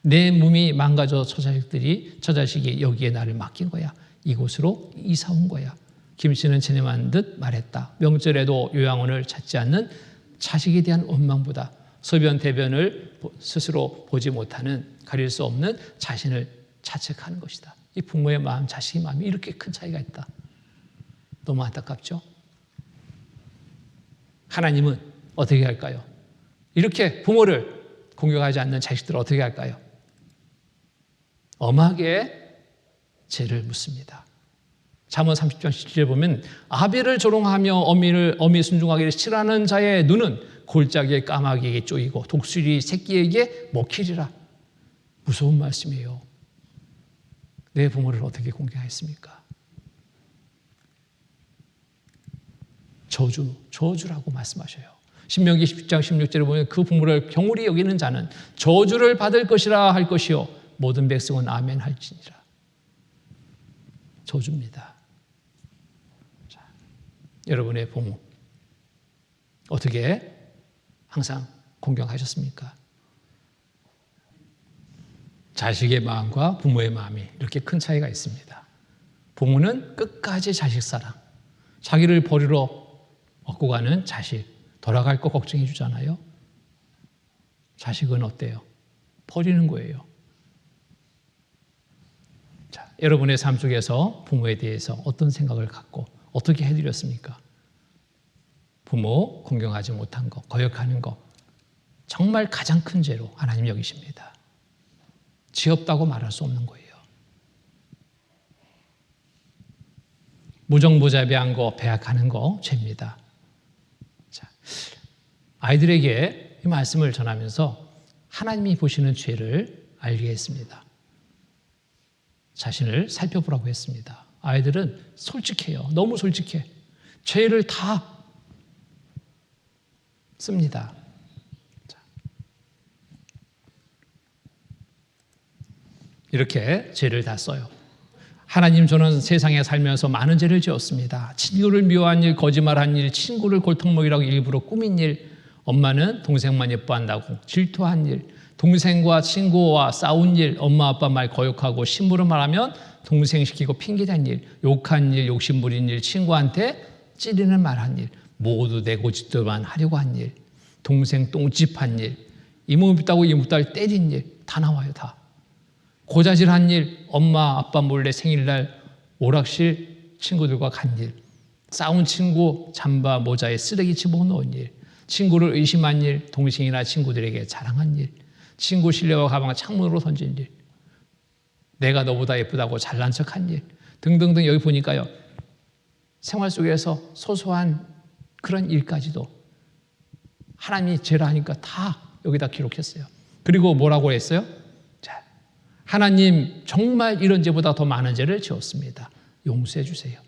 내 몸이 망가져 저 자식이 여기에 나를 맡긴 거야. 이곳으로 이사 온 거야. 김 씨는 체념한 듯 말했다. 명절에도 요양원을 찾지 않는 자식에 대한 원망보다 소변 대변을 스스로 보지 못하는, 가릴 수 없는 자신을 자책하는 것이다. 이 부모의 마음, 자식의 마음이 이렇게 큰 차이가 있다. 너무 안타깝죠? 하나님은 어떻게 할까요? 이렇게 부모를 공경하지 않는 자식들을 어떻게 할까요? 엄하게 죄를 묻습니다. 잠언 30장 17절에 보면 아비를 조롱하며 어미 순종하기를 싫어하는 자의 눈은 골짜기의 까마귀에게 쪼이고 독수리 새끼에게 먹히리라. 무서운 말씀이에요. 내 부모를 어떻게 공경했습니까? 저주라고 말씀하셔요. 신명기 10장 16절에 보면 그 부모를 경홀히 여기는 자는 저주를 받을 것이라 할 것이요 모든 백성은 아멘 할지니라. 저주입니다. 자, 여러분의 부모 어떻게 항상 공경하셨습니까? 자식의 마음과 부모의 마음이 이렇게 큰 차이가 있습니다. 부모는 끝까지 자식 사랑, 자기를 버리러 얻고 가는 자식, 돌아갈 거 걱정해 주잖아요. 자식은 어때요? 버리는 거예요. 자, 여러분의 삶 속에서 부모에 대해서 어떤 생각을 갖고 어떻게 해드렸습니까? 부모 공경하지 못한 거, 거역하는 거, 정말 가장 큰 죄로 하나님 여기십니다. 죄 없다고 말할 수 없는 거예요. 무정부자비한 거, 배약하는 거 죄입니다. 자, 아이들에게 이 말씀을 전하면서 하나님이 보시는 죄를 알게 했습니다. 자신을 살펴보라고 했습니다. 아이들은 솔직해요. 너무 솔직해. 죄를 다 씁니다. 자, 이렇게 죄를 다 써요. 하나님, 저는 세상에 살면서 많은 죄를 지었습니다. 친구를 미워한 일, 거짓말한 일, 친구를 골탕먹이라고 일부러 꾸민 일, 엄마는 동생만 예뻐한다고 질투한 일, 동생과 친구와 싸운 일, 엄마 아빠 말 거역하고 심부름 말하면 동생 시키고 핑계댄 일, 욕한 일, 욕심부린 일, 친구한테 찌르는 말한 일, 모두 내 고집대로만 하려고 한 일, 동생 똥집한 일, 이모 밉다고 이모딸 때린 일, 다 나와요. 다. 고자질한 일, 엄마 아빠 몰래 생일날 오락실 친구들과 간 일, 싸운 친구 잠바 모자에 쓰레기 집어넣은 일, 친구를 의심한 일, 동생이나 친구들에게 자랑한 일, 친구 실내화 가방 창문으로 던진 일, 내가 너보다 예쁘다고 잘난 척한 일 등등등. 여기 보니까요, 생활 속에서 소소한 그런 일까지도 하나님이 죄라 하니까 다 여기다 기록했어요. 그리고 뭐라고 했어요? 자, 하나님 정말 이런 죄보다 더 많은 죄를 지었습니다. 용서해 주세요.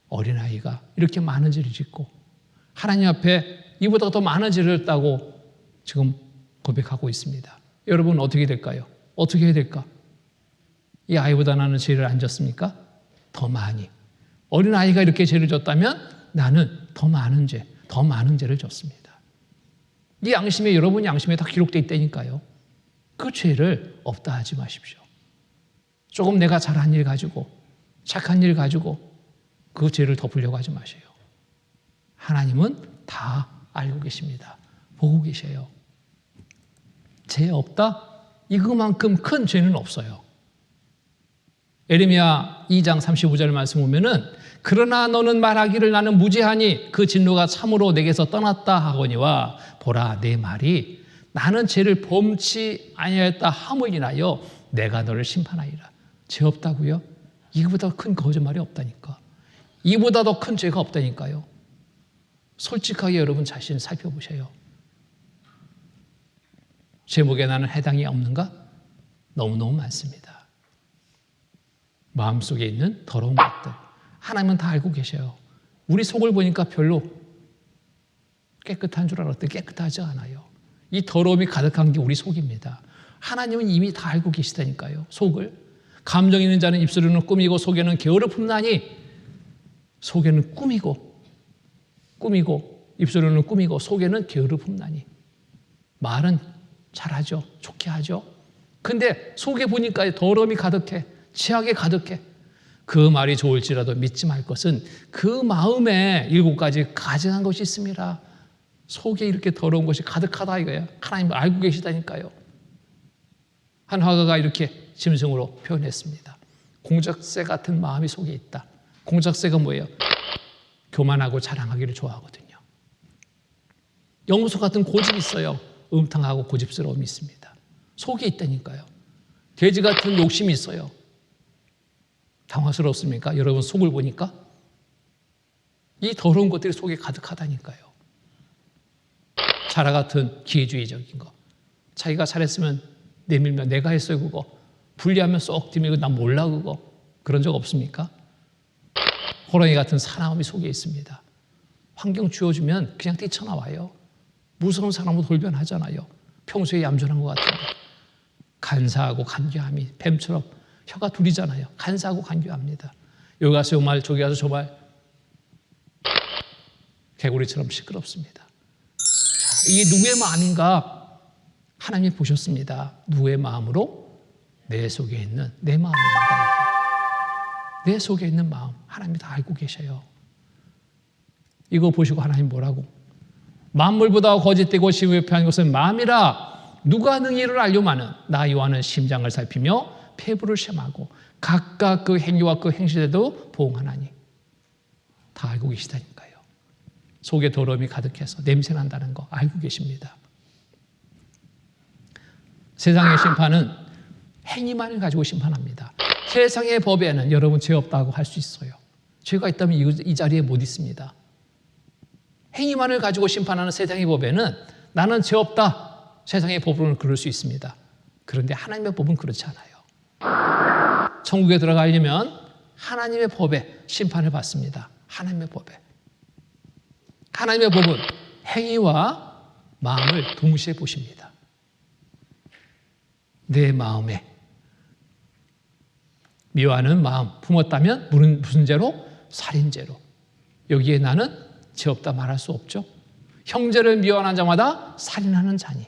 어린아이가 이렇게 많은 죄를 짓고 하나님 앞에 이보다 더 많은 죄를 했다고 지금 고백하고 있습니다. 여러분 어떻게 될까요? 어떻게 해야 될까? 이 아이보다 나는 죄를 안 졌습니까? 더 많이. 어린아이가 이렇게 죄를 졌다면 나는 더 많은 죄, 더 많은 죄를 졌습니다. 이 양심에, 여러분 양심에 다 기록되어 있다니까요. 그 죄를 없다 하지 마십시오. 조금 내가 잘한 일 가지고, 착한 일 가지고 그 죄를 덮으려고 하지 마세요. 하나님은 다 알고 계십니다. 보고 계셔요. 죄 없다? 이거만큼 큰 죄는 없어요. 에레미야 2장 35절 말씀 보면은 그러나 너는 말하기를 나는 무죄하니 그 진노가 참으로 내게서 떠났다 하거니와 보라 내 말이 나는 죄를 범치 아니하였다 함을 인하여 내가 너를 심판하리라. 죄 없다고요? 이거보다 큰 거짓말이 없다니까. 이보다 더 큰 죄가 없다니까요. 솔직하게 여러분 자신 살펴보세요. 제목에 나는 해당이 없는가? 너무너무 많습니다. 마음속에 있는 더러운 것들 하나님은 다 알고 계셔요. 우리 속을 보니까 별로 깨끗한 줄 알았더니 깨끗하지 않아요. 이 더러움이 가득한 게 우리 속입니다. 하나님은 이미 다 알고 계시다니까요. 속을. 감정 있는 자는 입술로는 꾸미고 속에는 게으르 품나니, 속에는 꾸미고 입술로는 꾸미고 속에는 게으르 품나니. 말은 잘하죠. 좋게 하죠. 근데 속에 보니까 더러움이 가득해. 치악이 가득해. 그 말이 좋을지라도 믿지 말 것은 그 마음에 7가지 가증한 것이 있습니다. 속에 이렇게 더러운 것이 가득하다 이거예요. 하나님 알고 계시다니까요. 한 화가가 이렇게 짐승으로 표현했습니다. 공작새 같은 마음이 속에 있다. 공작새가 뭐예요? 교만하고 자랑하기를 좋아하거든요. 영수 같은 고집이 있어요. 음탕하고 고집스러움이 있습니다. 속에 있다니까요. 돼지 같은 욕심이 있어요. 당황스럽습니까? 여러분 속을 보니까? 이 더러운 것들이 속에 가득하다니까요. 자라 같은 기회주의적인 거. 자기가 잘했으면 내밀면 내가 했어요 그거. 불리하면 쏙 들이밀고 난 몰라 그거. 그런 적 없습니까? 호랑이 같은 사나움이 속에 있습니다. 환경 주어주면 그냥 뛰쳐나와요. 무서운 사람으로 돌변하잖아요. 평소에 얌전한 것 같은데. 간사하고 간교함이 뱀처럼 혀가 둘이잖아요. 간사하고 간교합니다. 여기 가서 요 말, 저기 가서 저 말. 개구리처럼 시끄럽습니다. 자, 이게 누구의 마음인가? 하나님이 보셨습니다. 누구의 마음으로? 내 속에 있는 내 마음입니다. 내 속에 있는 마음. 하나님이 다 알고 계셔요. 이거 보시고 하나님 뭐라고? 만물보다 거짓되고 시무회피한 것은 마음이라 누가 능히를 알려마는 나 요한은 심장을 살피며 폐부를 시험하고 각각 그 행위와 그 행실에도 보응하나니. 다 알고 계시다니까요. 속에 더러움이 가득해서 냄새난다는 거 알고 계십니다. 세상의 심판은 행위만을 가지고 심판합니다. 세상의 법에는 여러분 죄 없다고 할 수 있어요. 죄가 있다면 이 자리에 못 있습니다. 행위만을 가지고 심판하는 세상의 법에는 나는 죄 없다. 세상의 법으로는 그럴 수 있습니다. 그런데 하나님의 법은 그렇지 않아요. 천국에 들어가려면 하나님의 법에 심판을 받습니다. 하나님의 법에. 하나님의 법은 행위와 마음을 동시에 보십니다. 내 마음에 미워하는 마음 품었다면 무슨 죄로? 살인죄로. 여기에 나는 죄 없다 말할 수 없죠. 형제를 미워하는 자마다 살인하는 자니.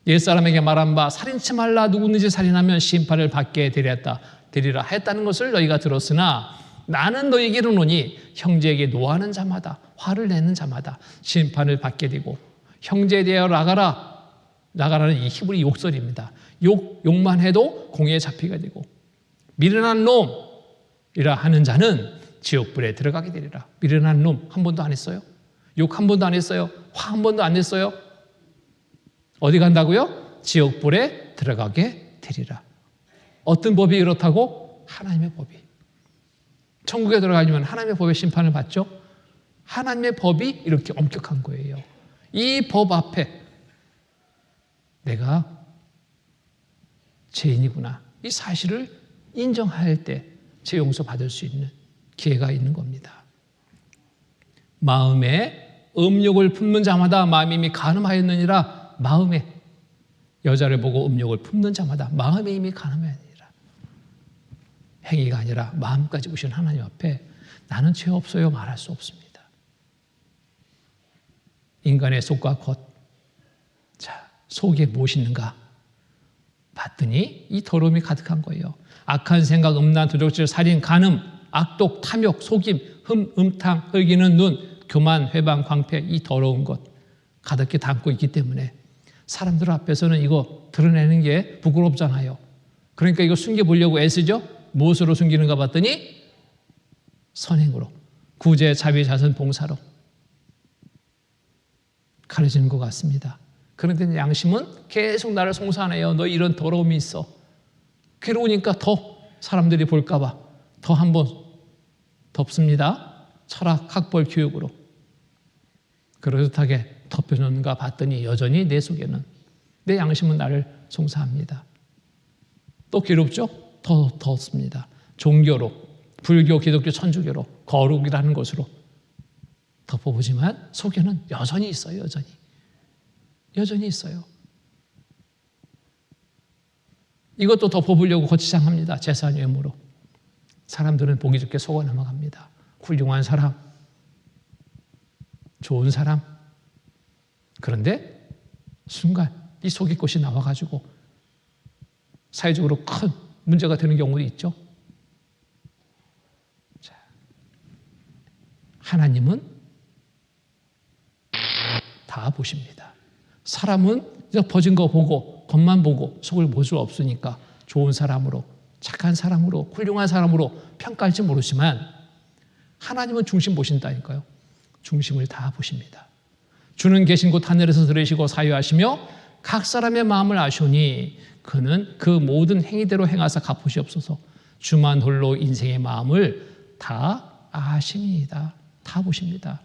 옛사람에게 말한 바 살인치 말라 누구든지 살인하면 심판을 받게 되리라 했다는 것을 너희가 들었으나 나는 너희에게 이르노니 형제에게 노하는 자마다 화를 내는 자마다 심판을 받게 되고 형제에 대하여 나가라는 이 히브리 욕설입니다. 욕만 해도 공에 잡히게 되고 미련한 놈이라 하는 자는 지옥불에 들어가게 되리라. 미련한 놈 한 번도 안 했어요? 욕 한 번도 안 했어요? 화 한 번도 안 냈어요? 어디 간다고요? 지옥불에 들어가게 되리라. 어떤 법이 그렇다고? 하나님의 법이. 천국에 들어가려면 하나님의 법의 심판을 받죠. 하나님의 법이 이렇게 엄격한 거예요. 이 법 앞에 내가 죄인이구나, 이 사실을 인정할 때 죄 용서받을 수 있는 기회가 있는 겁니다. 마음에 음욕을 품는 자마다 마음이 이미 간음하였느니라. 마음에 여자를 보고 음욕을 품는 자마다 마음에 이미 간음하였느니라. 행위가 아니라 마음까지 보신 하나님 앞에 나는 죄 없어요 말할 수 없습니다. 인간의 속과 겉, 자, 속에 무엇이 있는가 봤더니 이 더러움이 가득한 거예요. 악한 생각, 음란, 도적질, 살인, 간음, 악독, 탐욕, 속임, 음탕, 흘기는 눈, 교만, 회방, 광패, 이 더러운 것 가득히 담고 있기 때문에 사람들 앞에서는 이거 드러내는 게 부끄럽잖아요. 그러니까 이거 숨겨보려고 애쓰죠. 무엇으로 숨기는가 봤더니 선행으로, 구제, 자비, 자선, 봉사로 가려지는 것 같습니다. 그런데 양심은 계속 나를 송사하네요. 너 이런 더러움이 있어. 괴로우니까 더 사람들이 볼까 봐 더 한번 덮습니다. 철학, 학벌, 교육으로. 그럴듯하게 덮여놓는가 봤더니 여전히 내 속에는, 내 양심은 나를 송사합니다. 또 괴롭죠? 더 덮습니다. 종교로, 불교, 기독교, 천주교로, 거룩이라는 것으로 덮어보지만 속에는 여전히 있어요. 여전히 있어요. 이것도 덮어보려고 거치장합니다. 재산 외모로. 사람들은 보기 좋게 속아 넘어갑니다. 훌륭한 사람, 좋은 사람. 그런데 순간 이 속의 것이 나와가지고 사회적으로 큰 문제가 되는 경우도 있죠. 자, 하나님은 다 보십니다. 사람은 퍼진 거 보고, 겉만 보고 속을 볼 수 없으니까 좋은 사람으로, 착한 사람으로, 훌륭한 사람으로 평가할지 모르지만 하나님은 중심 보신다니까요. 중심을 다 보십니다. 주는 계신 곳 하늘에서 들으시고 사유하시며 각 사람의 마음을 아시오니 그는 그 모든 행위대로 행하사 갚으시옵소서. 주만 홀로 인생의 마음을 다 아십니다. 다 보십니다.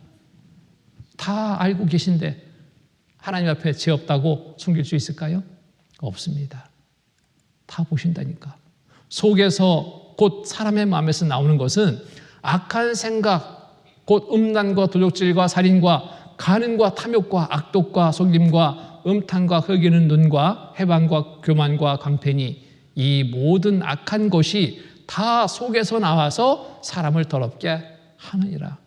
다 알고 계신데 하나님 앞에 죄 없다고 숨길 수 있을까요? 없습니다. 다 보신다니까. 속에서 곧 사람의 마음에서 나오는 것은 악한 생각, 곧 음란과 도적질과 살인과 간음과 탐욕과 악독과 속임과 음탕과 흘기는 눈과 해방과 교만과 광패니 이 모든 악한 것이 다 속에서 나와서 사람을 더럽게 하느니라.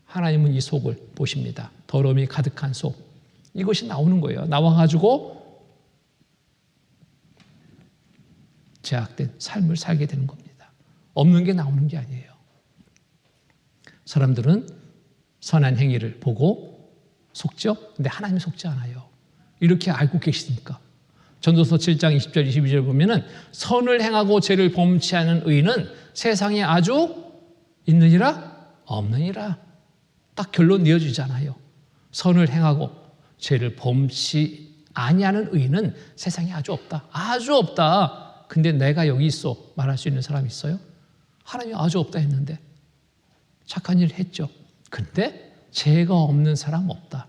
하나님은 이 속을 보십니다. 더러움이 가득한 속. 이것이 나오는 거예요. 나와가지고 제약된 삶을 살게 되는 겁니다. 없는 게 나오는 게 아니에요. 사람들은 선한 행위를 보고 속죠? 근데 하나님이 속지 않아요. 이렇게 알고 계시니까. 전도서 7장 20절 22절 보면은 선을 행하고 죄를 범치하는 의인은 세상에 아주 있느니라 없느니라. 딱 결론 내어주잖아요. 선을 행하고 죄를 범치 아니하는 의인은 세상에 아주 없다. 아주 없다. 근데 내가 여기 있어 말할 수 있는 사람이 있어요? 하나님이 아주 없다 했는데 착한 일을 했죠. 근데 죄가 없는 사람 없다.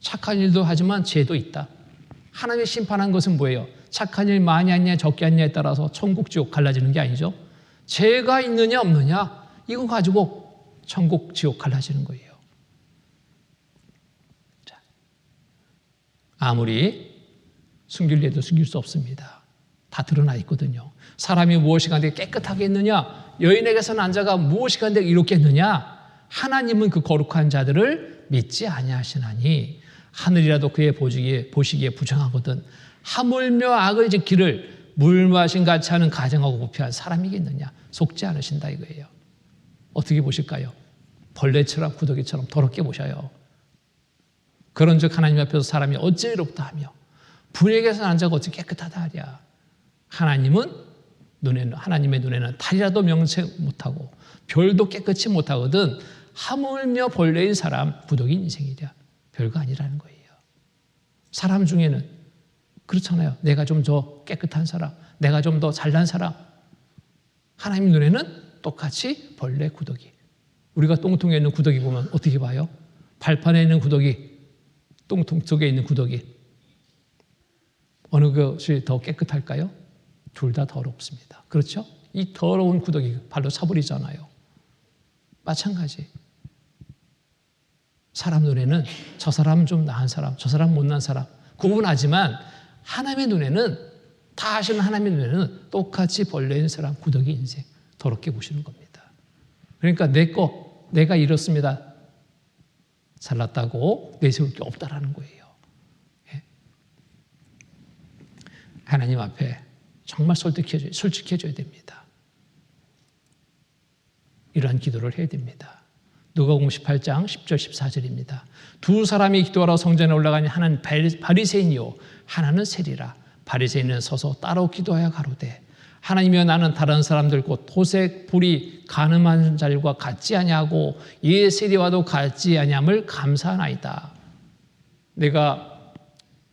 착한 일도 하지만 죄도 있다. 하나님이 심판한 것은 뭐예요? 착한 일 많이 했냐 적게 했냐에 따라서 천국 지옥 갈라지는 게 아니죠. 죄가 있느냐 없느냐 이거 가지고 천국 지옥 갈라지는 거예요. 자, 아무리 숨기려도 숨길 수 없습니다. 다 드러나 있거든요. 사람이 무엇이 간데 깨끗하게 했느냐? 여인에게서 난 자가 무엇이 간데 이롭겠느냐? 하나님은 그 거룩한 자들을 믿지 아니하시나니 하늘이라도 그의 보시기에 부정하거든 하물며 악을 지키를 물 마신 같이 하는 가정하고 부패한 사람이겠느냐? 속지 않으신다 이거예요. 어떻게 보실까요? 벌레처럼 구더기처럼 더럽게 보셔요. 그런즉 하나님 앞에서 사람이 어찌 이롭다 하며 분에게서 난 자가 어찌 깨끗하다 하랴. 하나님의 눈에는 달이라도 명체 못하고 별도 깨끗이 못하거든 하물며 벌레인 사람 구더기인 인생이랴. 별거 아니라는 거예요. 사람 중에는 그렇잖아요. 내가 좀 더 깨끗한 사람, 내가 좀 더 잘난 사람. 하나님 눈에는 똑같이 벌레, 구더기. 우리가 똥통에 있는 구더기 보면 어떻게 봐요? 발판에 있는 구더기, 똥통 속에 있는 구더기. 어느 것이 더 깨끗할까요? 둘 다 더럽습니다. 그렇죠? 이 더러운 구더기 발로 차버리잖아요. 마찬가지. 사람 눈에는 저 사람 좀 나은 사람, 저 사람 못난 사람 구분하지만 하나님의 눈에는 다 아시는 하나님의 눈에는 똑같이 벌레인 사람, 구더기 인생 더럽게 보시는 겁니다. 그러니까 내가 이렇습니다. 잘났다고 내세울 게 없다라는 거예요. 예? 하나님 앞에 정말 솔직해져야 됩니다. 이러한 기도를 해야 됩니다. 누가복음 18장 10절 14절입니다. 두 사람이 기도하러 성전에 올라가니 하나는 바리새인이요 하나는 세리라. 바리새인은 서서 따로 기도하여 가로되 하나님이여 나는 다른 사람들 곧 토색 불이 가늠한 자들과 같지 아니하고 이 세리와도 같지 아니함을 감사하나이다.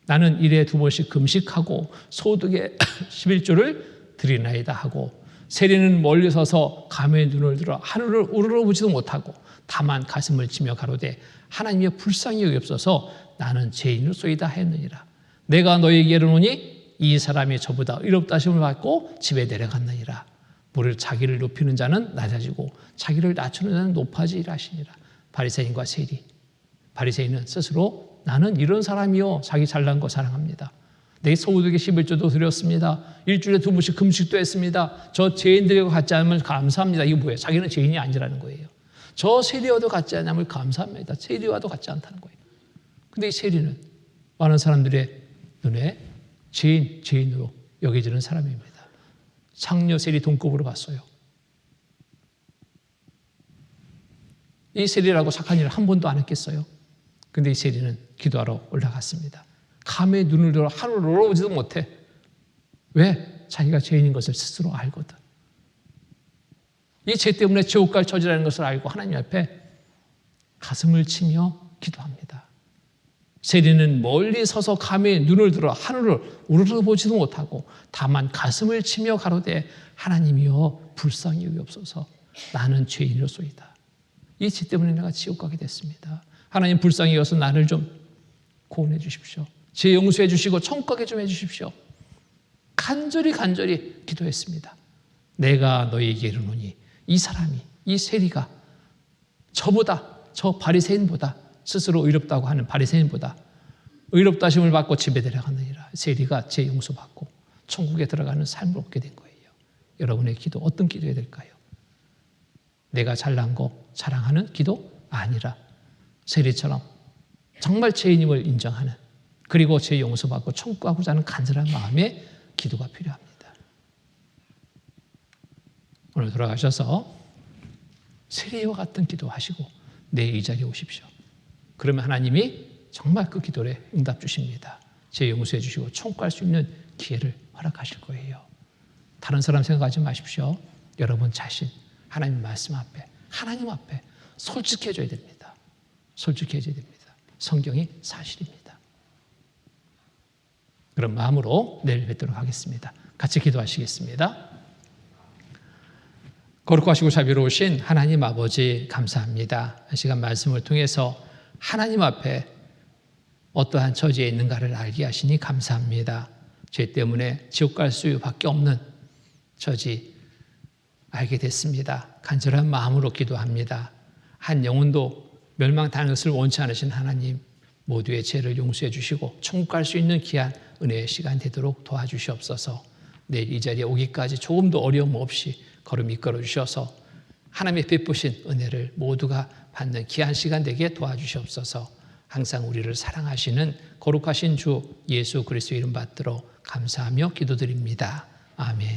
나는 일에 2번씩 금식하고 소득의 11조를 드리나이다 하고 세리는 멀리 서서 감의 눈을 들어 하늘을 우러러보지도 못하고 다만 가슴을 치며 가로되 하나님의 불쌍히 여기옵소서 나는 죄인으로소이다 했느니라. 내가 너희에게 이르노니 이 사람이 저보다 의롭다 하심을 받고 집에 내려갔느니라. 자기를 높이는 자는 낮아지고 자기를 낮추는 자는 높아지리라 하시니라. 바리새인과 세리. 바리새인은 스스로 나는 이런 사람이요 자기 잘난 거 자랑합니다. 내 소득의 11조도 드렸습니다. 일주일에 2번씩 금식도 했습니다. 저 죄인들과 같지 않으면 감사합니다. 이게 뭐예요? 자기는 죄인이 아니라는 거예요. 저 세리와도 같지 않으면 감사합니다. 세리와도 같지 않다는 거예요. 근데 이 세리는 많은 사람들의 눈에 죄인으로 여겨지는 사람입니다. 창녀 세리 동급으로 봤어요. 이 세리라고 착한 일을 한 번도 안 했겠어요? 근데 이 세리는 기도하러 올라갔습니다. 감의 눈을 들어 하늘을 올라오지도 못해. 왜? 자기가 죄인인 것을 스스로 알거든. 이 죄 때문에 지옥 갈 처지라는 것을 알고 하나님 앞에 가슴을 치며 기도합니다. 세리는 멀리 서서 감히 눈을 들어 하늘을 우러러보지도 못하고 다만 가슴을 치며 가로되 하나님이여 불쌍히 여기옵소서 나는 죄인이로소이다. 이 죄 때문에 내가 지옥 가게 됐습니다. 하나님 불쌍히 여기서 나를 좀 구원해 주십시오. 죄 용서해 주시고 천국 가게 좀 해 주십시오. 간절히 기도했습니다. 내가 너희에게 이르노니 이 사람이 이 세리가 저 바리새인보다 스스로 의롭다고 하는 바리새인보다 의롭다 하심을 받고 집에 데려갔느니라. 세리가 죄 용서받고 천국에 들어가는 삶을 얻게 된 거예요. 여러분의 기도 어떤 기도해야 될까요? 내가 잘난 거 자랑하는 기도 아니라 세리처럼 정말 죄인임을 인정하는 그리고 죄 용서받고 천국 가고자 하는 간절한 마음의 기도가 필요합니다. 오늘 돌아가셔서 세리와 같은 기도하시고 내일 이 자리에 오십시오. 그러면 하나님이 정말 그 기도에 응답 주십니다. 죄 용서해 주시고 천국 갈 수 있는 기회를 허락하실 거예요. 다른 사람 생각하지 마십시오. 여러분 자신 하나님 말씀 앞에 하나님 앞에 솔직해져야 됩니다. 솔직해져야 됩니다. 성경이 사실입니다. 그런 마음으로 내일 뵙도록 하겠습니다. 같이 기도하시겠습니다. 거룩하시고 자비로우신 하나님 아버지 감사합니다. 한 시간 말씀을 통해서 하나님 앞에 어떠한 처지에 있는가를 알게 하시니 감사합니다. 죄 때문에 지옥 갈 수밖에 없는 처지 알게 됐습니다. 간절한 마음으로 기도합니다. 한 영혼도 멸망당하는 것을 원치 않으신 하나님 모두의 죄를 용서해 주시고 천국 갈 수 있는 귀한 은혜의 시간 되도록 도와주시옵소서. 내일 이 자리에 오기까지 조금도 어려움 없이 걸음 이끌어 주셔서 하나님의 베푸신 은혜를 모두가 받는 귀한 시간 되게 도와주시옵소서. 항상 우리를 사랑하시는 거룩하신 주 예수 그리스도 이름 받들어 감사하며 기도드립니다. 아멘.